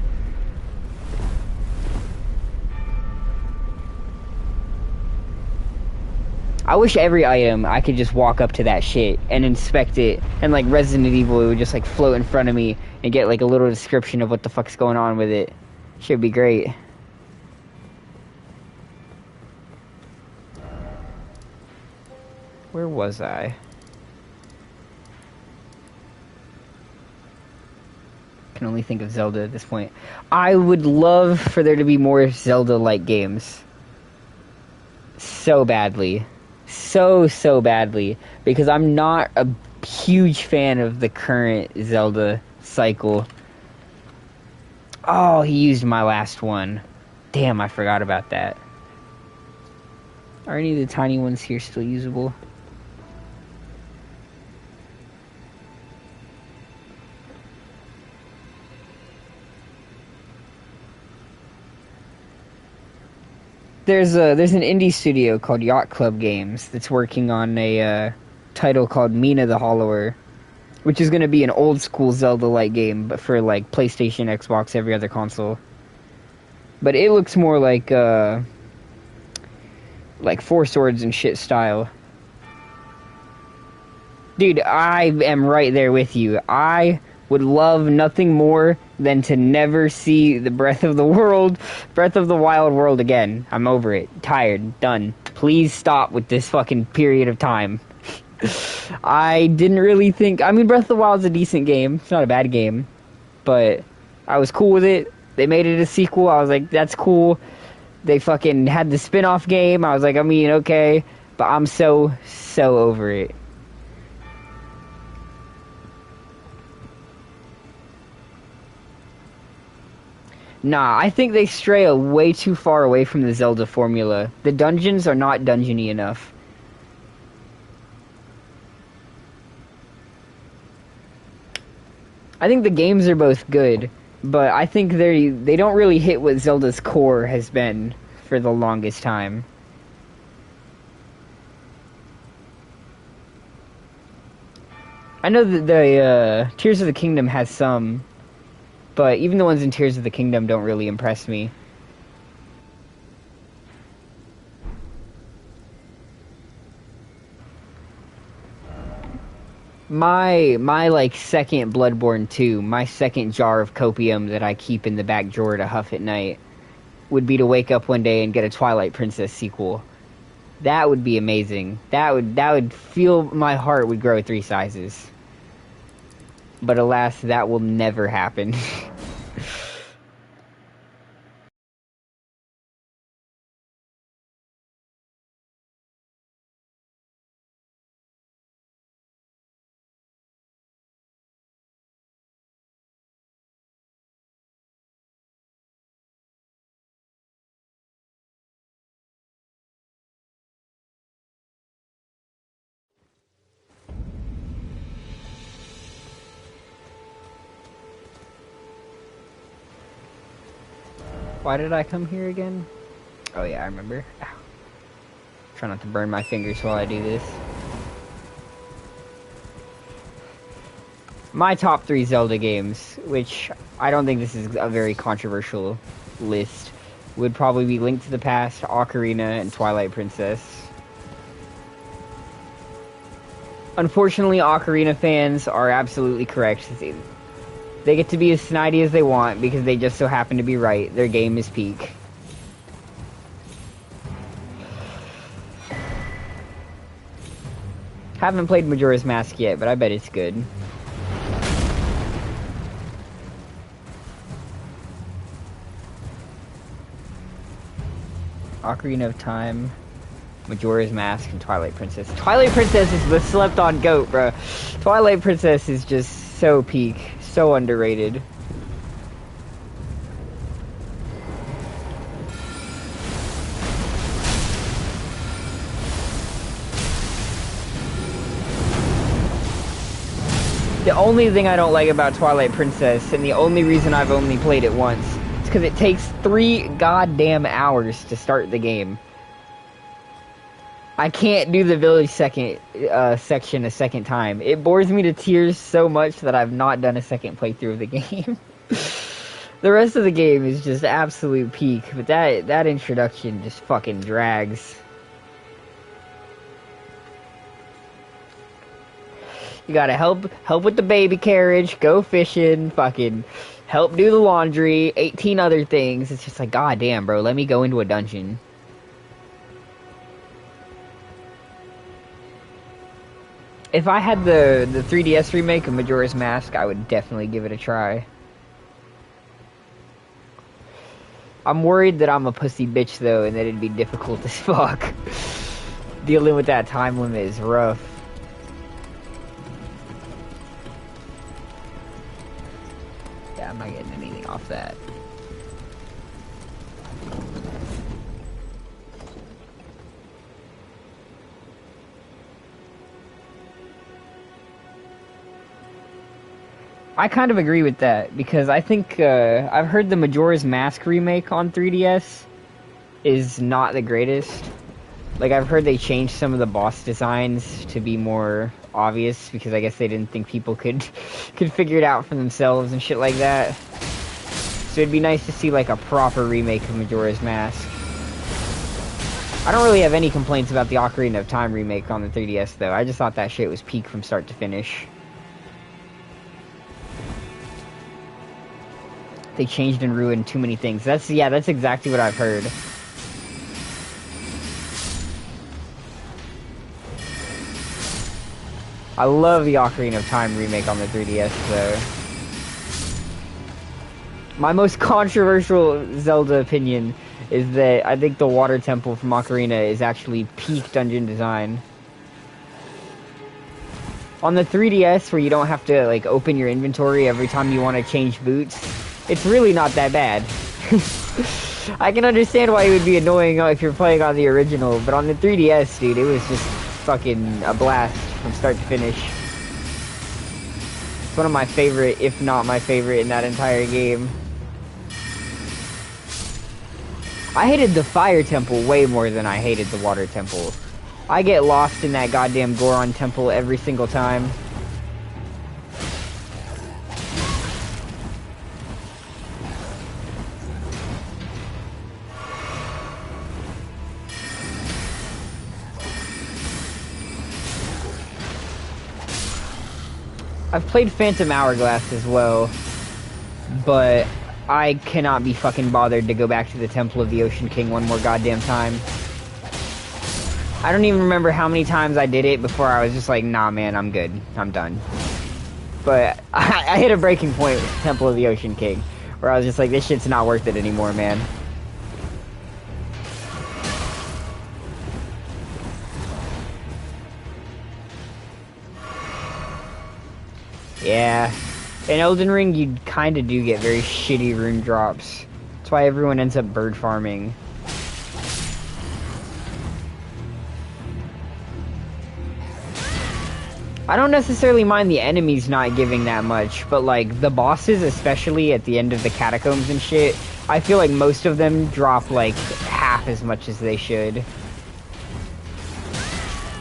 I wish every item I could just walk up to that shit and inspect it, and like Resident Evil, it would just like float in front of me and get like a little description of what the fuck's going on with it. Should be great. Where was I? Can only think of Zelda at this point. I would love for there to be more Zelda-like games. So badly. So badly. Because I'm not a huge fan of the current Zelda cycle. Oh, he used my last one. Damn, I forgot about that. Are any of the tiny ones here still usable? There's an indie studio called Yacht Club Games that's working on a title called Mina the Hollower, which is going to be an old school Zelda-like game, but for like PlayStation, Xbox, every other console. But it looks more like Four Swords and shit style. Dude, I am right there with you. I would love nothing more than to never see the Breath of the Wild world again. I'm over it. Tired. Done. Please stop with this fucking period of time. I didn't really think... I mean, Breath of the Wild's a decent game. It's not a bad game. But I was cool with it. They made it a sequel. I was like, that's cool. They fucking had the spin-off game. I was like, I mean, okay. But I'm so over it. Nah, I think they stray way too far away from the Zelda formula. The dungeons are not dungeony enough. I think the games are both good, but I think they don't really hit what Zelda's core has been for the longest time. I know that the Tears of the Kingdom has some, but even the ones in Tears of the Kingdom don't really impress me. My like second Bloodborne 2, my second jar of copium that I keep in the back drawer to huff at night, would be to wake up one day and get a Twilight Princess sequel. That would be amazing. That would feel my heart would grow 3 sizes. But alas, that will never happen. Why did I come here again? Oh yeah, I remember. Ow. Try not to burn my fingers while I do this. My top 3 Zelda games, which I don't think this is a very controversial list, would probably be Link to the Past, Ocarina, and Twilight Princess. Unfortunately, Ocarina fans are absolutely correct. They get to be as snidey as they want because they just so happen to be right. Their game is peak. Haven't played Majora's Mask yet, but I bet it's good. Ocarina of Time, Majora's Mask, and Twilight Princess. Twilight Princess is the slept-on goat, bro. Twilight Princess is just so peak. So underrated. The only thing I don't like about Twilight Princess, and the only reason I've only played it once, is because it takes 3 goddamn hours to start the game. I can't do the village section a second time. It bores me to tears so much that I've not done a second playthrough of the game. The rest of the game is just absolute peak, but that introduction just fucking drags. You gotta help with the baby carriage, go fishing, fucking help do the laundry, 18 other things. It's just like, god damn, bro, let me go into a dungeon. If I had the 3DS remake of Majora's Mask, I would definitely give it a try. I'm worried that I'm a pussy bitch, though, and that it'd be difficult as fuck. Dealing with that time limit is rough. Yeah, I'm not getting anything off that. I kind of agree with that, because I think, I've heard the Majora's Mask remake on 3DS is not the greatest. Like, I've heard they changed some of the boss designs to be more obvious, because I guess they didn't think people could figure it out for themselves and shit like that. So it'd be nice to see, like, a proper remake of Majora's Mask. I don't really have any complaints about the Ocarina of Time remake on the 3DS, though. I just thought that shit was peak from start to finish. They changed and ruined too many things. That's exactly what I've heard. I love the Ocarina of Time remake on the 3DS, though. My most controversial Zelda opinion is that I think the water temple from Ocarina is actually peak dungeon design. On the 3DS, where you don't have to like open your inventory every time you want to change boots, it's really not that bad. I can understand why it would be annoying if you're playing on the original, but on the 3DS, dude, it was just fucking a blast from start to finish. It's one of my favorite, if not my favorite, in that entire game. I hated the fire temple way more than I hated the water temple. I get lost in that goddamn Goron temple every single time. I've played Phantom Hourglass as well, but I cannot be fucking bothered to go back to the Temple of the Ocean King one more goddamn time. I don't even remember how many times I did it before I was just like, nah man, I'm good. I'm done. But I hit a breaking point with Temple of the Ocean King, where I was just like, this shit's not worth it anymore, man. Yeah. In Elden Ring, you kinda do get very shitty rune drops. That's why everyone ends up bird farming. I don't necessarily mind the enemies not giving that much, but like the bosses, especially at the end of the catacombs and shit, I feel like most of them drop like half as much as they should.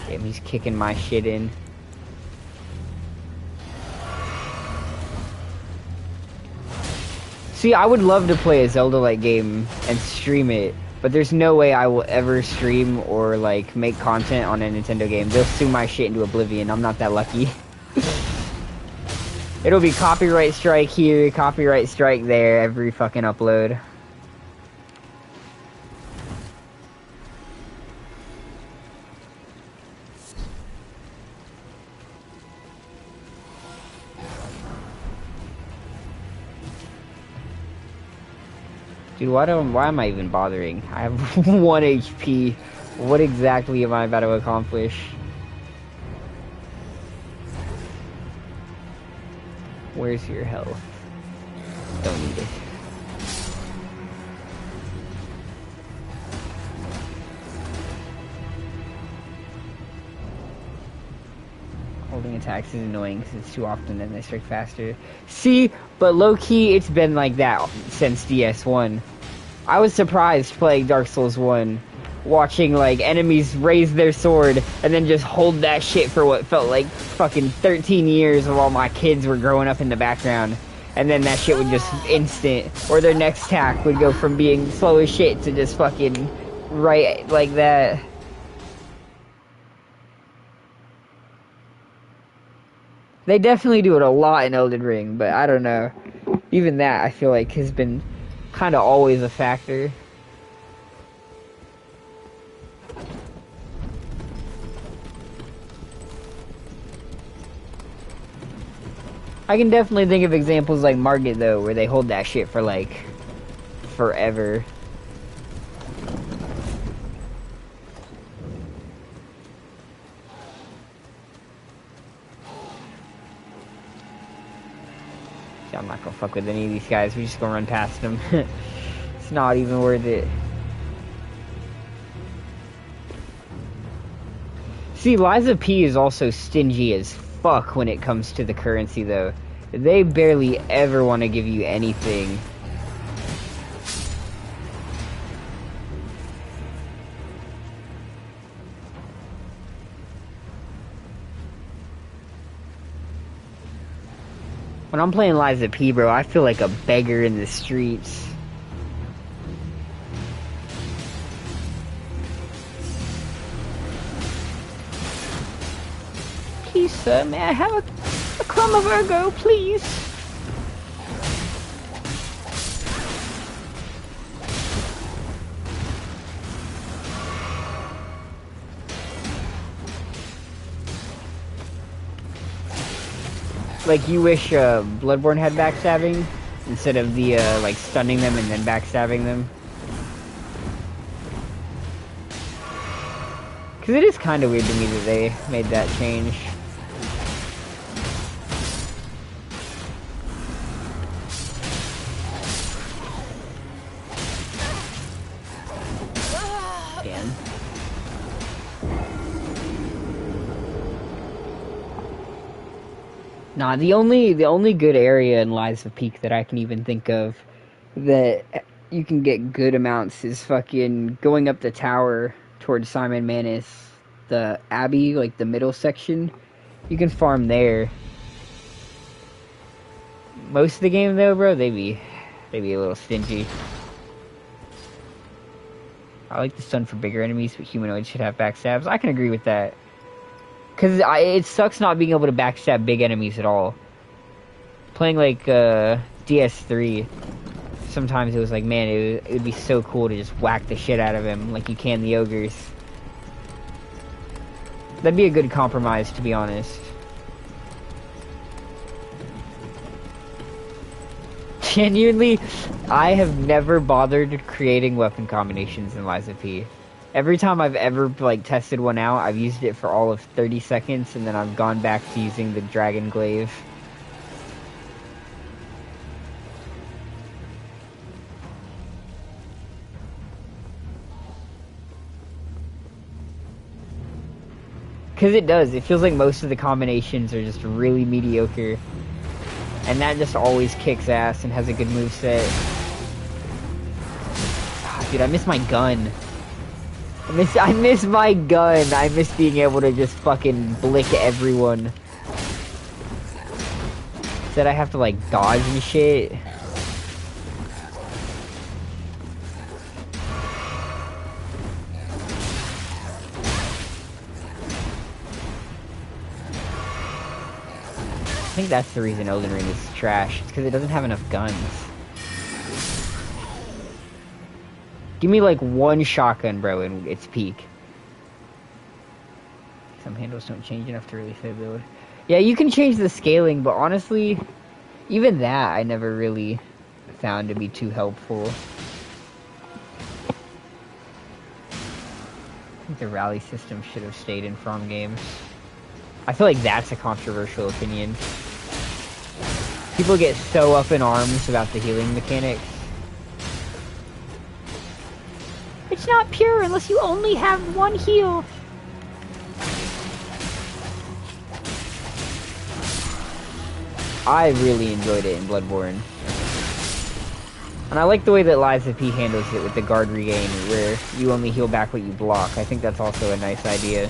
Damn, he's kicking my shit in. See, I would love to play a Zelda-like game and stream it, but there's no way I will ever stream or, like, make content on a Nintendo game. They'll sue my shit into oblivion. I'm not that lucky. It'll be copyright strike here, copyright strike there, every fucking upload. Dude, why am I even bothering? I have 1 HP. What exactly am I about to accomplish? Where's your health? Don't need it. Holding attacks is annoying because it's too often and they strike faster. See, but low-key, it's been like that since DS1. I was surprised playing Dark Souls 1, watching like enemies raise their sword and then just hold that shit for what felt like fucking 13 years while my kids were growing up in the background. And then that shit would just instant, or their next attack would go from being slow as shit to just fucking right like that. They definitely do it a lot in Elden Ring, but I don't know. Even that, I feel like, has been kind of always a factor. I can definitely think of examples like Margit, though, where they hold that shit for, like, forever. I'm not gonna fuck with any of these guys. We're just gonna run past them. It's not even worth it. See, Liza P is also stingy as fuck when it comes to the currency, though. They barely ever want to give you anything. When I'm playing Liza P, bro, I feel like a beggar in the streets. Please, sir, may I have a crumb of ergo, please? Like, you wish Bloodborne had backstabbing instead of the like stunning them and then backstabbing them. Because it is kind of weird to me that they made that change. Damn. Nah, the only good area in Lies of Peak that I can even think of that you can get good amounts is fucking going up the tower towards Simon Manus, the Abbey, like the middle section. You can farm there. Most of the game though, bro, they be a little stingy. I like the stun for bigger enemies, but humanoids should have backstabs. I can agree with that. Because it sucks not being able to backstab big enemies at all. Playing like DS3, sometimes it was like, man, it would be so cool to just whack the shit out of him like you can the ogres. That'd be a good compromise, to be honest. Genuinely, I have never bothered creating weapon combinations in Lies of P. Every time I've ever like tested one out, I've used it for all of 30 seconds, and then I've gone back to using the Dragon Glaive. Because it does. It feels like most of the combinations are just really mediocre. And that just always kicks ass and has a good moveset. Oh, dude, I miss my gun. I miss my gun. I miss being able to just fucking blick everyone. Instead I have to like dodge and shit. I think that's the reason Elden Ring is trash. It's because it doesn't have enough guns. Give me like one shotgun, bro, in its peak. Some handles don't change enough to really fit build. Yeah, you can change the scaling, but honestly, even that I never really found to be too helpful. I think the rally system should have stayed in From games. I feel like that's a controversial opinion. People get so up in arms about the healing mechanics. It's not pure unless you only have one heal. I really enjoyed it in Bloodborne. And I like the way that Lies of P handles it with the guard regain, where you only heal back what you block. I think that's also a nice idea.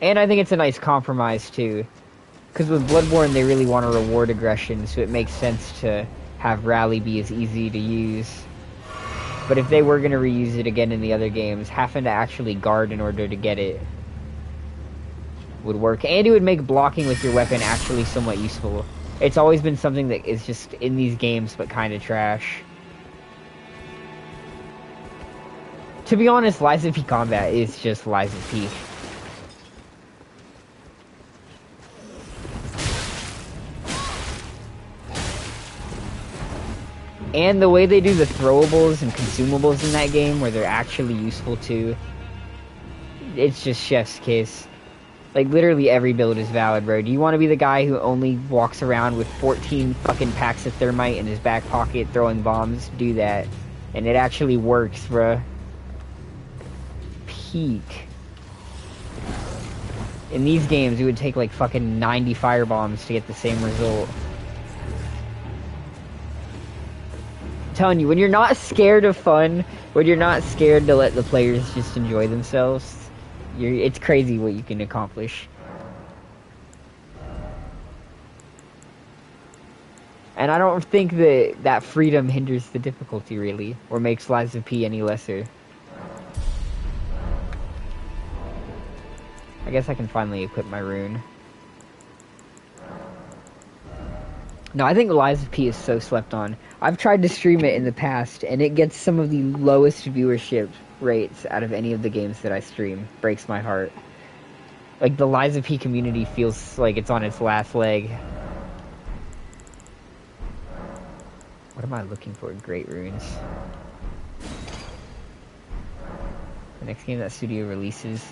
And I think it's a nice compromise, too. Because with Bloodborne, they really want to reward aggression, so it makes sense to have Rally be as easy to use. But if they were going to reuse it again in the other games, having to actually guard in order to get it would work. And it would make blocking with your weapon actually somewhat useful. It's always been something that is just in these games, but kind of trash. To be honest, Lies of P combat is just Lies of P. And the way they do the throwables and consumables in that game, where they're actually useful too, it's just chef's kiss. Like, literally every build is valid, bro. Do you want to be the guy who only walks around with 14 fucking packs of thermite in his back pocket throwing bombs? Do that. And it actually works, bro. Peak. In these games, it would take like fucking 90 firebombs to get the same result. I'm telling you, when you're not scared of fun, when you're not scared to let the players just enjoy themselves, it's crazy what you can accomplish. And I don't think that that freedom hinders the difficulty, really, or makes Lies of P any lesser. I guess I can finally equip my rune. No, I think Lies of P is so slept on. I've tried to stream it in the past, and it gets some of the lowest viewership rates out of any of the games that I stream. Breaks my heart. Like, the Lies of P community feels like it's on its last leg. What am I looking for? Great runes. The next game that studio releases,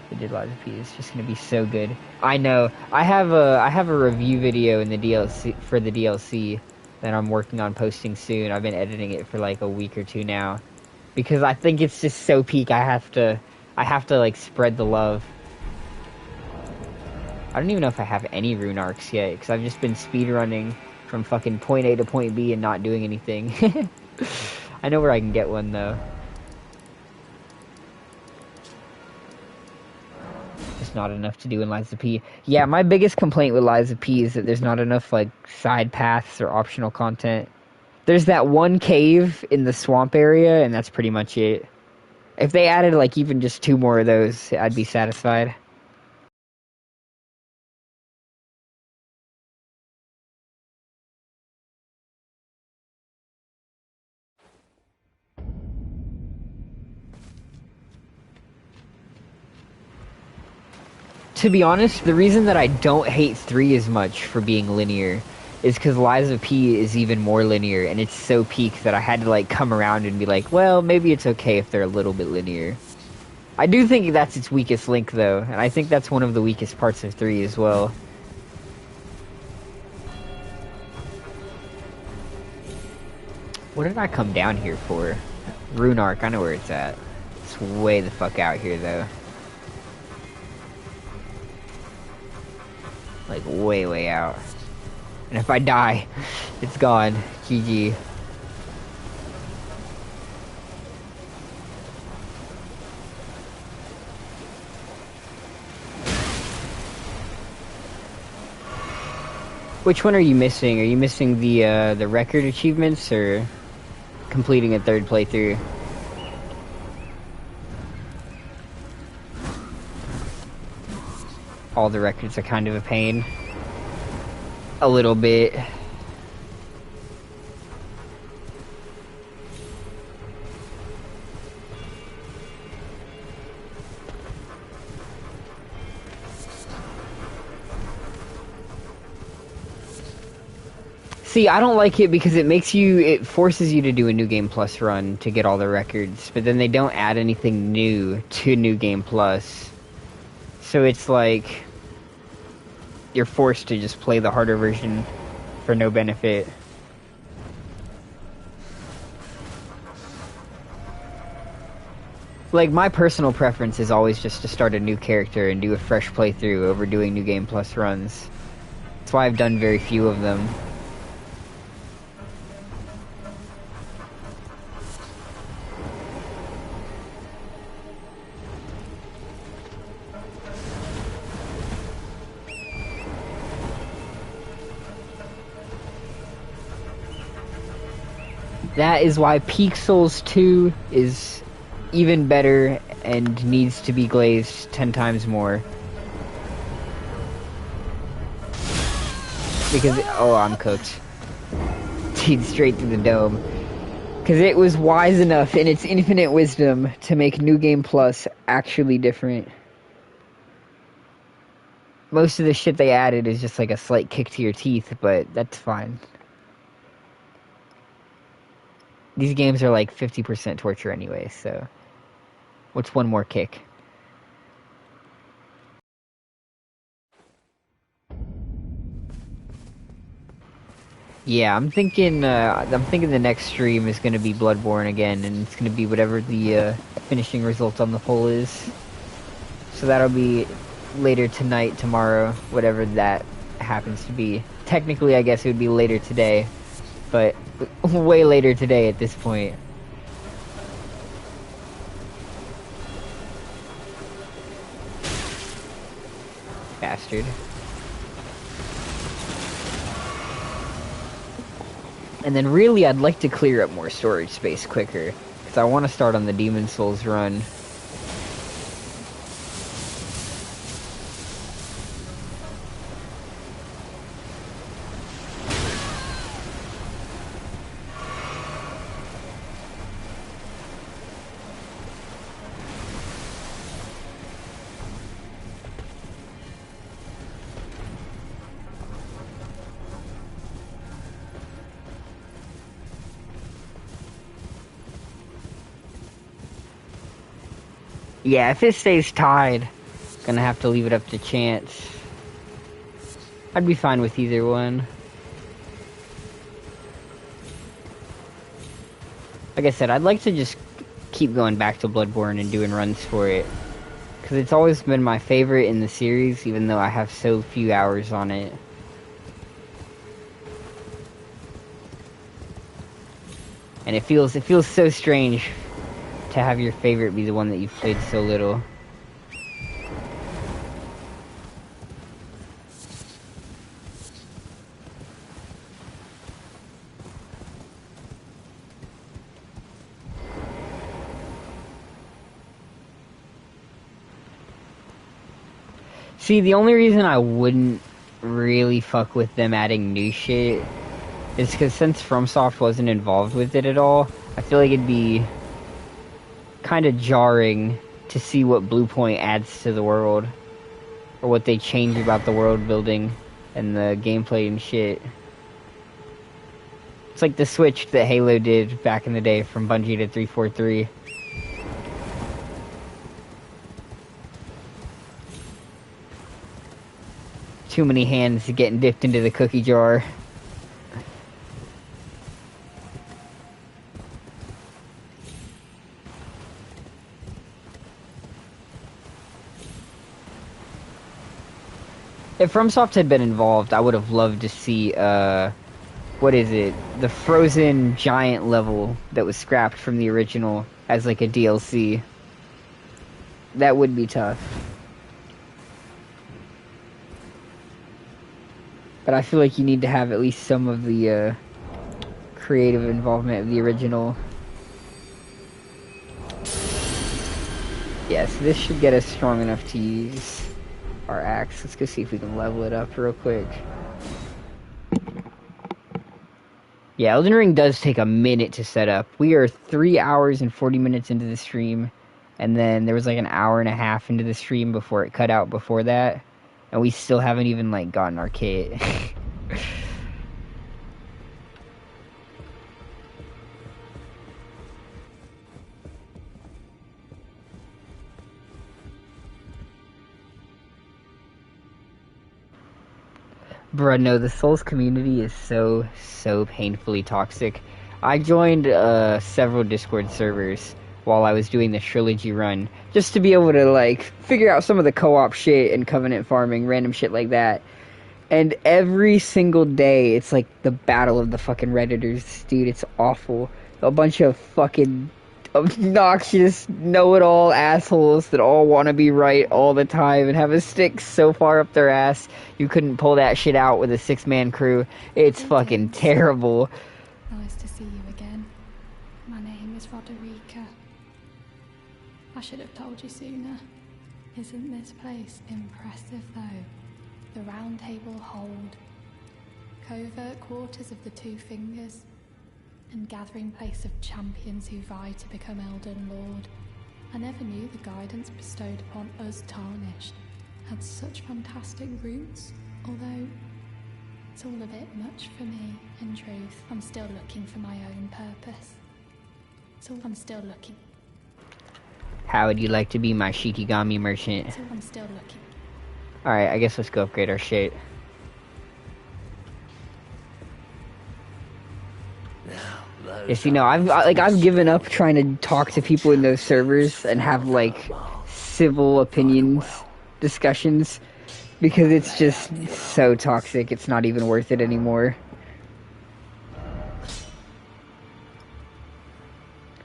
they did Lies of P, is just gonna be so good. I know. I have a review video in the DLC for the DLC that I'm working on posting soon. I've been editing it for like a week or two now, because I think it's just so peak. I have to like spread the love. I don't even know if I have any rune arcs yet, because I've just been speedrunning from fucking point A to point B and not doing anything. I know where I can get one, though. Just not enough to do in Lies of P. Yeah, my biggest complaint with Lies of P is that there's not enough, like, side paths or optional content. There's that one cave in the swamp area, and that's pretty much it. If they added, like, even just 2 more of those, I'd be satisfied. To be honest, the reason that I don't hate 3 as much for being linear is because Lies of P is even more linear, and it's so peak that I had to, like, come around and be like, well, maybe it's okay if they're a little bit linear. I do think that's its weakest link, though, and I think that's one of the weakest parts of 3 as well. What did I come down here for? Rune Arc, I know where it's at. It's way the fuck out here, though. Like, way, way out. And if I die, it's gone. GG. Which one are you missing? Are you missing the record achievements, or completing a 3rd playthrough? All the records are kind of a pain. A little bit. See, I don't like it because it forces you to do a New Game Plus run to get all the records, but then they don't add anything new to New Game Plus. So it's like you're forced to just play the harder version for no benefit. Like, my personal preference is always just to start a new character and do a fresh playthrough over doing New Game Plus runs. That's why I've done very few of them. That is why Peak Souls 2 is even better and needs to be glazed 10 times more. Because, oh, I'm cooked. Dude, straight through the dome. Because it was wise enough in its infinite wisdom to make New Game Plus actually different. Most of the shit they added is just like a slight kick to your teeth, but that's fine. These games are like 50% torture anyway, so what's one more kick? Yeah, I'm thinking the next stream is gonna be Bloodborne again, and it's gonna be whatever the finishing result on the poll is. So that'll be later tonight, tomorrow, whatever that happens to be. Technically, I guess it would be later today, but way later today at this point. Bastard. And then really, I'd like to clear up more storage space quicker, because I want to start on the Demon Souls run. Yeah, if it stays tied, gonna have to leave it up to chance. I'd be fine with either one. Like I said, I'd like to just keep going back to Bloodborne and doing runs for it. Because it's always been my favorite in the series, even though I have so few hours on it. And it feels so strange to have your favorite be the one that you've played so little. See, the only reason I wouldn't really fuck with them adding new shit is because since FromSoft wasn't involved with it at all, I feel like it'd be kind of jarring to see what Bluepoint adds to the world, or what they change about the world building and the gameplay and shit. It's like the switch that Halo did back in the day from Bungie to 343. Too many hands getting dipped into the cookie jar. If FromSoft had been involved, I would have loved to see, what is it? The frozen giant level that was scrapped from the original as like a DLC. That would be tough. But I feel like you need to have at least some of the, creative involvement of the original. Yes, this should get us strong enough to use our axe. Let's go see if we can level it up real quick. Yeah, Elden Ring does take a minute to set up. We are 3 hours and 40 minutes into the stream, and then there was like an hour and a half into the stream before it cut out before that, and we still haven't even like gotten our kit. Bruh, no, the Souls community is so painfully toxic. I joined several Discord servers while I was doing the trilogy run, just to be able to, like, figure out some of the co-op shit and covenant farming, random shit like that. And every single day, it's like the battle of the fucking Redditors, dude, it's awful. A bunch of fucking obnoxious, know-it-all assholes that all want to be right all the time and have a stick so far up their ass you couldn't pull that shit out with a 6-man crew. It's fucking terrible. Nice to see you again. My name is Roderica. I should have told you sooner. Isn't this place impressive though? The Round Table Hold, covert quarters of the Two Fingers, and gathering place of champions who vie to become Elden Lord. I never knew the guidance bestowed upon us Tarnished had such fantastic roots, although it's all a bit much for me, in truth. I'm still looking for my own purpose. So I'm still looking. How would you like to be my Shikigami merchant? So I'm still looking. Alright, I guess let's go upgrade our shit. Yes, you know, I've given up trying to talk to people in those servers and have like civil opinions discussions because it's just so toxic. It's not even worth it anymore.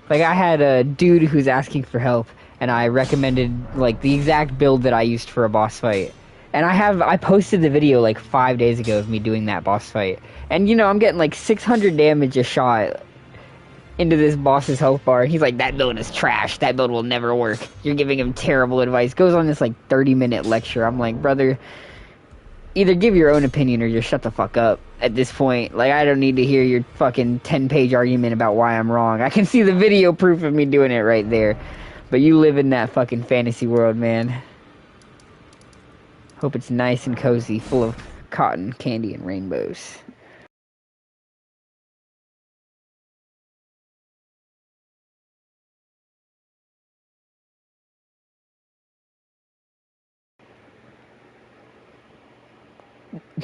Like, I had a dude who's asking for help, and I recommended like the exact build that I used for a boss fight, And I posted the video like 5 days ago of me doing that boss fight. And you know, I'm getting like 600 damage a shot into this boss's health bar. He's like, that build is trash. That build will never work. You're giving him terrible advice. Goes on this like 30-minute lecture. I'm like, brother, either give your own opinion or just shut the fuck up at this point. Like, I don't need to hear your fucking 10-page argument about why I'm wrong. I can see the video proof of me doing it right there. But you live in that fucking fantasy world, man. Hope it's nice and cozy, full of cotton candy and rainbows.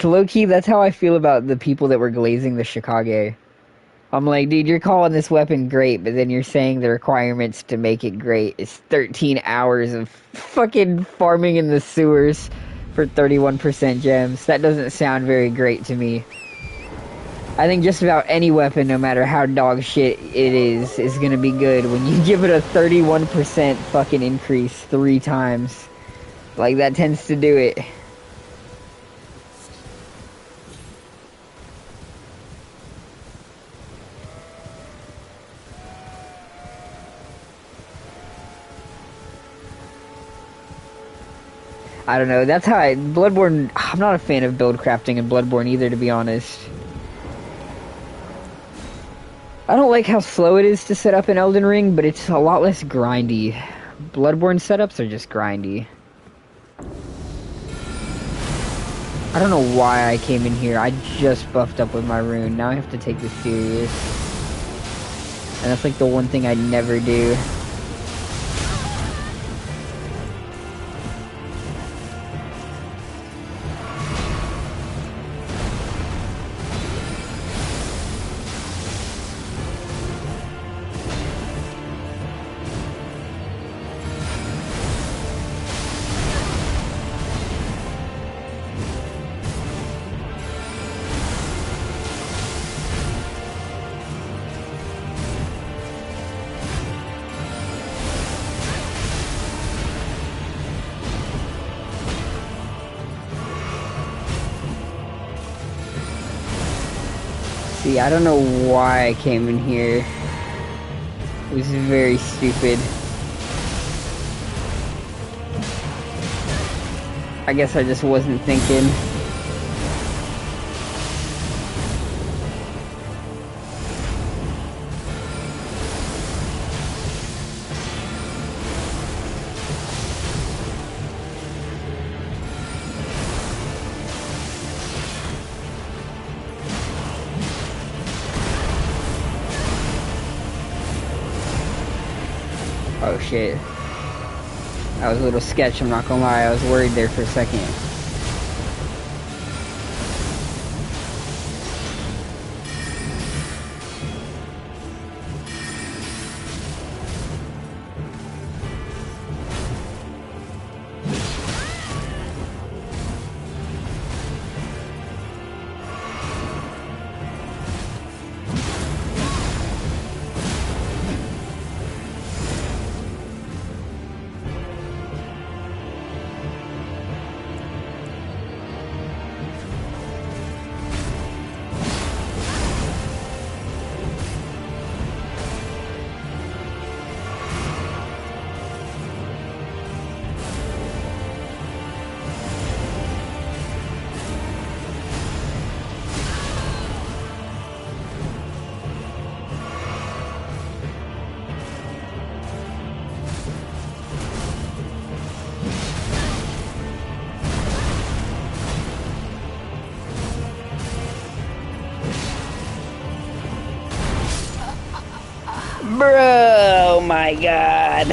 Low-key, that's how I feel about the people that were glazing the Chicago. I'm like, dude, you're calling this weapon great, but then you're saying the requirements to make it great is 13 hours of fucking farming in the sewers for 31% gems. That doesn't sound very great to me. I think just about any weapon, no matter how dog shit it is gonna be good when you give it a 31% fucking increase 3 times. Like, that tends to do it. I don't know, that's how Bloodborne, I'm not a fan of build crafting in Bloodborne either, to be honest. I don't like how slow it is to set up in Elden Ring, but it's a lot less grindy. Bloodborne setups are just grindy. I don't know why I came in here. I just buffed up with my rune. Now I have to take this serious. And that's like the one thing I never do. See, I don't know why I came in here. It was very stupid. I guess I just wasn't thinking. Oh shit. That was a little sketch, I'm not gonna lie. I was worried there for a second. Bro, oh my god.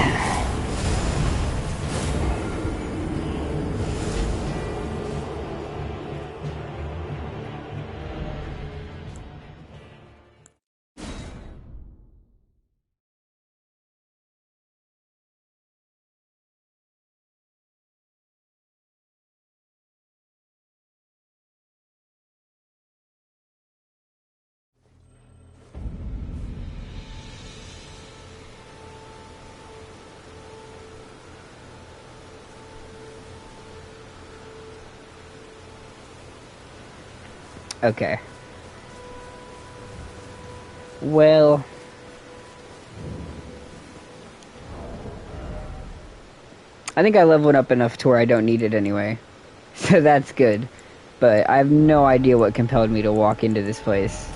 Okay. Well... I think I leveled up enough to where I don't need it anyway. So that's good. But I have no idea what compelled me to walk into this place.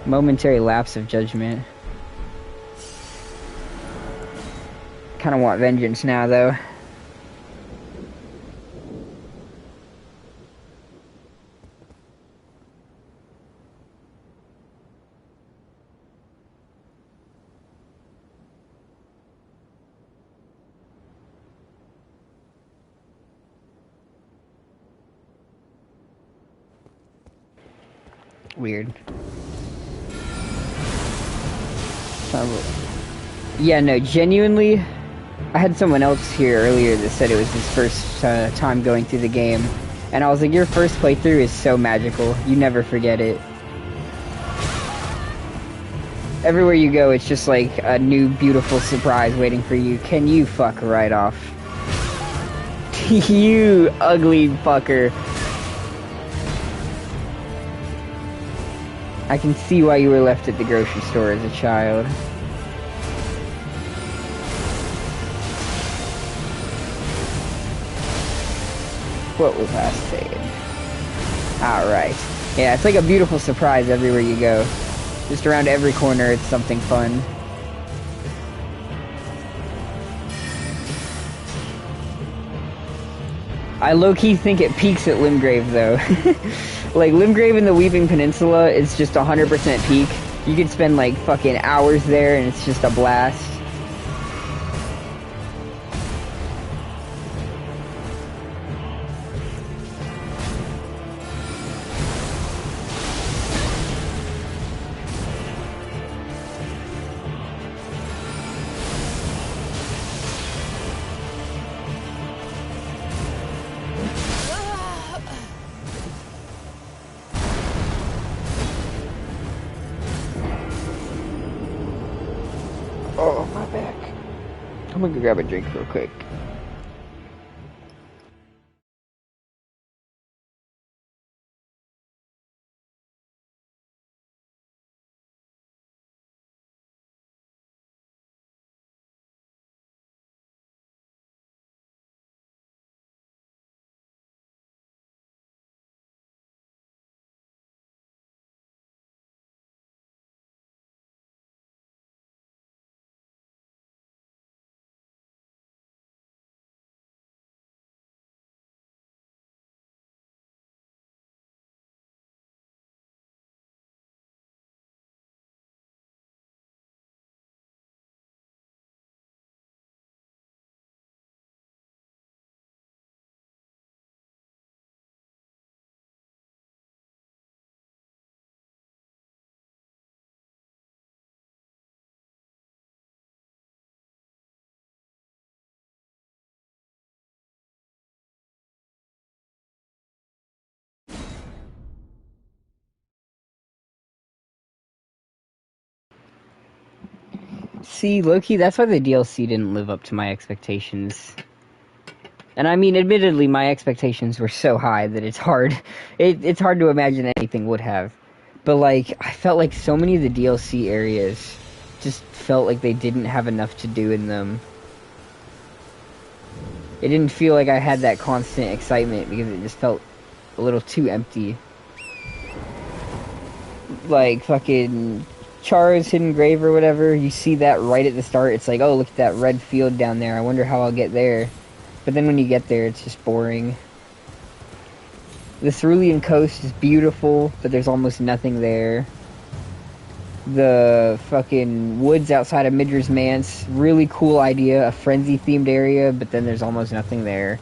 Momentary lapse of judgment. Kinda want vengeance now, though. Weird. Yeah, no, genuinely, I had someone else here earlier that said it was his first time going through the game. And I was like, your first playthrough is so magical. You never forget it. Everywhere you go, it's just like a new, beautiful surprise waiting for you. Can you fuck right off? You ugly fucker. I can see why you were left at the grocery store as a child. What was I saying? Alright. Yeah, it's like a beautiful surprise everywhere you go. Just around every corner, it's something fun. I low-key think it peaks at Limgrave, though. Like, Limgrave in the Weeping Peninsula is just 100% peak. You could spend, like, fucking hours there, and it's just a blast. Oh, my back. I'm gonna go grab a drink real quick. See, low-key, that's why the DLC didn't live up to my expectations. And I mean, admittedly, my expectations were so high that it's hard. It's hard to imagine anything would have. But, like, I felt like so many of the DLC areas just felt like they didn't have enough to do in them. It didn't feel like I had that constant excitement because it just felt a little too empty. Like, fucking Char's Hidden Grave or whatever, you see that right at the start. It's like, oh, look at that red field down there. I wonder how I'll get there. But then when you get there, it's just boring. The Cerulean Coast is beautiful, but there's almost nothing there. The fucking woods outside of Midra's Manse, really cool idea, a frenzy-themed area, but then there's almost nothing there.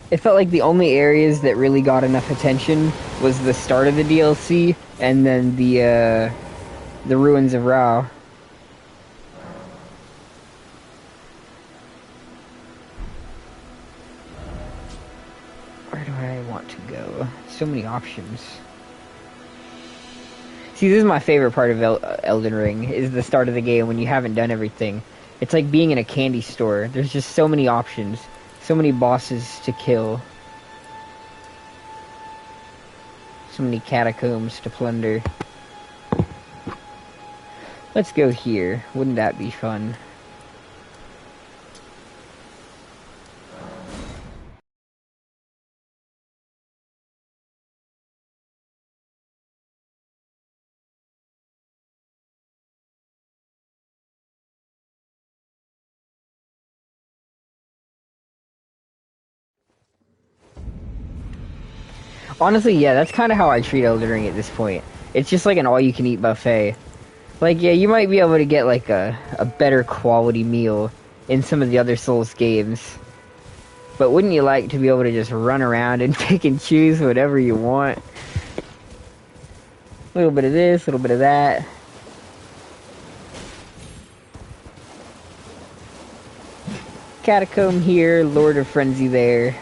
It felt like the only areas that really got enough attention was the start of the DLC, and then the Ruins of Rao. Where do I want to go? So many options. See, this is my favorite part of Elden Ring, is the start of the game when you haven't done everything. It's like being in a candy store. There's just so many options, so many bosses to kill, so many catacombs to plunder. Let's go here. Wouldn't that be fun? Honestly, yeah, that's kind of how I treat Elden Ring at this point. It's just like an all-you-can-eat buffet. Like, yeah, you might be able to get like a better quality meal in some of the other Souls games. But wouldn't you like to be able to just run around and pick and choose whatever you want? A little bit of this, a little bit of that. Catacomb here, Lord of Frenzy there.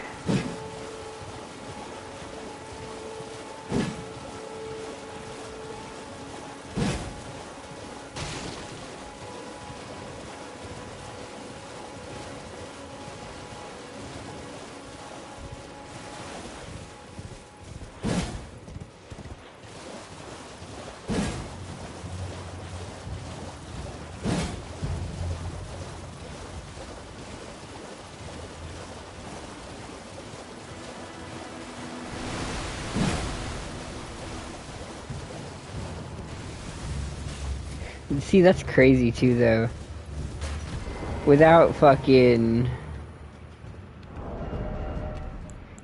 See, that's crazy too, though. Without fucking...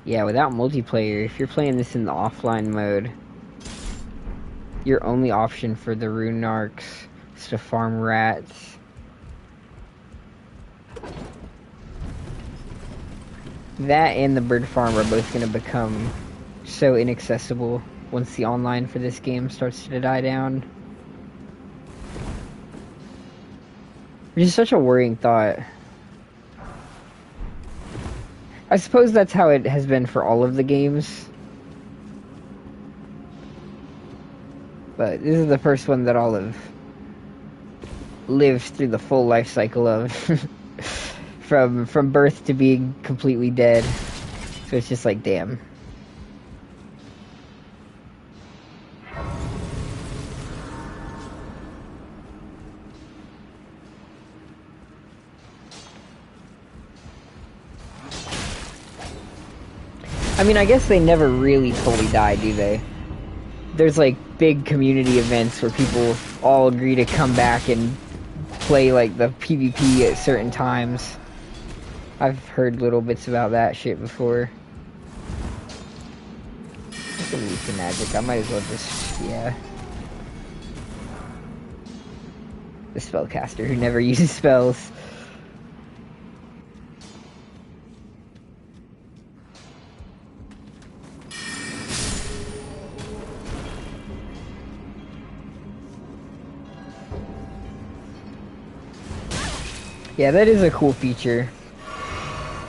Yeah, without multiplayer, if you're playing this in the offline mode, your only option for the rune narcs is to farm rats. That and the bird farm are both going to become so inaccessible once the online for this game starts to die down. Which is such a worrying thought. I suppose that's how it has been for all of the games. But this is the first one that I'll have lived through the full life cycle of. from birth to being completely dead. So it's just like, damn. I mean, I guess they never really fully die, do they? There's like big community events where people all agree to come back and play like the PvP at certain times. I've heard little bits about that shit before. I'm gonna use the magic. I might as well just, yeah. The spellcaster who never uses spells. Yeah, that is a cool feature.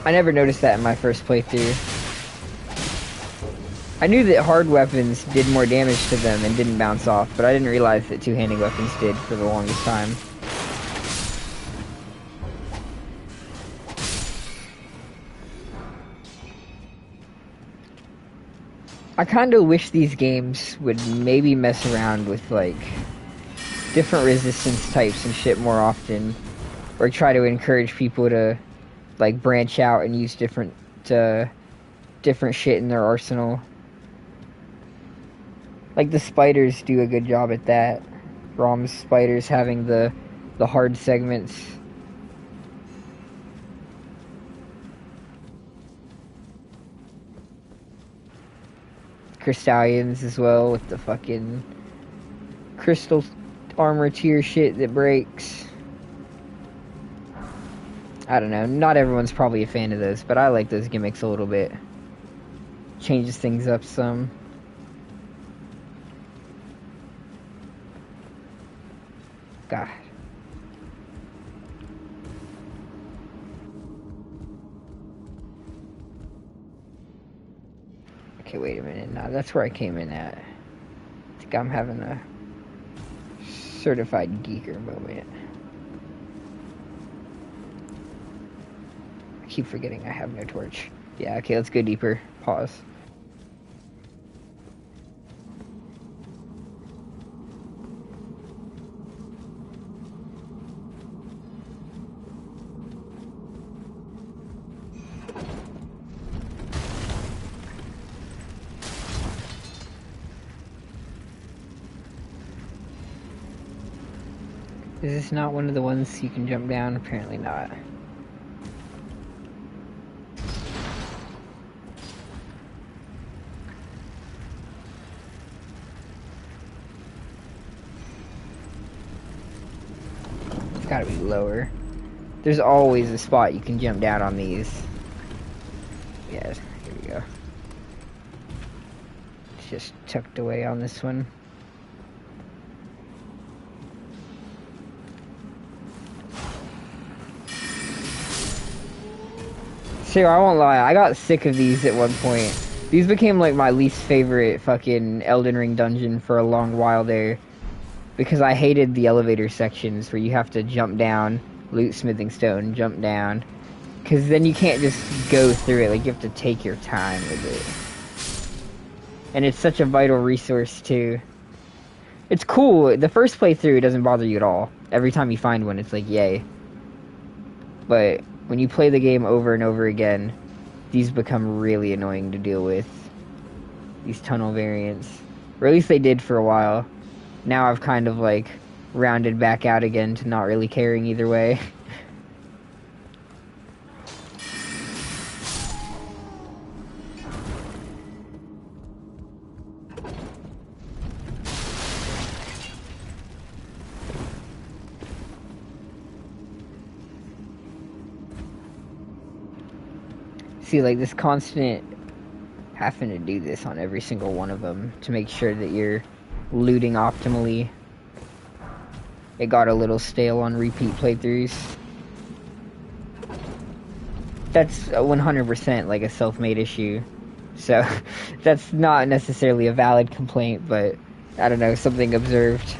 I never noticed that in my first playthrough. I knew that hard weapons did more damage to them and didn't bounce off, but I didn't realize that two-handed weapons did for the longest time. I kinda wish these games would maybe mess around with, like, different resistance types and shit more often. Or try to encourage people to, like, branch out and use different shit in their arsenal. Like, the spiders do a good job at that. Rom's spiders having the hard segments. Crystallions as well, with the fucking crystal armor tier shit that breaks. I don't know, not everyone's probably a fan of those, but I like those gimmicks a little bit. Changes things up some. God. Okay, wait a minute. Nah, that's where I came in at. I think I'm having a Certified geeker moment. I keep forgetting I have no torch. Yeah, okay, let's go deeper. Pause. Is this not one of the ones you can jump down? Apparently not. It's gotta be lower. There's always a spot you can jump down on these. Yes, here we go. It's just tucked away on this one. So I won't lie, I got sick of these at one point. These became like my least favorite fucking Elden Ring dungeon for a long while there. Because I hated the elevator sections where you have to jump down, loot smithing stone, jump down. Because then you can't just go through it, like you have to take your time with it. And it's such a vital resource too. It's cool, the first playthrough it doesn't bother you at all. Every time you find one, it's like, yay. But when you play the game over and over again, these become really annoying to deal with. These tunnel variants. Or at least they did for a while. Now I've kind of like rounded back out again to not really caring either way. See, like this constant having to do this on every single one of them to make sure that you're looting optimally. It got a little stale on repeat playthroughs. That's 100% like a self-made issue. So that's not necessarily a valid complaint, but I don't know, something observed.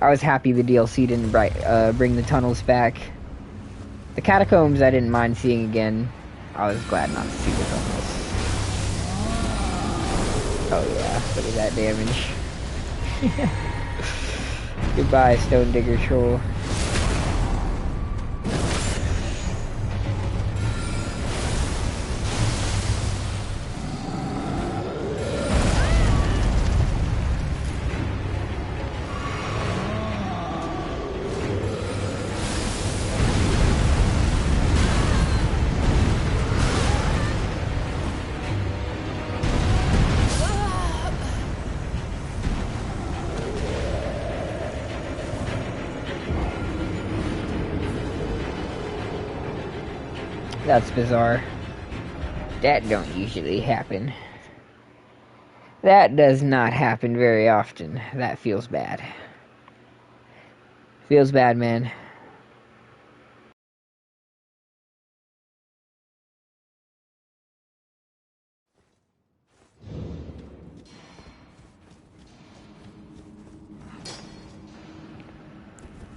I was happy the DLC didn't bring the tunnels back. The catacombs I didn't mind seeing again. I was glad not to see the tunnels. Oh yeah, look at that damage. Goodbye, Stone Digger Troll. That's bizarre. That don't usually happen. That does not happen very often. That feels bad. Feels bad, man.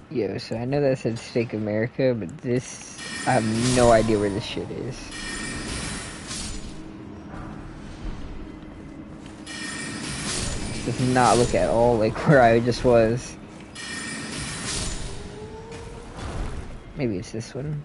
Yo, so I know that said Stake America, but this... I have no idea where this shit is. This does not look at all like where I just was. Maybe it's this one.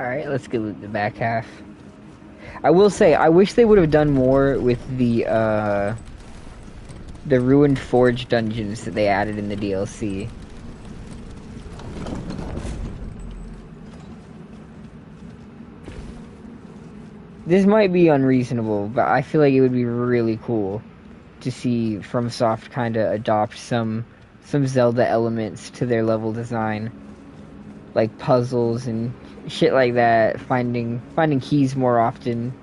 Alright, let's get the back half. I will say, I wish they would have done more with the Ruined Forge dungeons that they added in the DLC. This might be unreasonable, but I feel like it would be really cool to see FromSoft kind of adopt some Zelda elements to their level design, like puzzles and shit like that. Finding keys more often.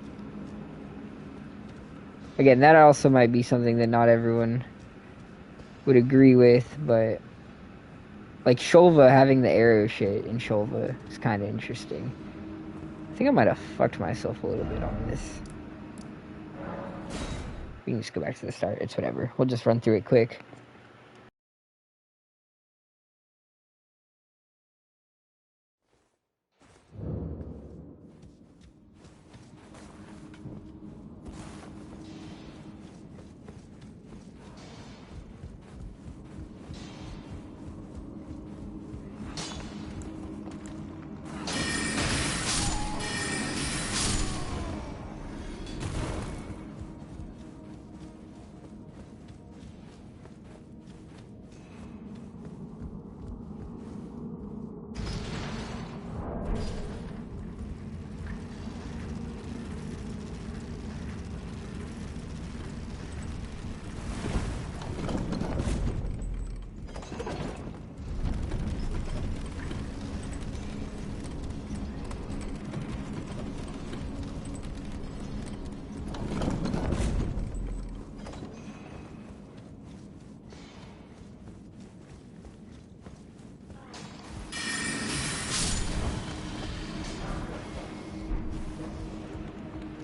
Again, that also might be something that not everyone would agree with, but like Shulva, having the arrow shit in Shulva is kind of interesting. I think I might have fucked myself a little bit on this. We can just go back to the start. It's whatever. We'll just run through it quick.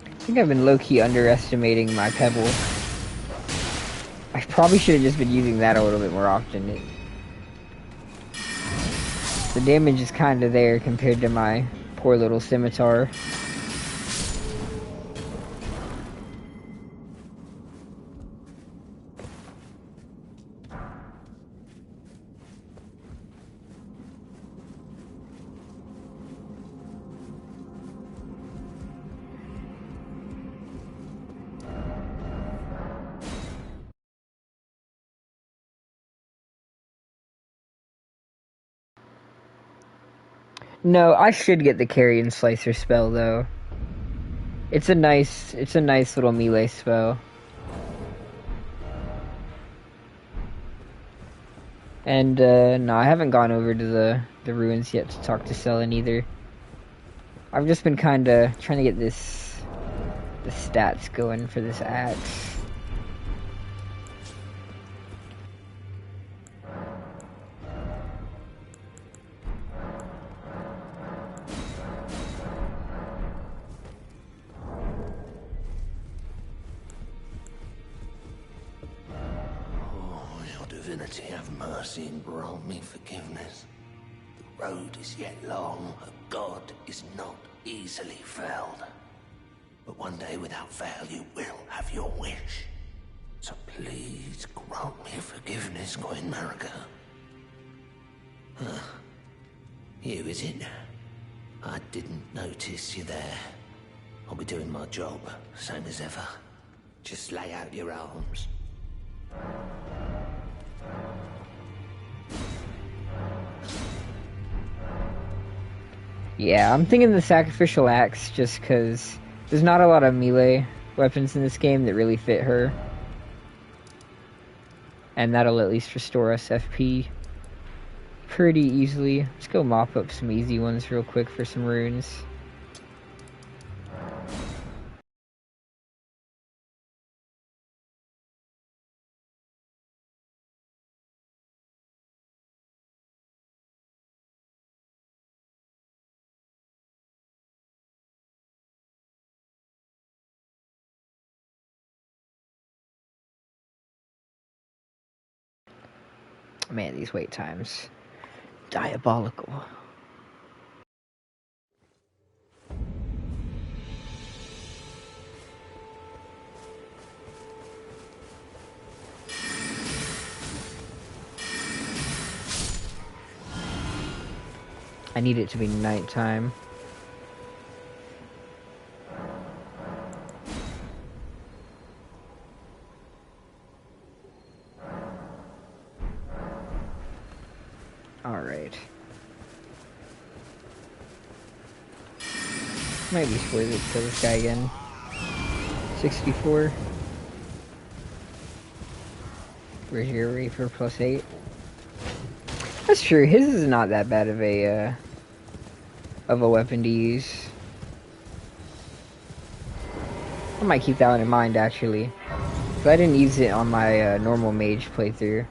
I think I've been low-key underestimating my pebble. I probably should have just been using that a little bit more often. The damage is kind of there compared to my poor little scimitar. No, I should get the Carrion Slicer spell though. It's a nice little melee spell. And no, I haven't gone over to the ruins yet to talk to Selen either. I've just been kind of trying to get the stats going for this axe. Have mercy and grant me forgiveness. The road is yet long, a god is not easily felled. But one day without fail you will have your wish. So please grant me forgiveness, Queen Marika. You, is it? I didn't notice you there. I'll be doing my job, same as ever. Just lay out your arms. Yeah, I'm thinking the Sacrificial Axe just because there's not a lot of melee weapons in this game that really fit her. And that'll at least restore us FP pretty easily. Let's go mop up some easy ones real quick for some runes. Man, these wait times. Diabolical. I need it to be nighttime. Alright. Might be worth it for this guy again. 64. Where's your Reaper +8? That's true. His is not that bad of a weapon to use. I might keep that one in mind actually. Cause I didn't use it on my normal mage playthrough.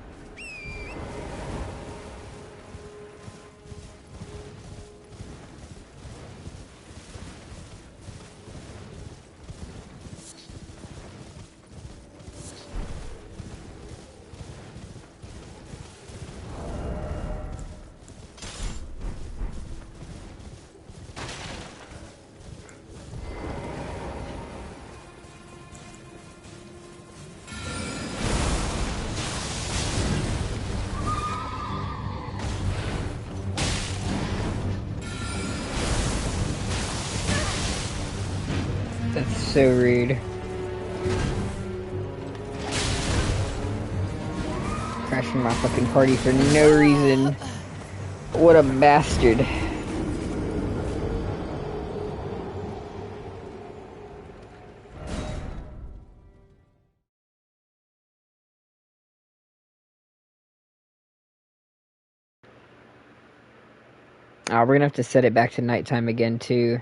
That's so rude. Crashing my fucking party for no reason. What a bastard. We're gonna have to set it back to nighttime again too.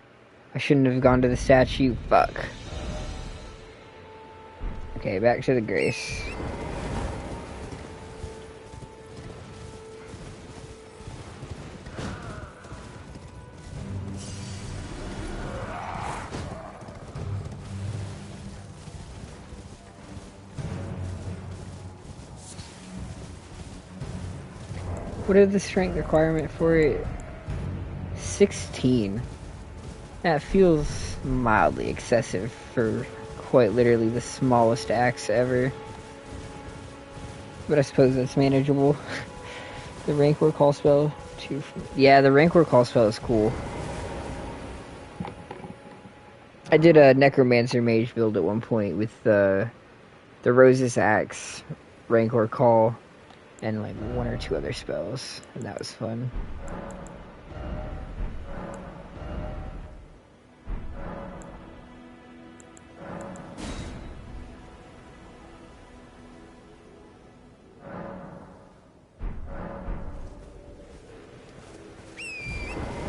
I shouldn't have gone to the statue. Fuck. Okay, back to the Grace. What is the strength requirement for it? 16. That feels mildly excessive for quite literally the smallest axe ever. But I suppose that's manageable. The Rancor call spell. Yeah, the Rancor call spell is cool. I did a Necromancer Mage build at one point with the Rose's Axe, Rancor call, and like one or two other spells. And that was fun.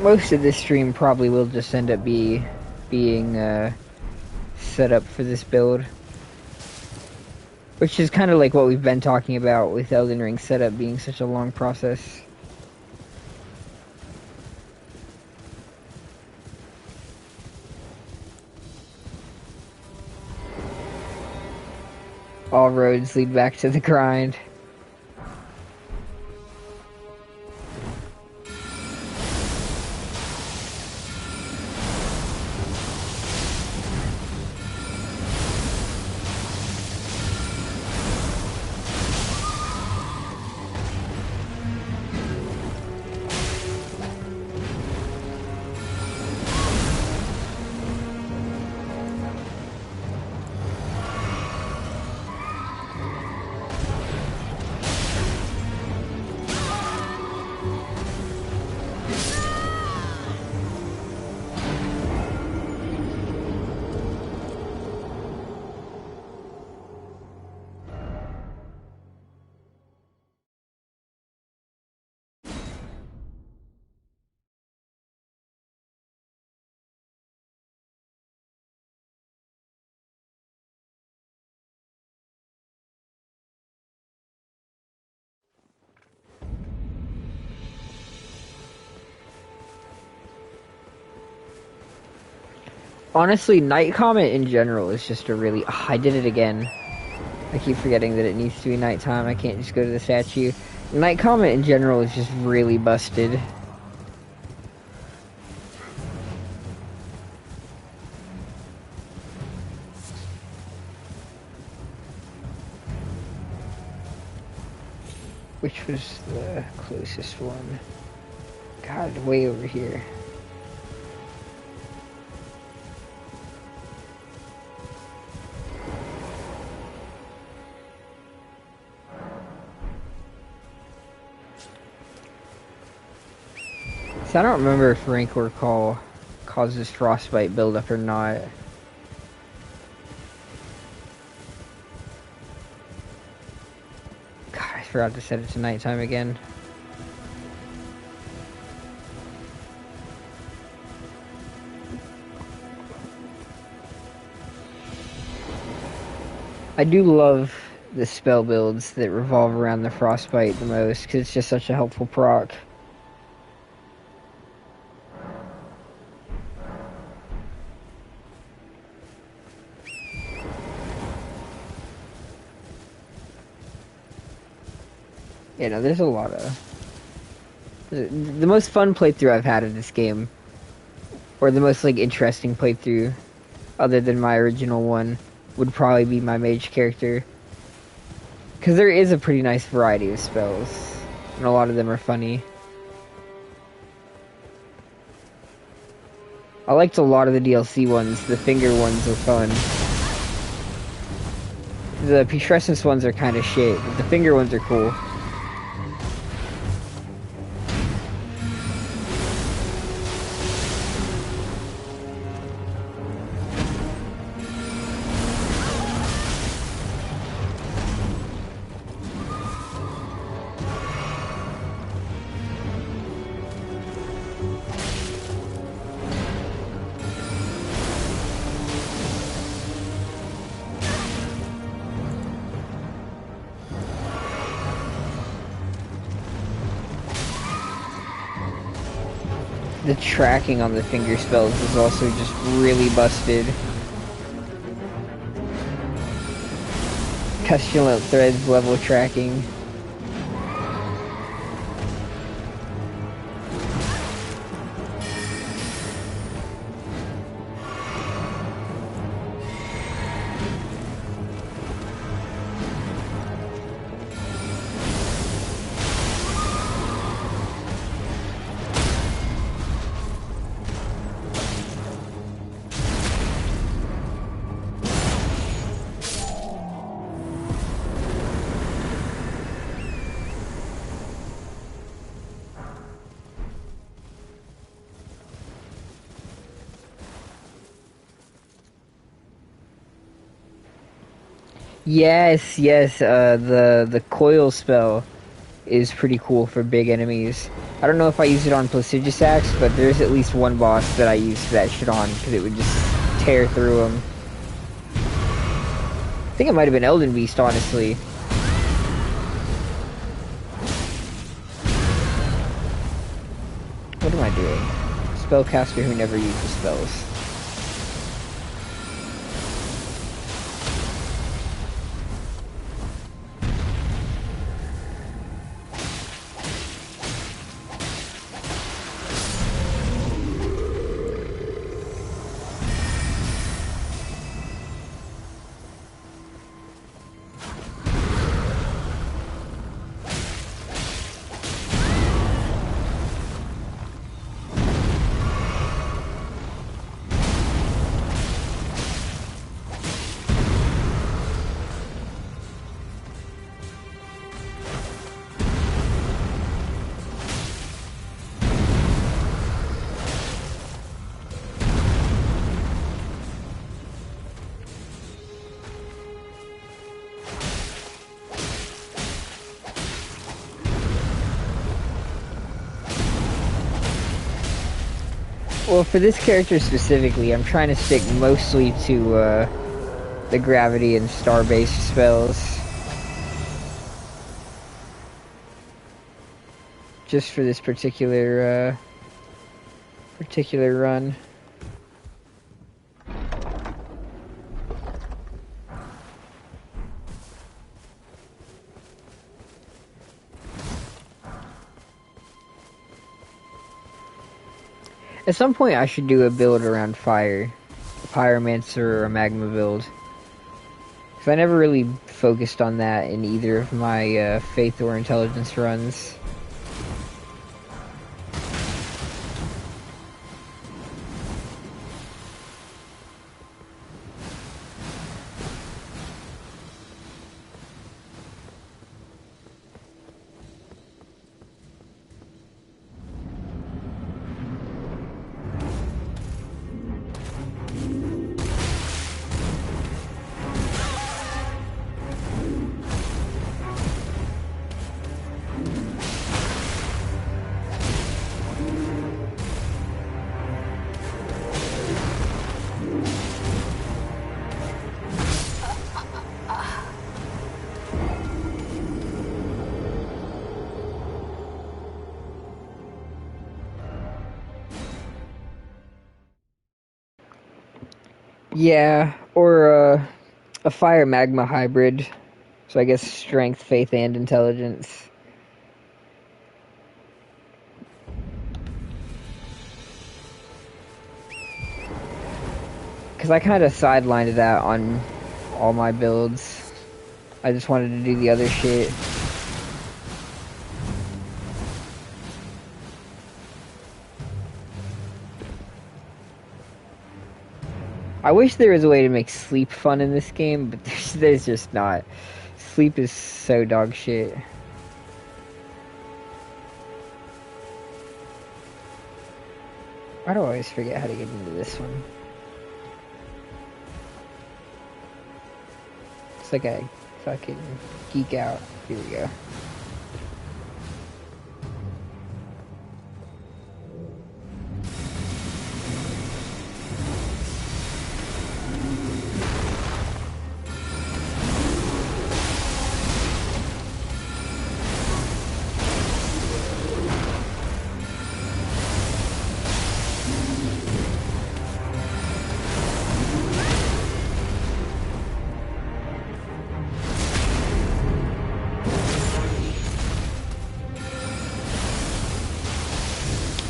Most of this stream probably will just end up being set up for this build. Which is kind of like what we've been talking about with Elden Ring setup being such a long process. All roads lead back to the grind. Honestly, Night Comet in general is just a really... Oh, I did it again. I keep forgetting that it needs to be nighttime. I can't just go to the statue. Night Comet in general is just really busted. Which was the closest one? God, way over here. So I don't remember if Rancor Call causes frostbite buildup or not. God, I forgot to set it to nighttime again. I do love the spell builds that revolve around the frostbite the most, because it's just such a helpful proc. Yeah, no, there's a lot of... The most fun playthrough I've had of this game, or the most, like, interesting playthrough, other than my original one, would probably be my mage character. Because there is a pretty nice variety of spells, and a lot of them are funny. I liked a lot of the DLC ones. The finger ones are fun. The putrescence ones are kind of shit, but the finger ones are cool. The tracking on the finger spells is also just really busted. Pestilent Threads level tracking. Yes, the coil spell is pretty cool for big enemies. I don't know if I use it on Placiduous Axe, but there's at least one boss that I used that shit on, because it would just tear through him. I think it might have been Elden Beast, honestly. What am I doing? Spellcaster who never uses spells. Well, for this character specifically, I'm trying to stick mostly to the gravity and star-based spells. Just for this particular run. At some point I should do a build around fire. A pyromancer or a magma build. Because I never really focused on that in either of my faith or intelligence runs. Yeah, or a fire magma hybrid. So I guess strength, faith, and intelligence. Because I kind of sidelined that on all my builds. I just wanted to do the other shit. I wish there was a way to make sleep fun in this game, but there's just not. Sleep is so dog shit. I don't always forget how to get into this one. It's like I fucking geek out. Here we go.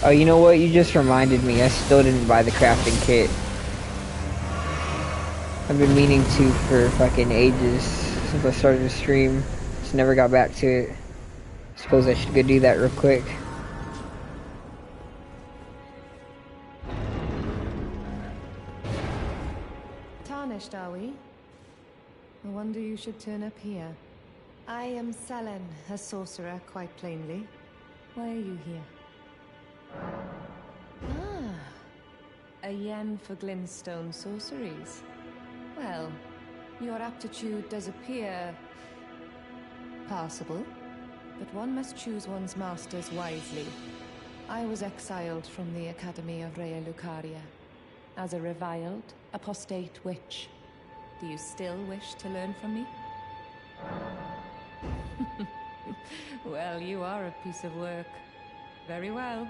Oh, you know what? You just reminded me. I still didn't buy the crafting kit. I've been meaning to for fucking ages since I started the stream. Just never got back to it. Suppose I should go do that real quick. Tarnished, are we? I wonder you should turn up here. I am Selen, a sorcerer, quite plainly. Why are you here? Ah, a yen for glintstone sorceries. Well, your aptitude does appear passable, but one must choose one's masters wisely. I was exiled from the Academy of Rea Lucaria as a reviled, apostate witch. Do you still wish to learn from me? Well, you are a piece of work. Very well.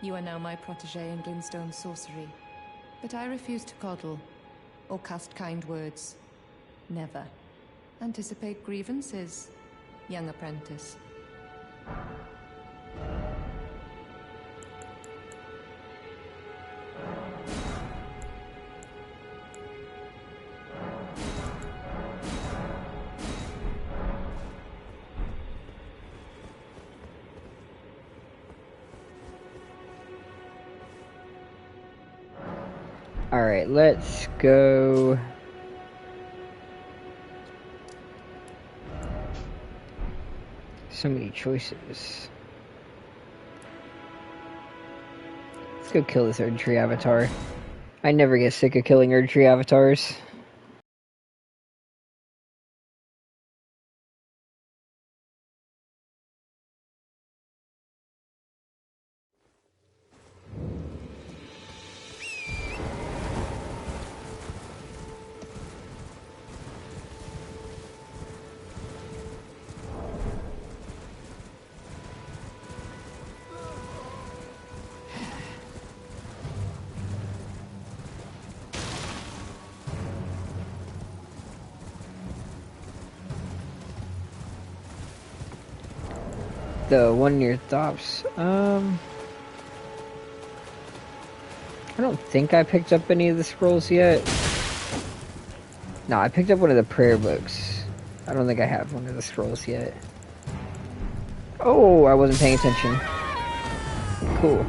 You are now my protege in glintstone sorcery. But I refuse to coddle, or cast kind words. Never. Anticipate grievances, young apprentice. Alright, let's go. So many choices. Let's go kill this Erdtree avatar. I never get sick of killing Erdtree avatars. The one near Thops. I don't think I picked up any of the scrolls yet. No, I picked up one of the prayer books. I don't think I have one of the scrolls yet. Oh, I wasn't paying attention. Cool.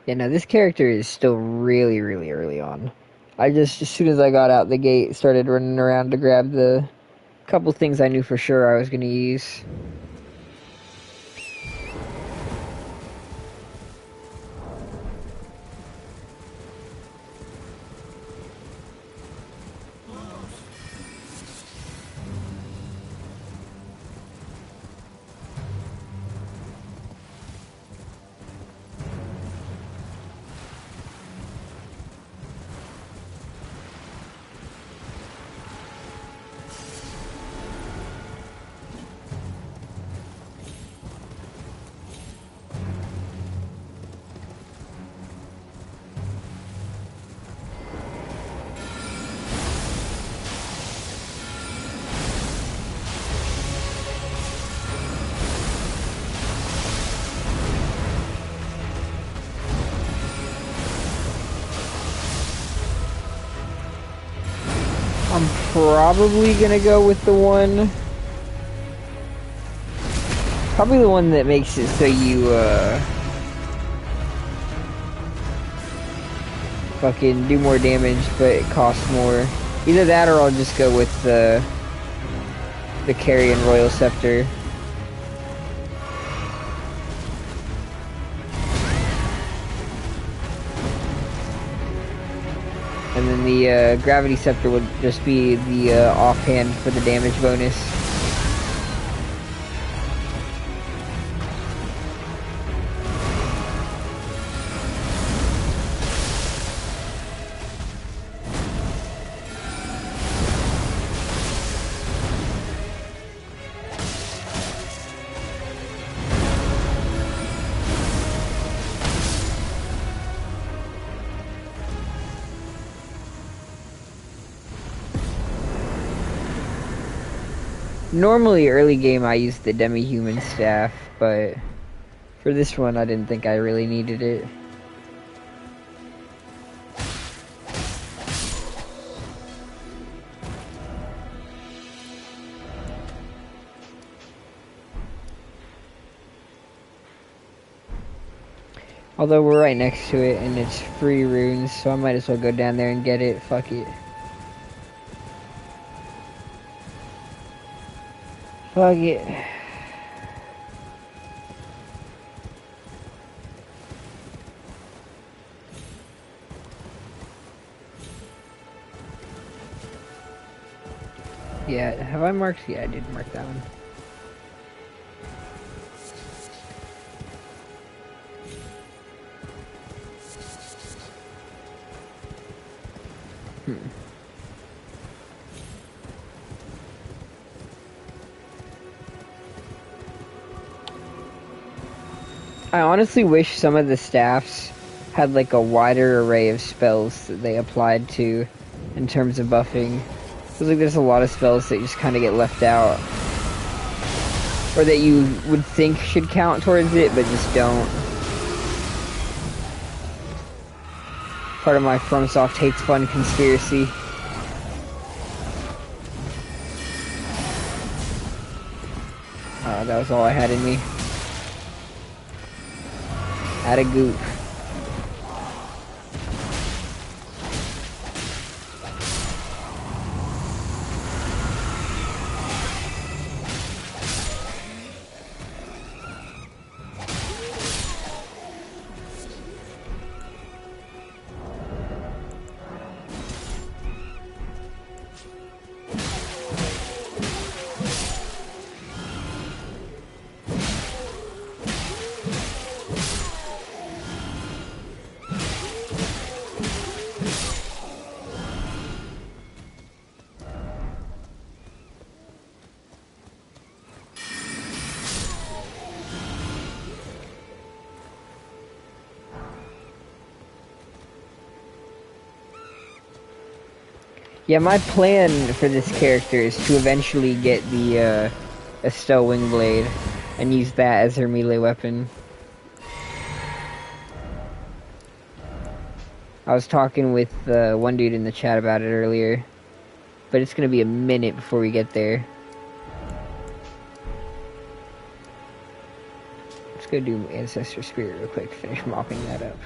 Yeah, no, this character is still really, really early on. I just, as soon as I got out the gate, started running around to grab the couple things I knew for sure I was going to use. I'm probably gonna go with the one... Probably the one that makes it so you, fucking do more damage, but it costs more. Either that or I'll just go with the Carrion Royal Scepter. And then the Gravity Scepter would just be the offhand for the damage bonus. Normally, early game, I use the demi-human staff, but for this one, I didn't think I really needed it. Although we're right next to it, and it's free runes, so I might as well go down there and get it. Fuck it. Fuck it. Yeah, have I marked? Yeah, I did mark that one. I honestly wish some of the staffs had like a wider array of spells that they applied to in terms of buffing. Feels like there's a lot of spells that just kind of get left out. Or that you would think should count towards it, but just don't. Part of my FromSoft hates fun conspiracy. That was all I had in me. Add a goop. Yeah, my plan for this character is to eventually get the Estelle Wingblade and use that as her melee weapon. I was talking with one dude in the chat about it earlier, but it's gonna be a minute before we get there. Let's go do Ancestor Spirit real quick, finish mopping that up.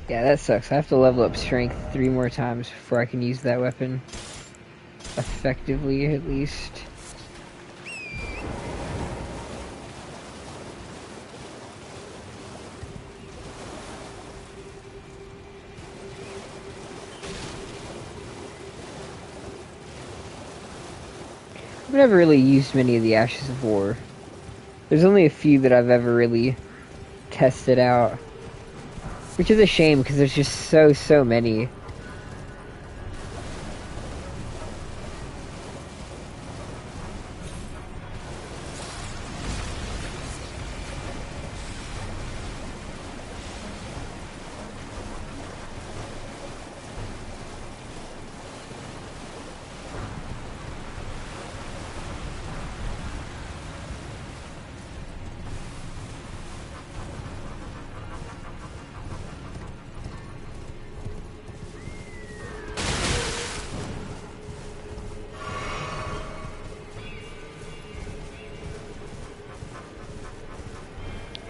Yeah, that sucks. I have to level up strength 3 more times before I can use that weapon. Effectively, at least. I've never really used many of the Ashes of War. There's only a few that I've ever really tested out. Which is a shame, because there's just so many.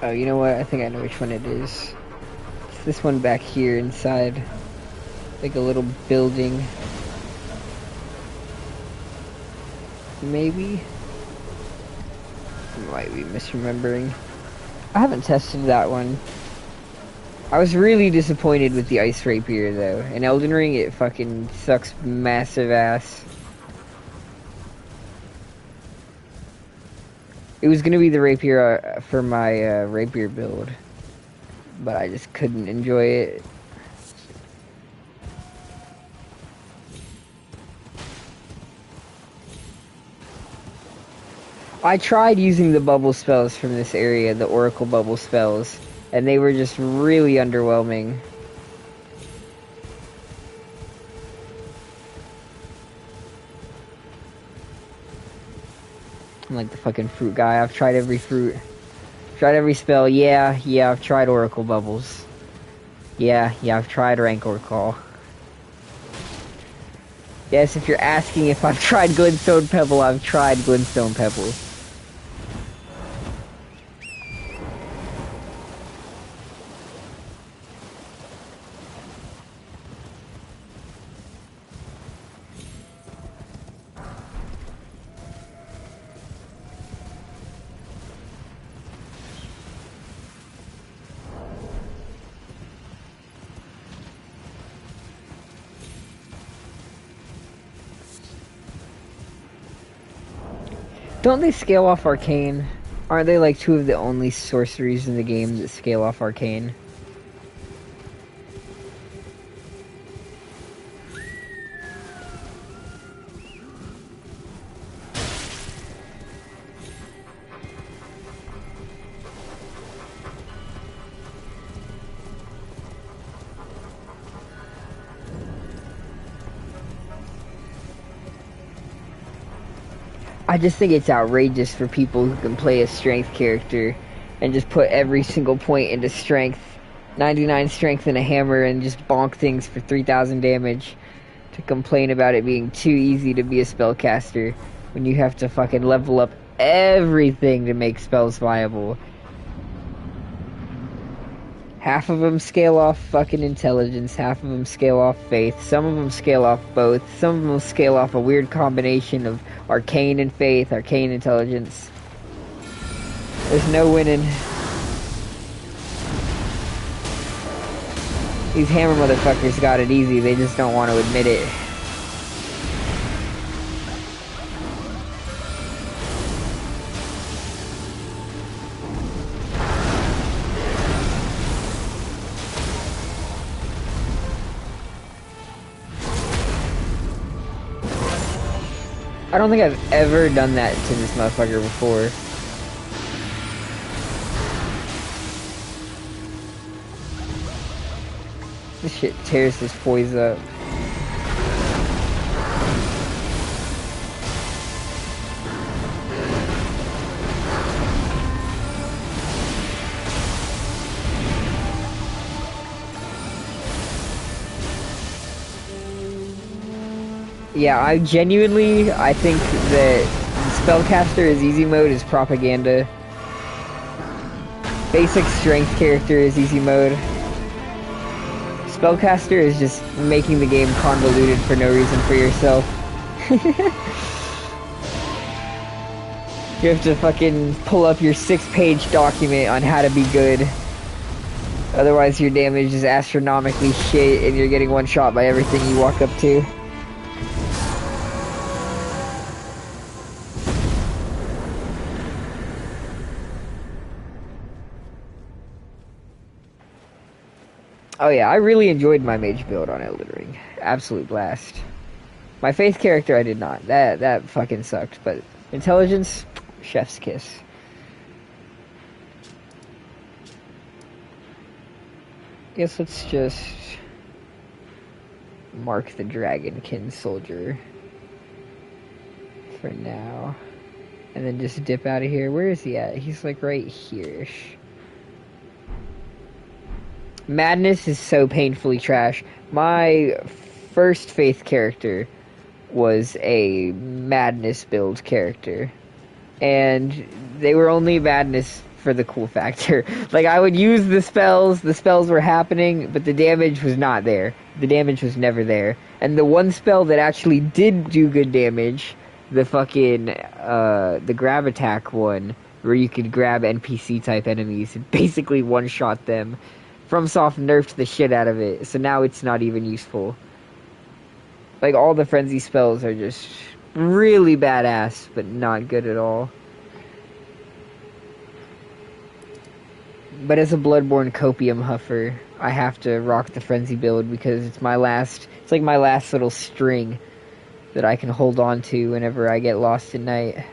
Oh, you know what? I think I know which one it is. It's this one back here inside. Like a little building. Maybe? I might be misremembering. I haven't tested that one. I was really disappointed with the Ice Rapier, though. In Elden Ring, it fucking sucks massive ass. It was gonna be the Rapier for my Rapier build. But I just couldn't enjoy it. I tried using the bubble spells from this area, the Oracle bubble spells, and they were just really underwhelming. I'm like the fucking fruit guy. I've tried every fruit. Tried every spell. Yeah, I've tried Oracle bubbles. Yeah, I've tried Rancor Call. Yes, if you're asking if I've tried Glintstone Pebble, I've tried Glintstone Pebble. Don't they scale off Arcane? Aren't they like two of the only sorceries in the game that scale off Arcane? I just think it's outrageous for people who can play a strength character and just put every single point into strength, 99 strength and a hammer, and just bonk things for 3,000 damage, to complain about it being too easy to be a spellcaster when you have to fucking level up everything to make spells viable. Half of them scale off fucking intelligence, half of them scale off faith, some of them scale off both, some of them scale off a weird combination of arcane and faith, arcane intelligence. There's no winning. These hammer motherfuckers got it easy, they just don't want to admit it. I don't think I've ever done that to this motherfucker before. This shit tears his poise up. Yeah, I think that Spellcaster is easy mode is propaganda. Basic strength character is easy mode. Spellcaster is just making the game convoluted for no reason for yourself. You have to fucking pull up your 6-page document on how to be good. Otherwise your damage is astronomically shit and you're getting one shot by everything you walk up to. Oh yeah, I really enjoyed my mage build on Elden Ring. Absolute blast. My faith character I did not. That fucking sucked. But intelligence, chef's kiss. Guess let's just mark the Dragonkin soldier for now. And then just dip out of here. Where is he at? He's like right here-ish. Madness is so painfully trash. My first faith character was a madness build character. And they were only madness for the cool factor. Like, I would use the spells were happening, but the damage was not there. The damage was never there. And the one spell that actually did do good damage, the fucking, the grab attack one, where you could grab NPC type enemies and basically one-shot them. FromSoft nerfed the shit out of it, so now it's not even useful. Like, all the frenzy spells are just really badass, but not good at all. But as a Bloodborne copium huffer, I have to rock the frenzy build because it's like my last little string that I can hold on to whenever I get lost at night.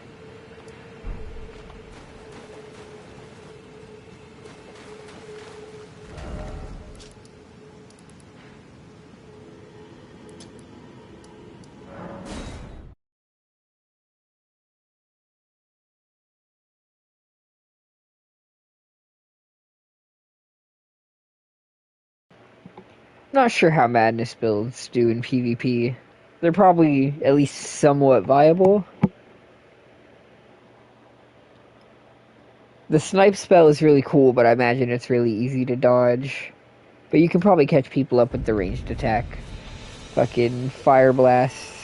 Not sure how Madness builds do in PvP. They're probably at least somewhat viable. The snipe spell is really cool, but I imagine it's really easy to dodge. But you can probably catch people up with the ranged attack. Fucking fire blasts.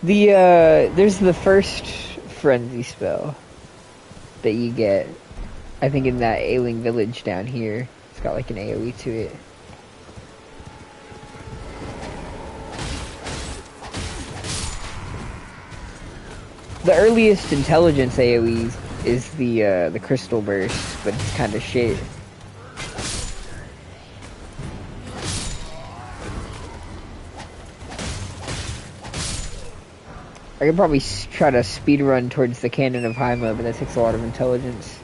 There's the first frenzy spell that you get, I think, in that Ailing village down here. It's got like an AoE to it. The earliest intelligence AoE is the crystal burst, but it's kind of shit. I could probably try to speedrun towards the Cannon of Haima, but that takes a lot of intelligence.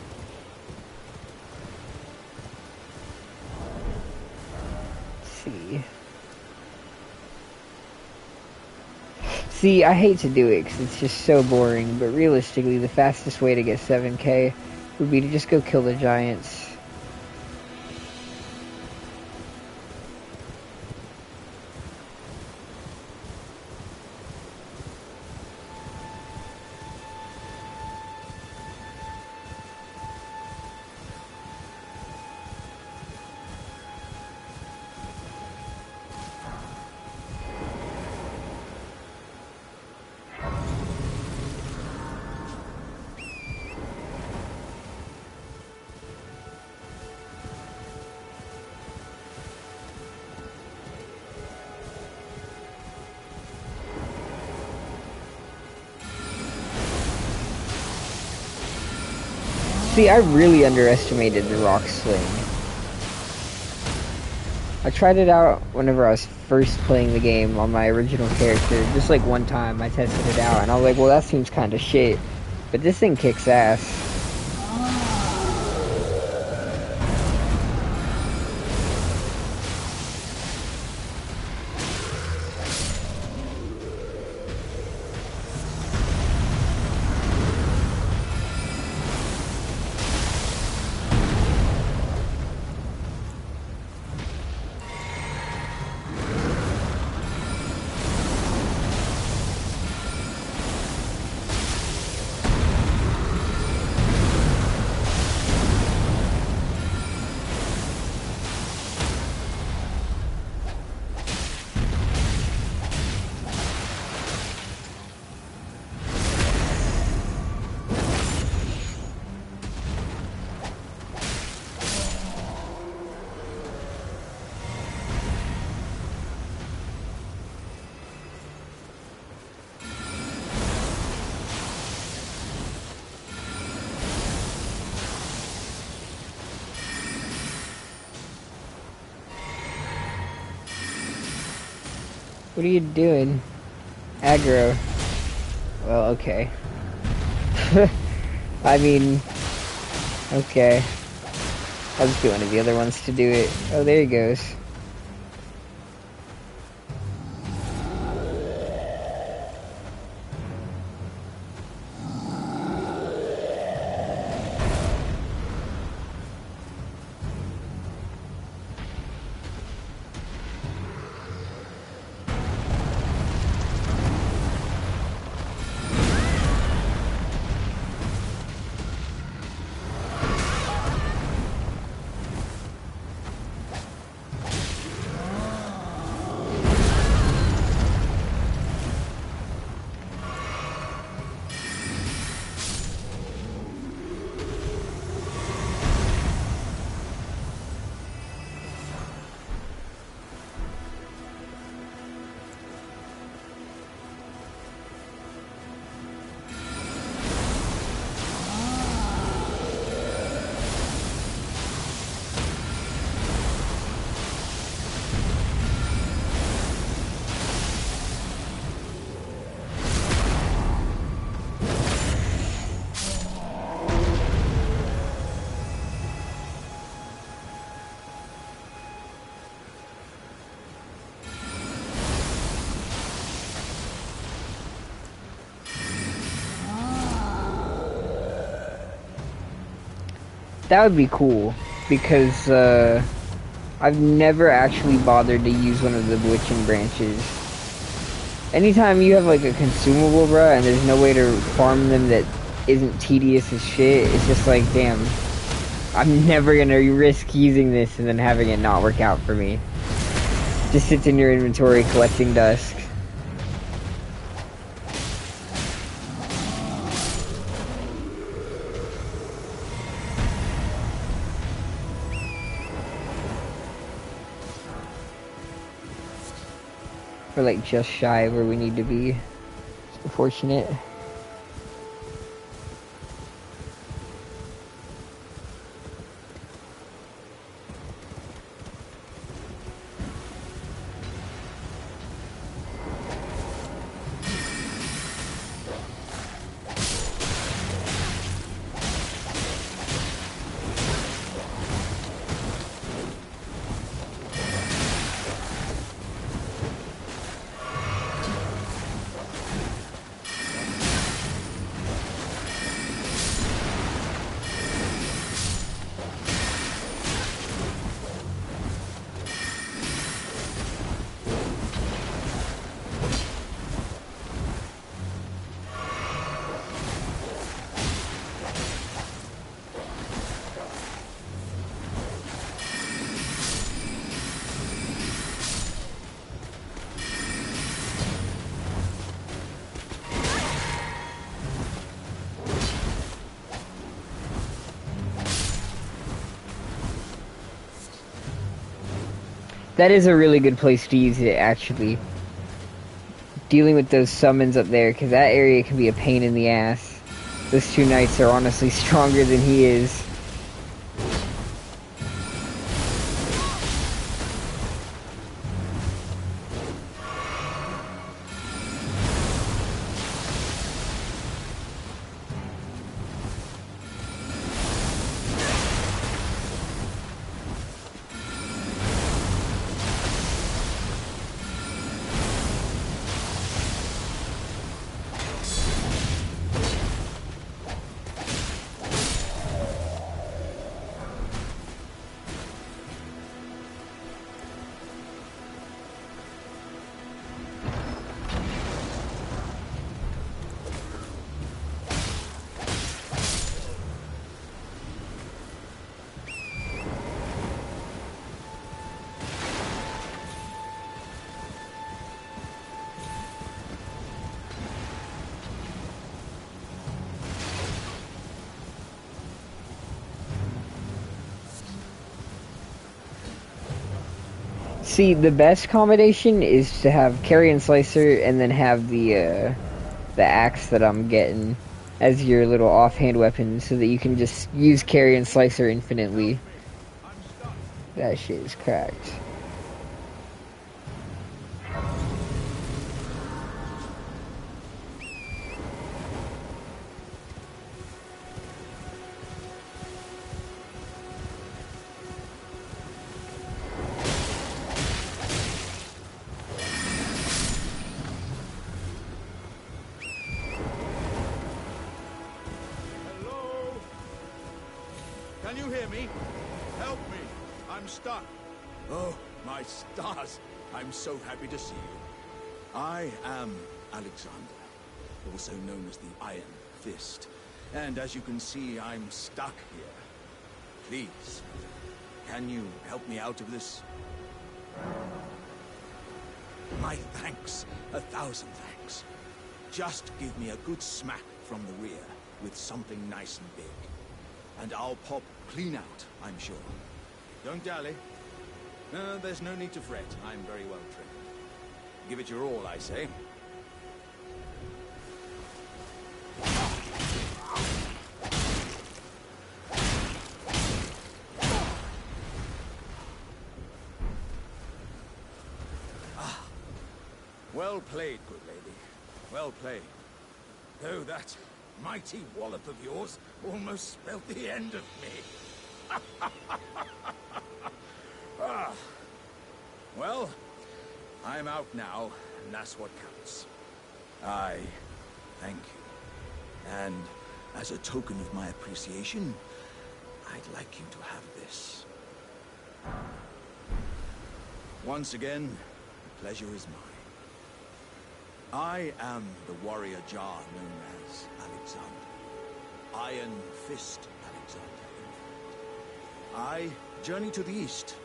Let's see. See, I hate to do it because it's just so boring, but realistically, the fastest way to get 7k would be to just go kill the giants. See, I really underestimated the rock sling. I tried it out whenever I was first playing the game on my original character. Just like one time I tested it out and I was like, well, that seems kind of shit. But this thing kicks ass. What are you doing? Aggro. Well, okay. I mean, okay. I'll just get one of the other ones to do it. Oh, there he goes. That would be cool, because I've never actually bothered to use one of the Bewitching branches. Anytime you have like a consumable, bruh, and there's no way to farm them that isn't tedious as shit, it's just like, damn, I'm never gonna risk using this and then having it not work out for me. Just sits in your inventory collecting dust. We're like just shy of where we need to be. It's unfortunate. That is a really good place to use it, actually. Dealing with those summons up there, because that area can be a pain in the ass. Those two knights are honestly stronger than he is. See, the best combination is to have Carrion Slicer and then have the axe that I'm getting as your little offhand weapon so that you can just use Carrion Slicer infinitely. That shit is cracked. Can you hear me? Help me! I'm stuck! Oh, my stars! I'm so happy to see you. I am Alexander, also known as the Iron Fist. And as you can see, I'm stuck here. Please, can you help me out of this? My thanks. 1,000 thanks. Just give me a good smack from the rear with something nice and big. And I'll pop clean out, I'm sure. Don't dally. No, there's no need to fret. I'm very well trained. Give it your all, I say. Well played, good lady. Well played. Though that mighty wallop of yours almost spelled the end of me. Well, I'm out now, and that's what counts. I thank you. And as a token of my appreciation, I'd like you to have this. Once again, the pleasure is mine. I am the warrior Jar known as Alexander. Iron Fist Alexander, in fact. I journey to the east,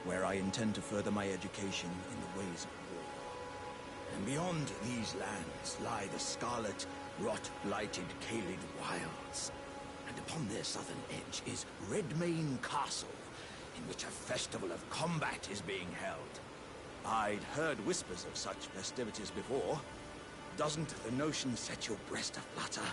where I intend to further my education in the ways of war. And beyond these lands lie the scarlet, rot-blighted Caelid wilds. And upon their southern edge is Redmane Castle, in which a festival of combat is being held. I'd heard whispers of such festivities before. Doesn't the notion set your breast aflutter?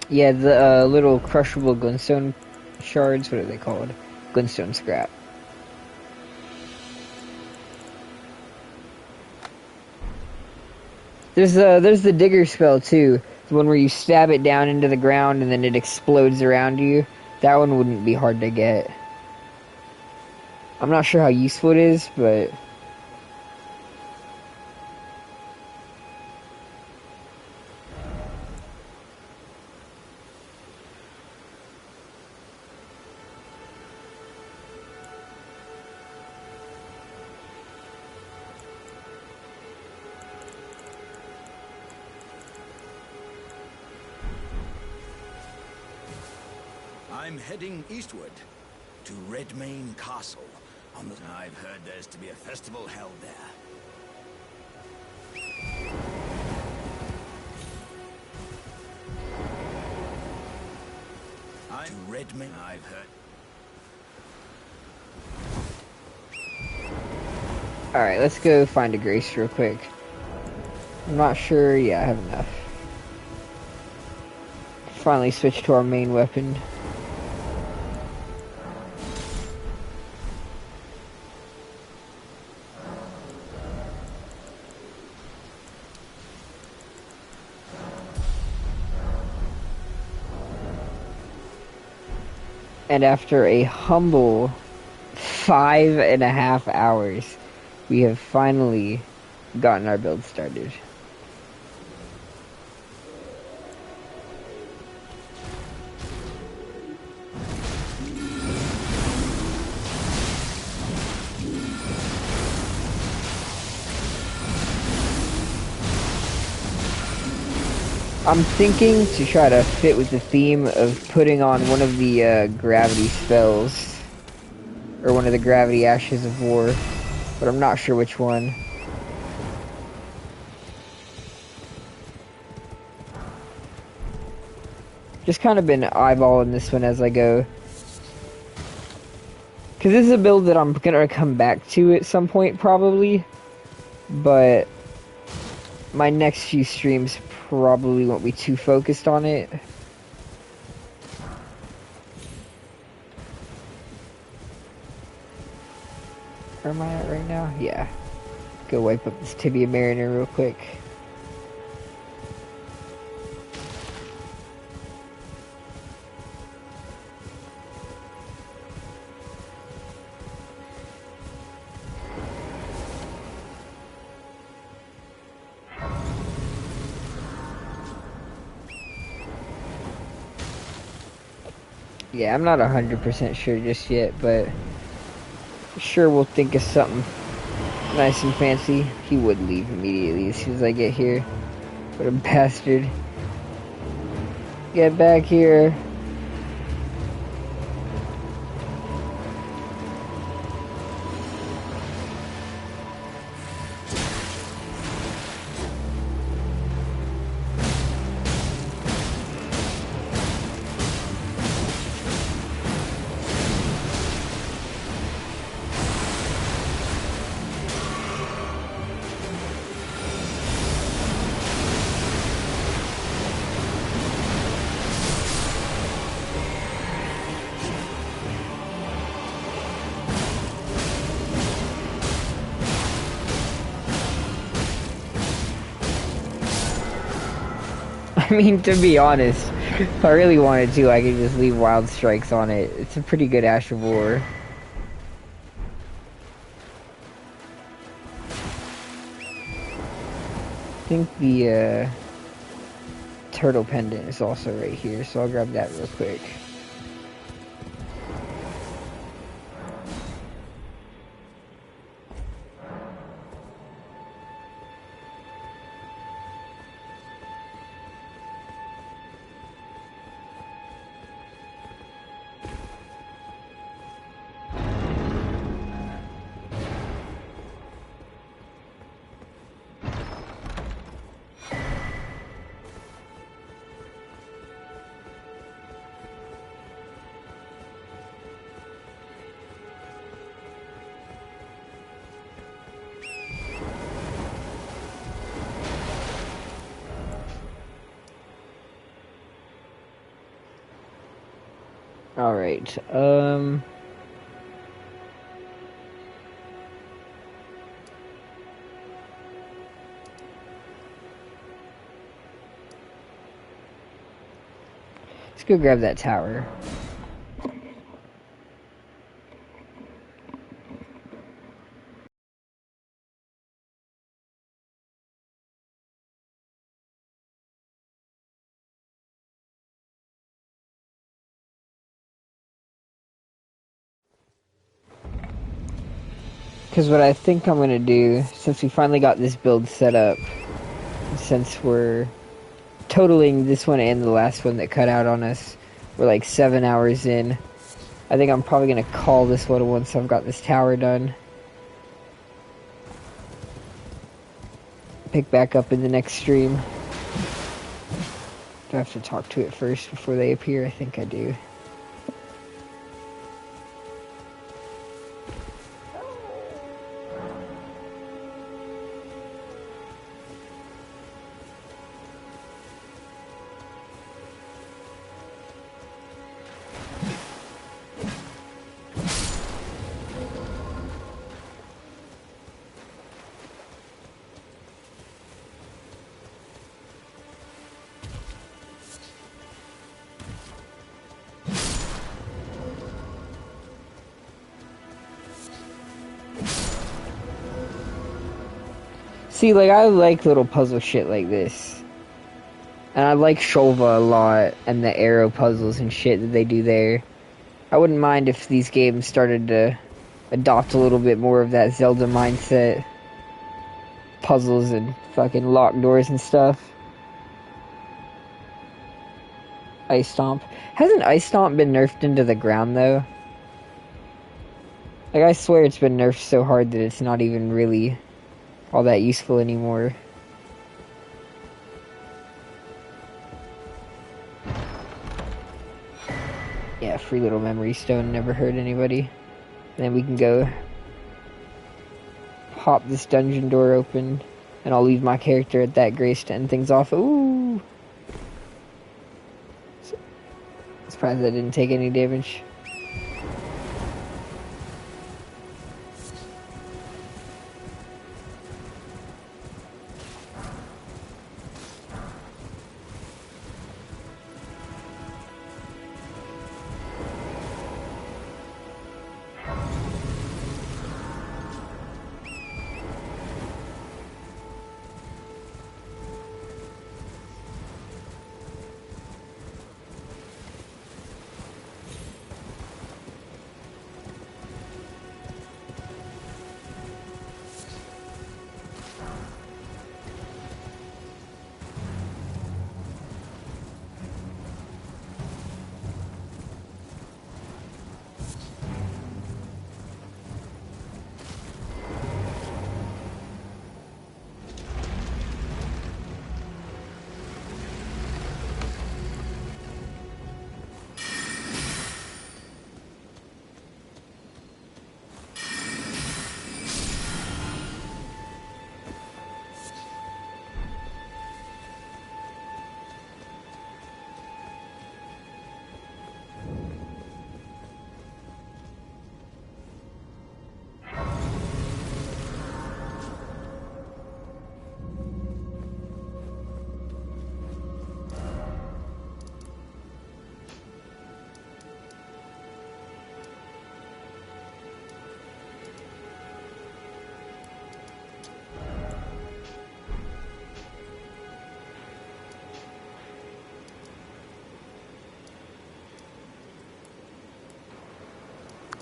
Yeah, the little crushable glintstone shards, what are they called? Glintstone scrap. There's the digger spell too. The one where you stab it down into the ground and then it explodes around you. That one wouldn't be hard to get. I'm not sure how useful it is, but... I'm heading eastward to Redmane Castle. I've heard there's to be a festival held there. To Redmane, I've heard. Alright, let's go find a grace real quick. I'm not sure. Yeah, I have enough. Finally switch to our main weapon. And after a humble 5.5 hours, we have finally gotten our build started. I'm thinking to try to fit with the theme of putting on one of the gravity spells, or one of the gravity ashes of war, but I'm not sure which one. Just kind of been eyeballing this one as I go, because this is a build that I'm gonna come back to at some point probably, but my next few streams probably won't be too focused on it. Where am I at right now? Yeah. Go wipe up this Tibia Mariner real quick. Yeah, I'm not 100% sure just yet, but sure we'll think of something nice and fancy. He would leave immediately as soon as I get here. What a bastard. Get back here. I mean, to be honest, if I really wanted to, I could just leave Wild Strikes on it. It's a pretty good Ash of War. I think the turtle pendant is also right here, so I'll grab that real quick. Alright, let's go grab that tower. Because what I think I'm going to do, since we finally got this build set up, since we're totaling this one and the last one that cut out on us, we're like 7 hours in. I think I'm probably going to call this one once I've got this tower done. Pick back up in the next stream. Do I have to talk to it first before they appear? I think I do. See, like, I like little puzzle shit like this. And I like Shulva a lot, and the arrow puzzles and shit that they do there. I wouldn't mind if these games started to adopt a little bit more of that Zelda mindset. Puzzles and fucking locked doors and stuff. Ice Stomp. Hasn't Ice Stomp been nerfed into the ground, though? Like, I swear it's been nerfed so hard that it's not even really all that useful anymore. Yeah, free little memory stone, never hurt anybody. And then we can go pop this dungeon door open, and I'll leave my character at that grace to end things off. Ooh! Surprised I didn't take any damage.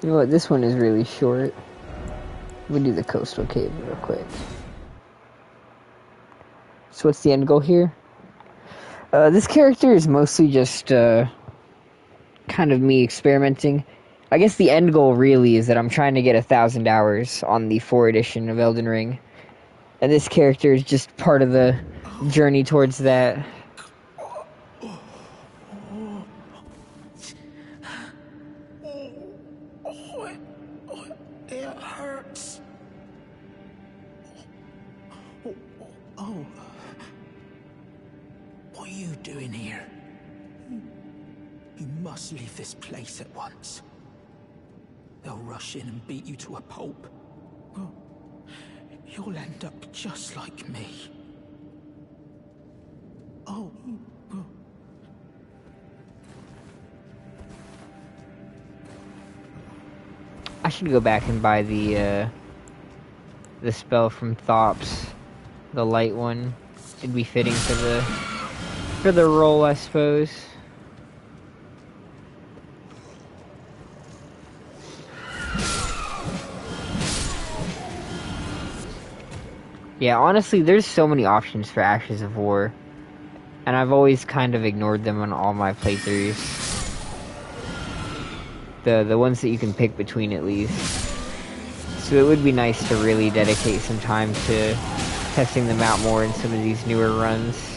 You know what? This one is really short. We'll do the coastal cave real quick. So what's the end goal here? This character is mostly just kind of me experimenting. I guess the end goal really is that I'm trying to get 1,000 hours on the 4 edition of Elden Ring. And this character is just part of the journey towards that. It hurts. Oh. What are you doing here? You must leave this place at once. They'll rush in and beat you to a pulp. Oh, you'll end up just like me. Oh. I should go back and buy the spell from Thops, the light one. It'd be fitting for the role, I suppose. Yeah, honestly, there's so many options for Ashes of War, and I've always kind of ignored them on all my playthroughs. The ones that you can pick between, at least. So it would be nice to really dedicate some time to testing them out more in some of these newer runs.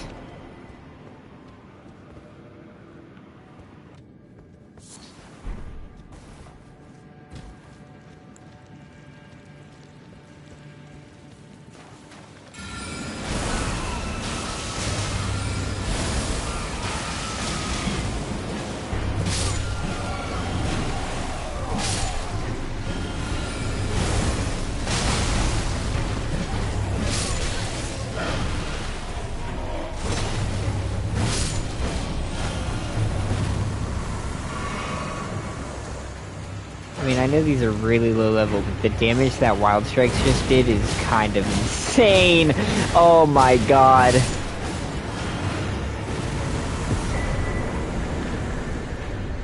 I mean, I know these are really low level, but the damage that Wild Strikes just did is kind of insane! Oh my god!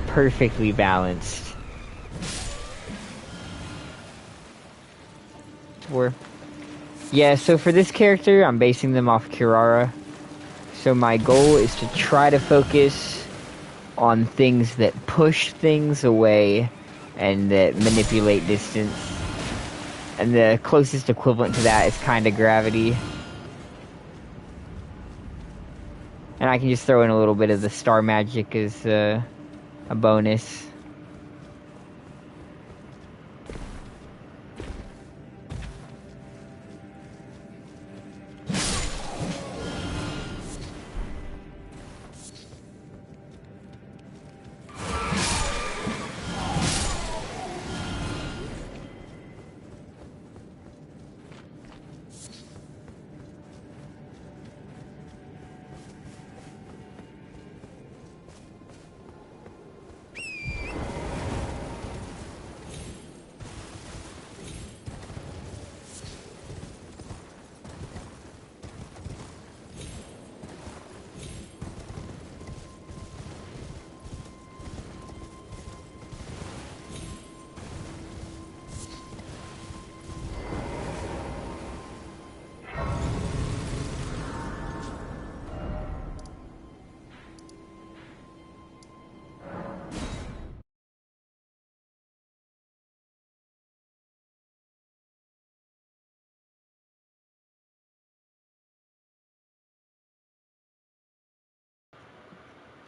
Perfectly balanced. Yeah, so for this character, I'm basing them off Kirara. So my goal is to try to focus on things that push things away and that manipulate distance. And the closest equivalent to that is kind of gravity. And I can just throw in a little bit of the star magic as a bonus.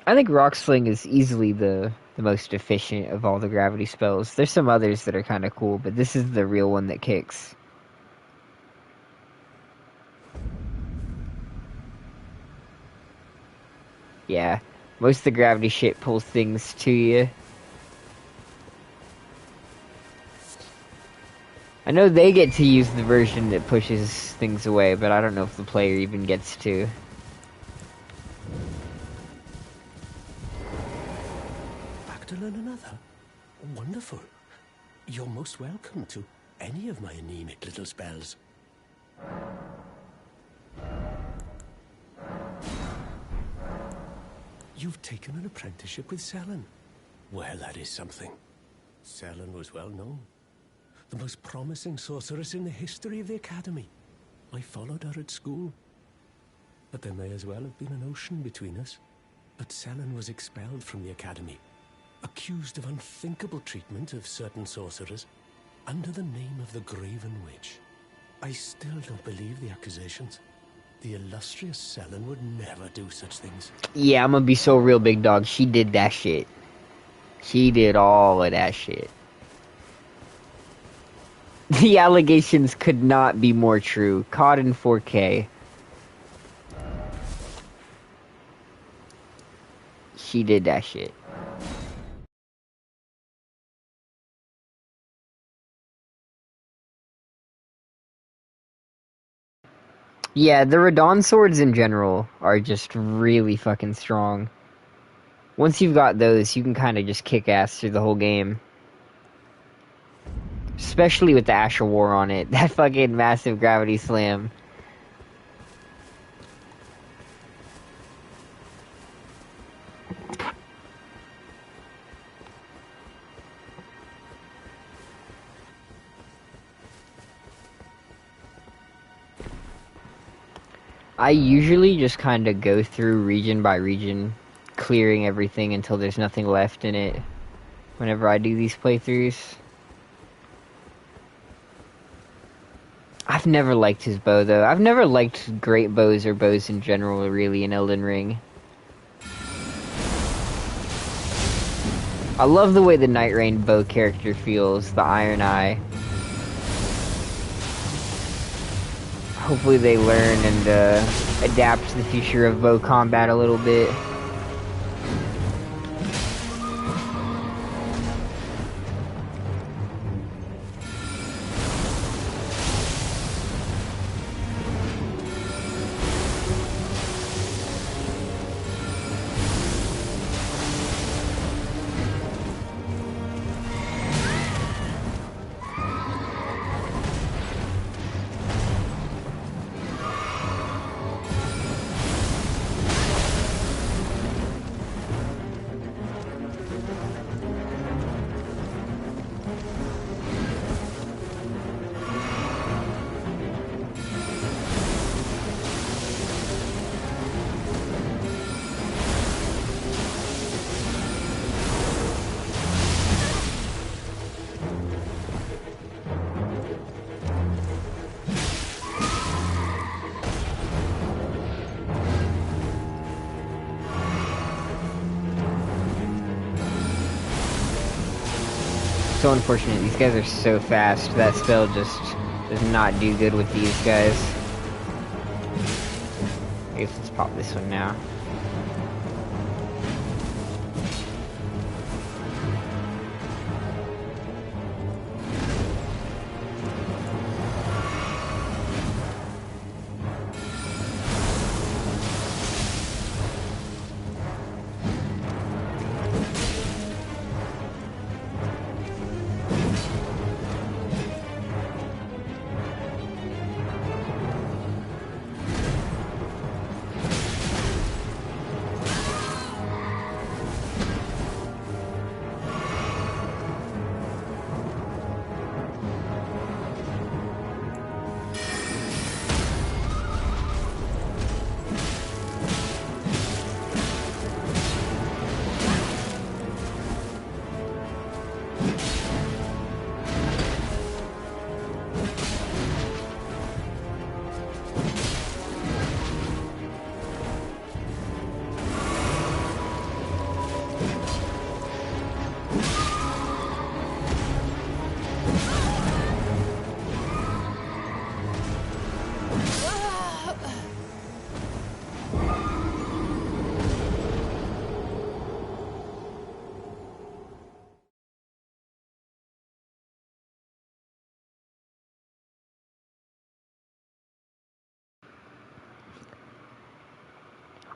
I think Rock Sling is easily the most efficient of all the gravity spells. There's some others that are kind of cool, but this is the real one that kicks. Yeah, most of the gravity shit pulls things to you. I know they get to use the version that pushes things away, but I don't know if the player even gets to. Back to learn another? Wonderful. You're most welcome to any of my anemic little spells. You've taken an apprenticeship with Selen. Well, that is something. Selen was well known. The most promising sorceress in the history of the Academy. I followed her at school. But there may as well have been an ocean between us. But Selen was expelled from the Academy, accused of unthinkable treatment of certain sorcerers, under the name of the Graven Witch. I still don't believe the accusations. The illustrious Selen would never do such things. Yeah, I'm gonna be so real, big dog. She did that shit. She did all of that shit. The allegations could not be more true. Caught in 4K. She did that shit. Yeah, the Radon swords in general are just really fucking strong. Once you've got those, you can kind of just kick ass through the whole game. Especially with the Asher War on it. That fucking massive gravity slam. I usually just kind of go through region by region, clearing everything until there's nothing left in it whenever I do these playthroughs. I've never liked his bow, though. I've never liked great bows or bows in general, really, in Elden Ring. I love the way the Night Rain bow character feels, the Iron Eye. Hopefully they learn and adapt to the future of bow combat a little bit. So unfortunate, these guys are so fast. That spell just does not do good with these guys. I guess let's pop this one now.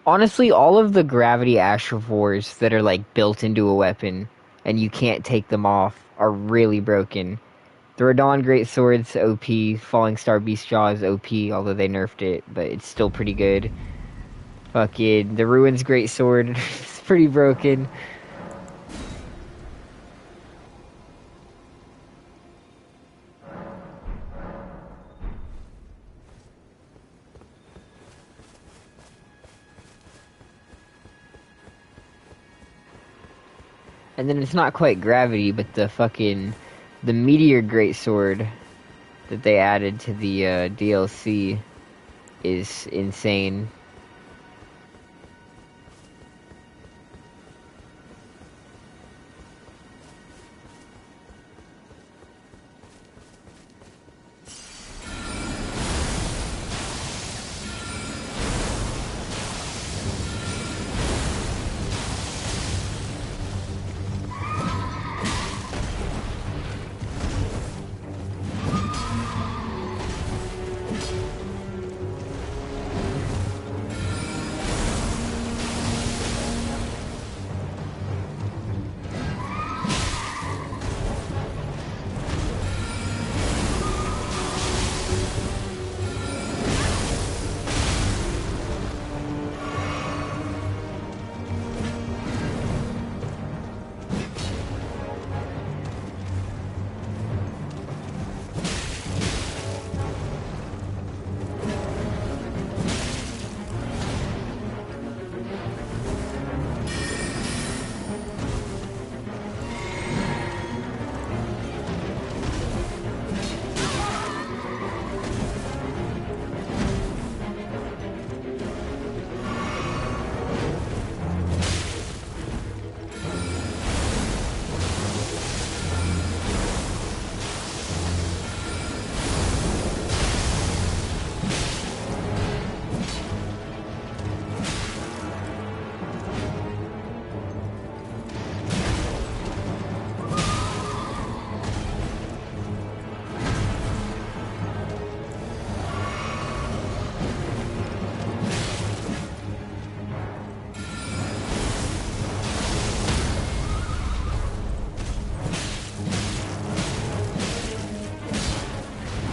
Honestly, all of the gravity Ashravors that are like built into a weapon and you can't take them off are really broken. The Radon Great Sword's OP, Falling Star Beast Jaw is OP, although they nerfed it, but it's still pretty good. Fucking the Ruins Great Sword is pretty broken. And then it's not quite gravity, but the meteor greatsword that they added to the DLC is insane.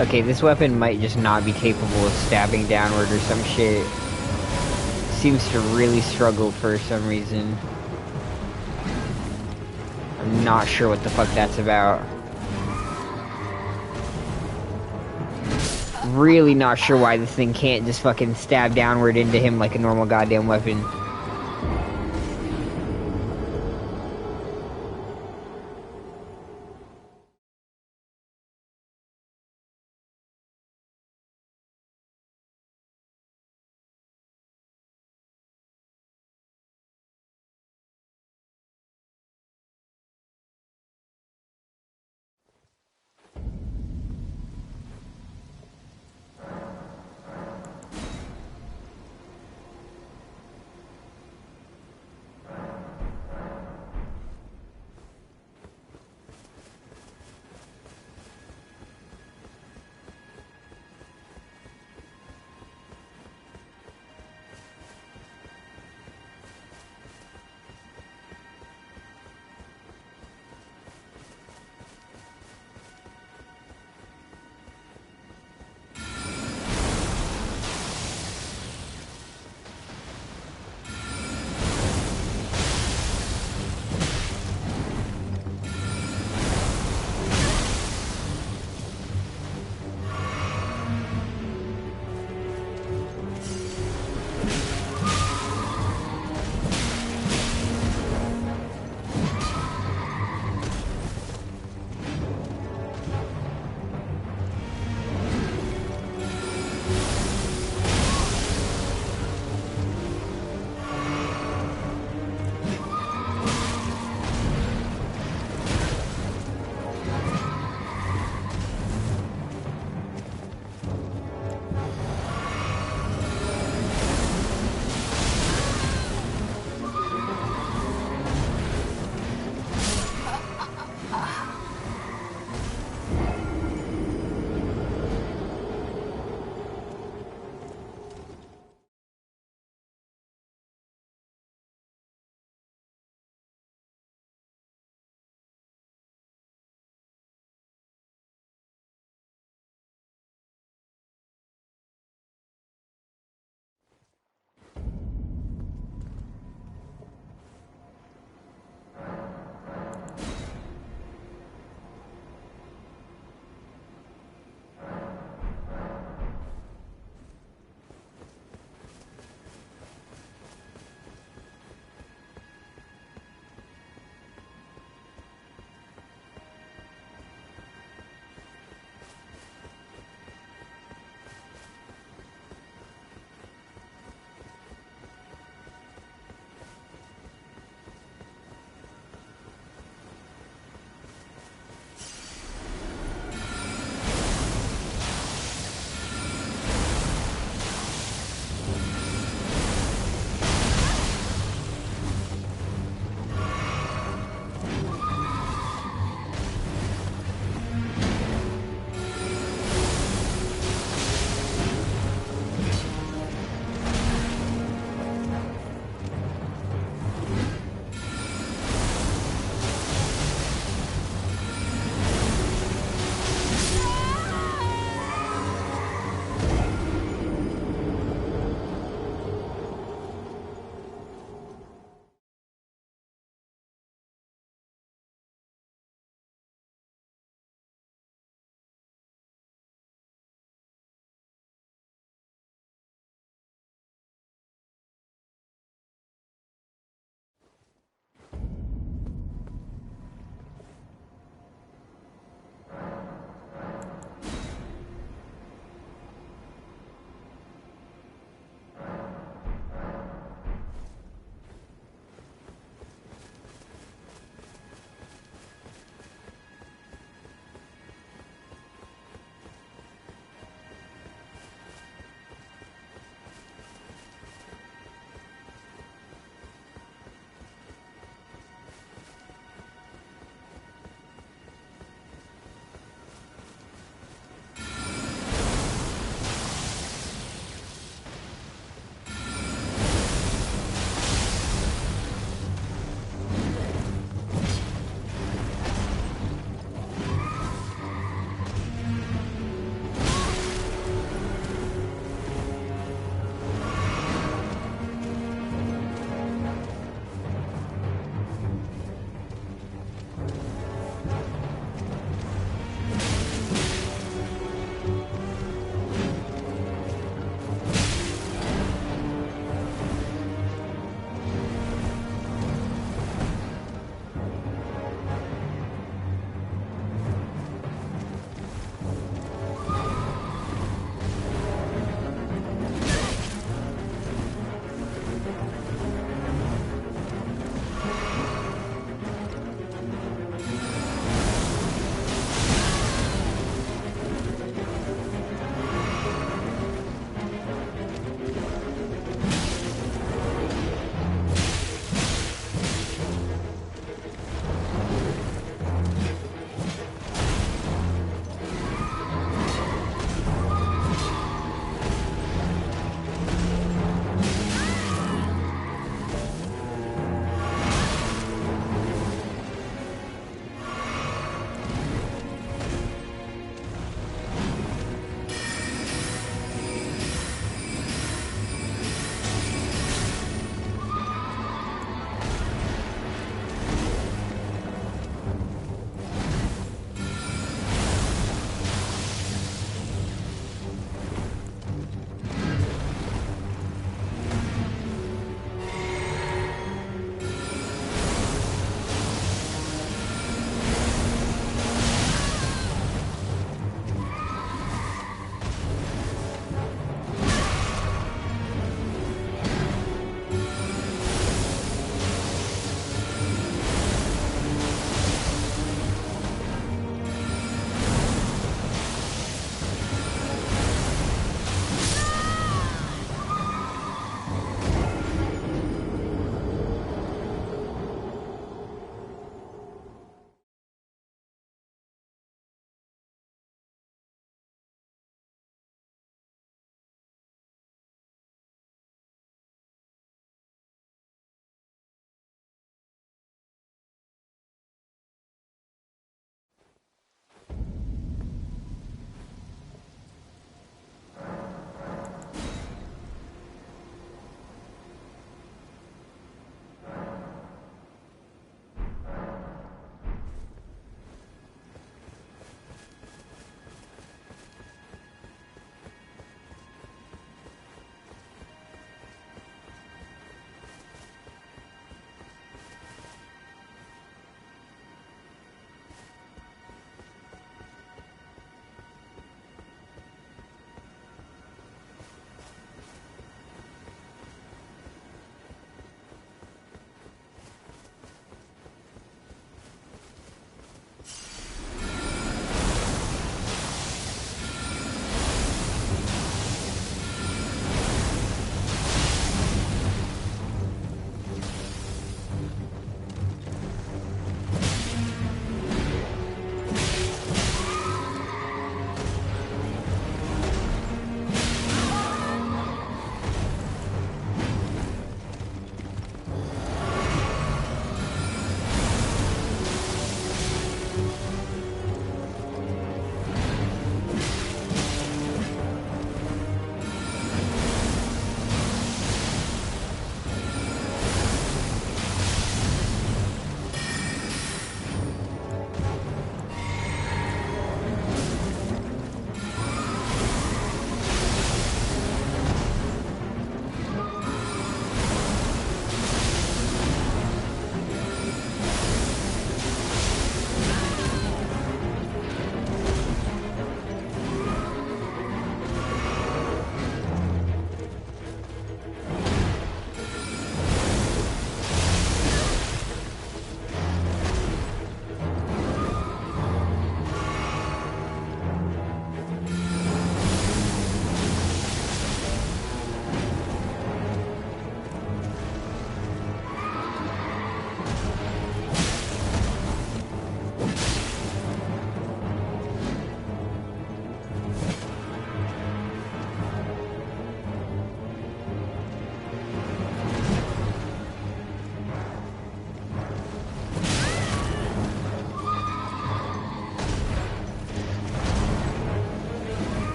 Okay, this weapon might just not be capable of stabbing downward or some shit. Seems to really struggle for some reason. I'm not sure what the fuck that's about. Really not sure why this thing can't just fucking stab downward into him like a normal goddamn weapon.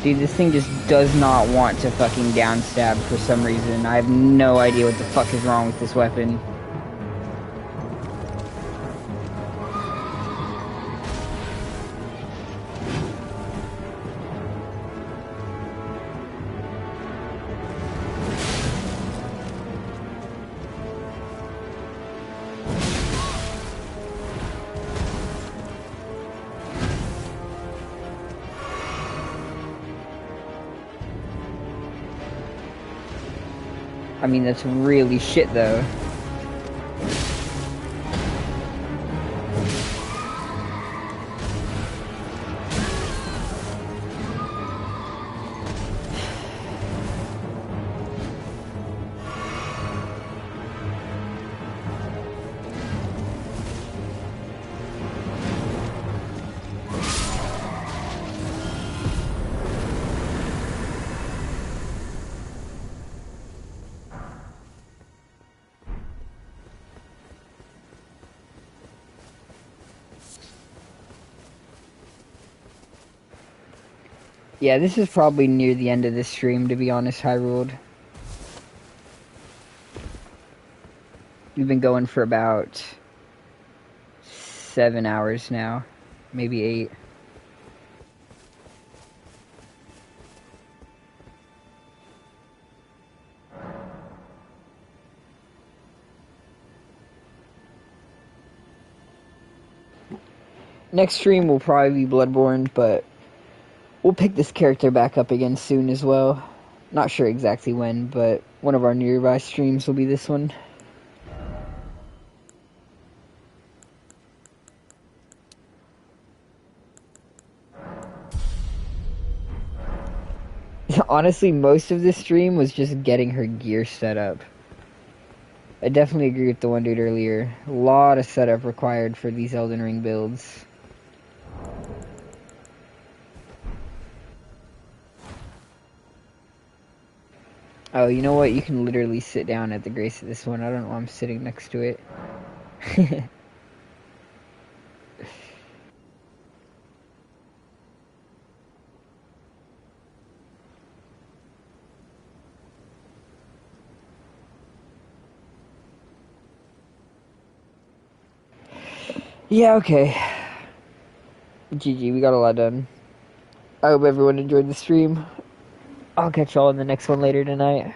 Dude, this thing just does not want to fucking downstab for some reason. I have no idea what the fuck is wrong with this weapon. I mean, that's really shit, though. Yeah, this is probably near the end of this stream, to be honest, Hyrule. We've been going for about 7 hours now, maybe 8. Next stream will probably be Bloodborne, but we'll pick this character back up again soon as well. Not sure exactly when, but one of our nearby streams will be this one. Honestly, most of this stream was just getting her gear set up. I definitely agree with the one dude earlier. A lot of setup required for these Elden Ring builds. Oh, you know what? You can literally sit down at the grace of this one. I don't know why I'm sitting next to it. Yeah, okay. GG, we got a lot done. I hope everyone enjoyed the stream. I'll catch y'all in the next one later tonight.